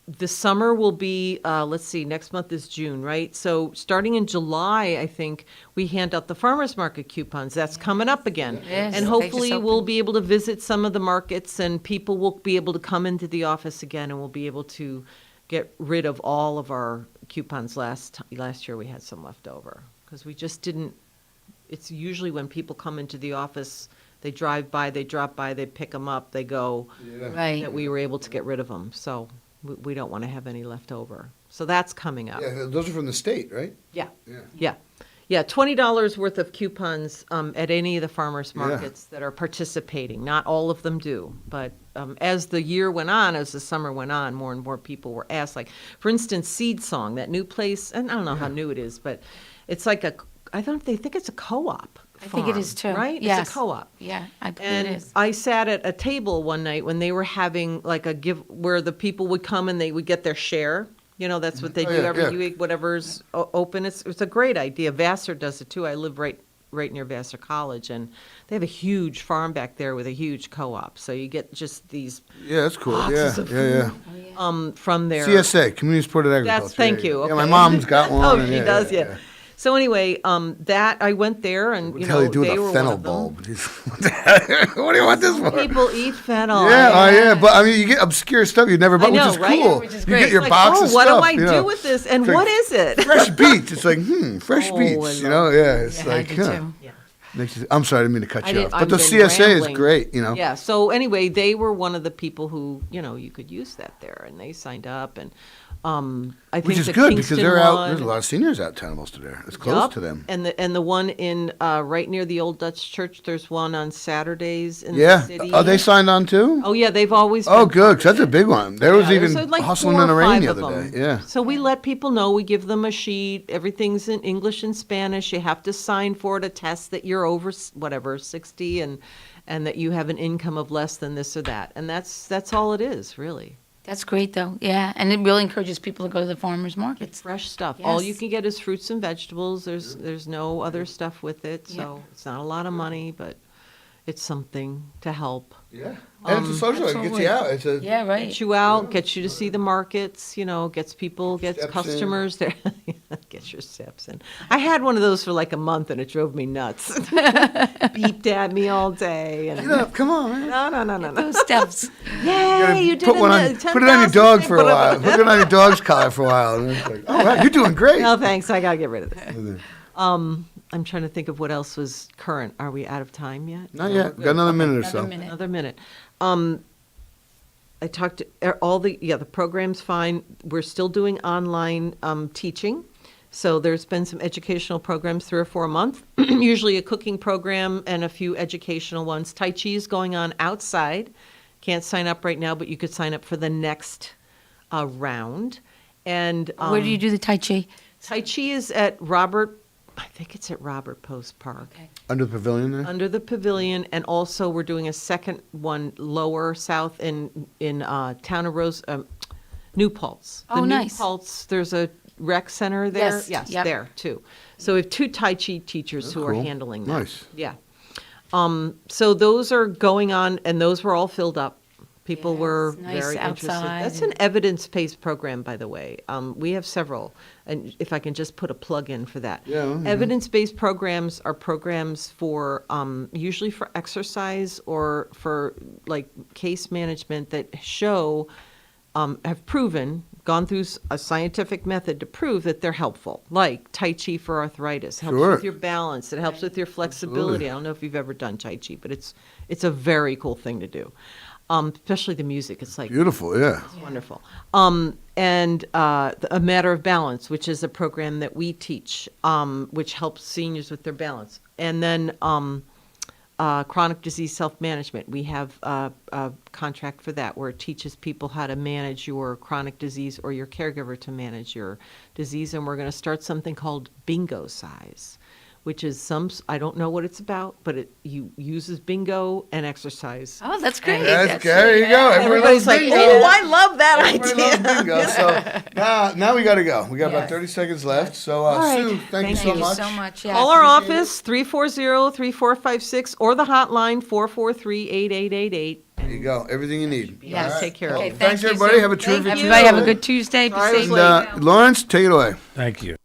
the summer will be, let's see, next month is June, right? So starting in July, I think, we hand out the farmers market coupons. That's coming up again. Yes, And they hopefully just we'll opened. be able to visit some of the markets and people will be able to come into the office again and we'll be able to get rid of all of our coupons. Last year we had some left over because we just didn't, it's usually when people come into the office, they drive by, they drop by, they pick them up, they go, Right. that we were able to get rid of them. So we don't want to have any left over. So that's coming up. Yeah, those are from the state, right? Yeah. Yeah. Yeah, $20 worth of coupons at any of the farmers Yeah. markets that are participating. Not all of them do, but as the year went on, as the summer went on, more and more people were asked. Like, for instance, Seed Song, that new place, and I don't know how new it is, but it's like they think it's a co-op. I think it is too. Right? Yes. It's a co-op. Yeah, I believe And it is. I sat at a table one night when they were having like a give where the people would come and they would get their share. You know, that's what they Oh, do yeah, every yeah. week, whatever's open. It's a great idea. Vassar does it too. I live right near Vassar College, and they have a huge farm back there with a huge co-op. So you get just these Yeah, that's cool. boxes Yeah, of yeah, food, from there. CSA, Community Supported Agriculture. Thank Yeah, you. yeah. Okay. Yeah, my mom's got one. Oh, and she does, yeah. So anyway, that I went there, and What you the hell know you do with they a were fennel one of them. bulb? What do you want this for? People eat fennel. Yeah, yeah, but I mean, you get obscure stuff you never bought, I know, which is right? cool. Which is you great. get your It's like, box oh, of what stuff. do I you do know. with this? And It's like what is it? Fresh beets. It's like, fresh Oh, beets. I You know, yeah. It's Yeah, I like, do huh. too. I'm sorry, I didn't mean to cut you off. I've But the been CSA is rambling. great, you know. Yeah. So anyway, they were one of the people who, you know, you could use that there, and they signed up, and I think Which is the good Kingston because they're out. one- There's a lot of seniors out town most of there. It's close Yup. to them. And the one in right near the Old Dutch Church. There's one on Saturdays in Yeah. the city. Oh, they signed on too? Oh yeah, they've always. Oh, been good, 'cause that's a big one. There was Yeah, even there's, like, hustling 4 in the or rain 5 the of other them. day. Yeah. So we let people know. We give them a sheet. Everything's in English and Spanish. You have to sign for it, a test that you're over whatever 60 and that you have an income of less than this or that. And that's all it is, really. That's great, though. Yeah, and it really encourages people to go to the farmers markets. Fresh stuff. All you Yes. can get is fruits and vegetables. There's no other stuff with it, so it's not a lot of money, but it's something to help. Yeah. And it's a social. It gets you out. It's a Yeah, right. Gets you out, gets you to see the markets, you know, gets Steps in. customers there. Get your steps in. I had one of those for like a month and it drove me nuts. Beeped at me all day. And Get up, come on, man. No. Those steps. Yay, you did put it on your dog for a while. Put it on your dog's collar for a while. And it's like, oh, wow, you're doing great. No, thanks. I gotta get rid of this. I'm trying to think of what else was current. Are we out of time yet? Not No, yet. we're good. Got another Okay. minute or so. Another minute. I talked to all the program's fine. We're still doing online teaching. So there's been some educational programs 3 or 4 a month, usually a cooking program and a few educational ones. Tai Chi is going on outside. Can't sign up right now, but you could sign up for the next round. And Where do you do the Tai Chi? Tai Chi is at Robert Post Park. Okay. Under the pavilion there? Under the pavilion, and also we're doing a second one lower south in town of New Paltz. Oh, the nice. New Paltz, there's a rec center there. Yes, yep. There too. So we have 2 Tai Chi teachers That's who are cool. handling that. Nice. Yeah. So those are going on, and those were all filled up. People were nice very interested. outside That's an evidence-based program, by the way. We have several, and if I can just put a plug in for that. Yeah, mhm. Evidence-based programs are programs for, usually for exercise or for like case management that show, have proven, gone through a scientific method to prove that they're helpful. Like Tai Chi for arthritis, helps Sure. with your balance, it helps with your flexibility. Absolutely. I don't know if you've ever done Tai Chi, but it's a very cool thing to do. especially the music. It's like Beautiful, yeah. It's wonderful. And A Matter of Balance, which is a program that we teach, which helps seniors with their balance. And then chronic disease self-management. We have a contract for that where it teaches people how to manage your chronic disease or your caregiver to manage your disease. And we're going to start something called Bingo Size, which is I don't know what it's about, but it uses bingo and exercise. Oh, that's great. There you go. Everybody's like, bingo. oh, I love that Everybody idea. loves bingo. So now we got to go. We got about 30 seconds left. So, Sue, thank you so much. Call our office, 340-3456, or the hotline, 443-8888. There you go. Everything you need. Yes, All right. take care. Well, thanks, everybody. Have a terrific Everybody have a good Tuesday. Be safe. And, Lawrence, take it away. Thank you.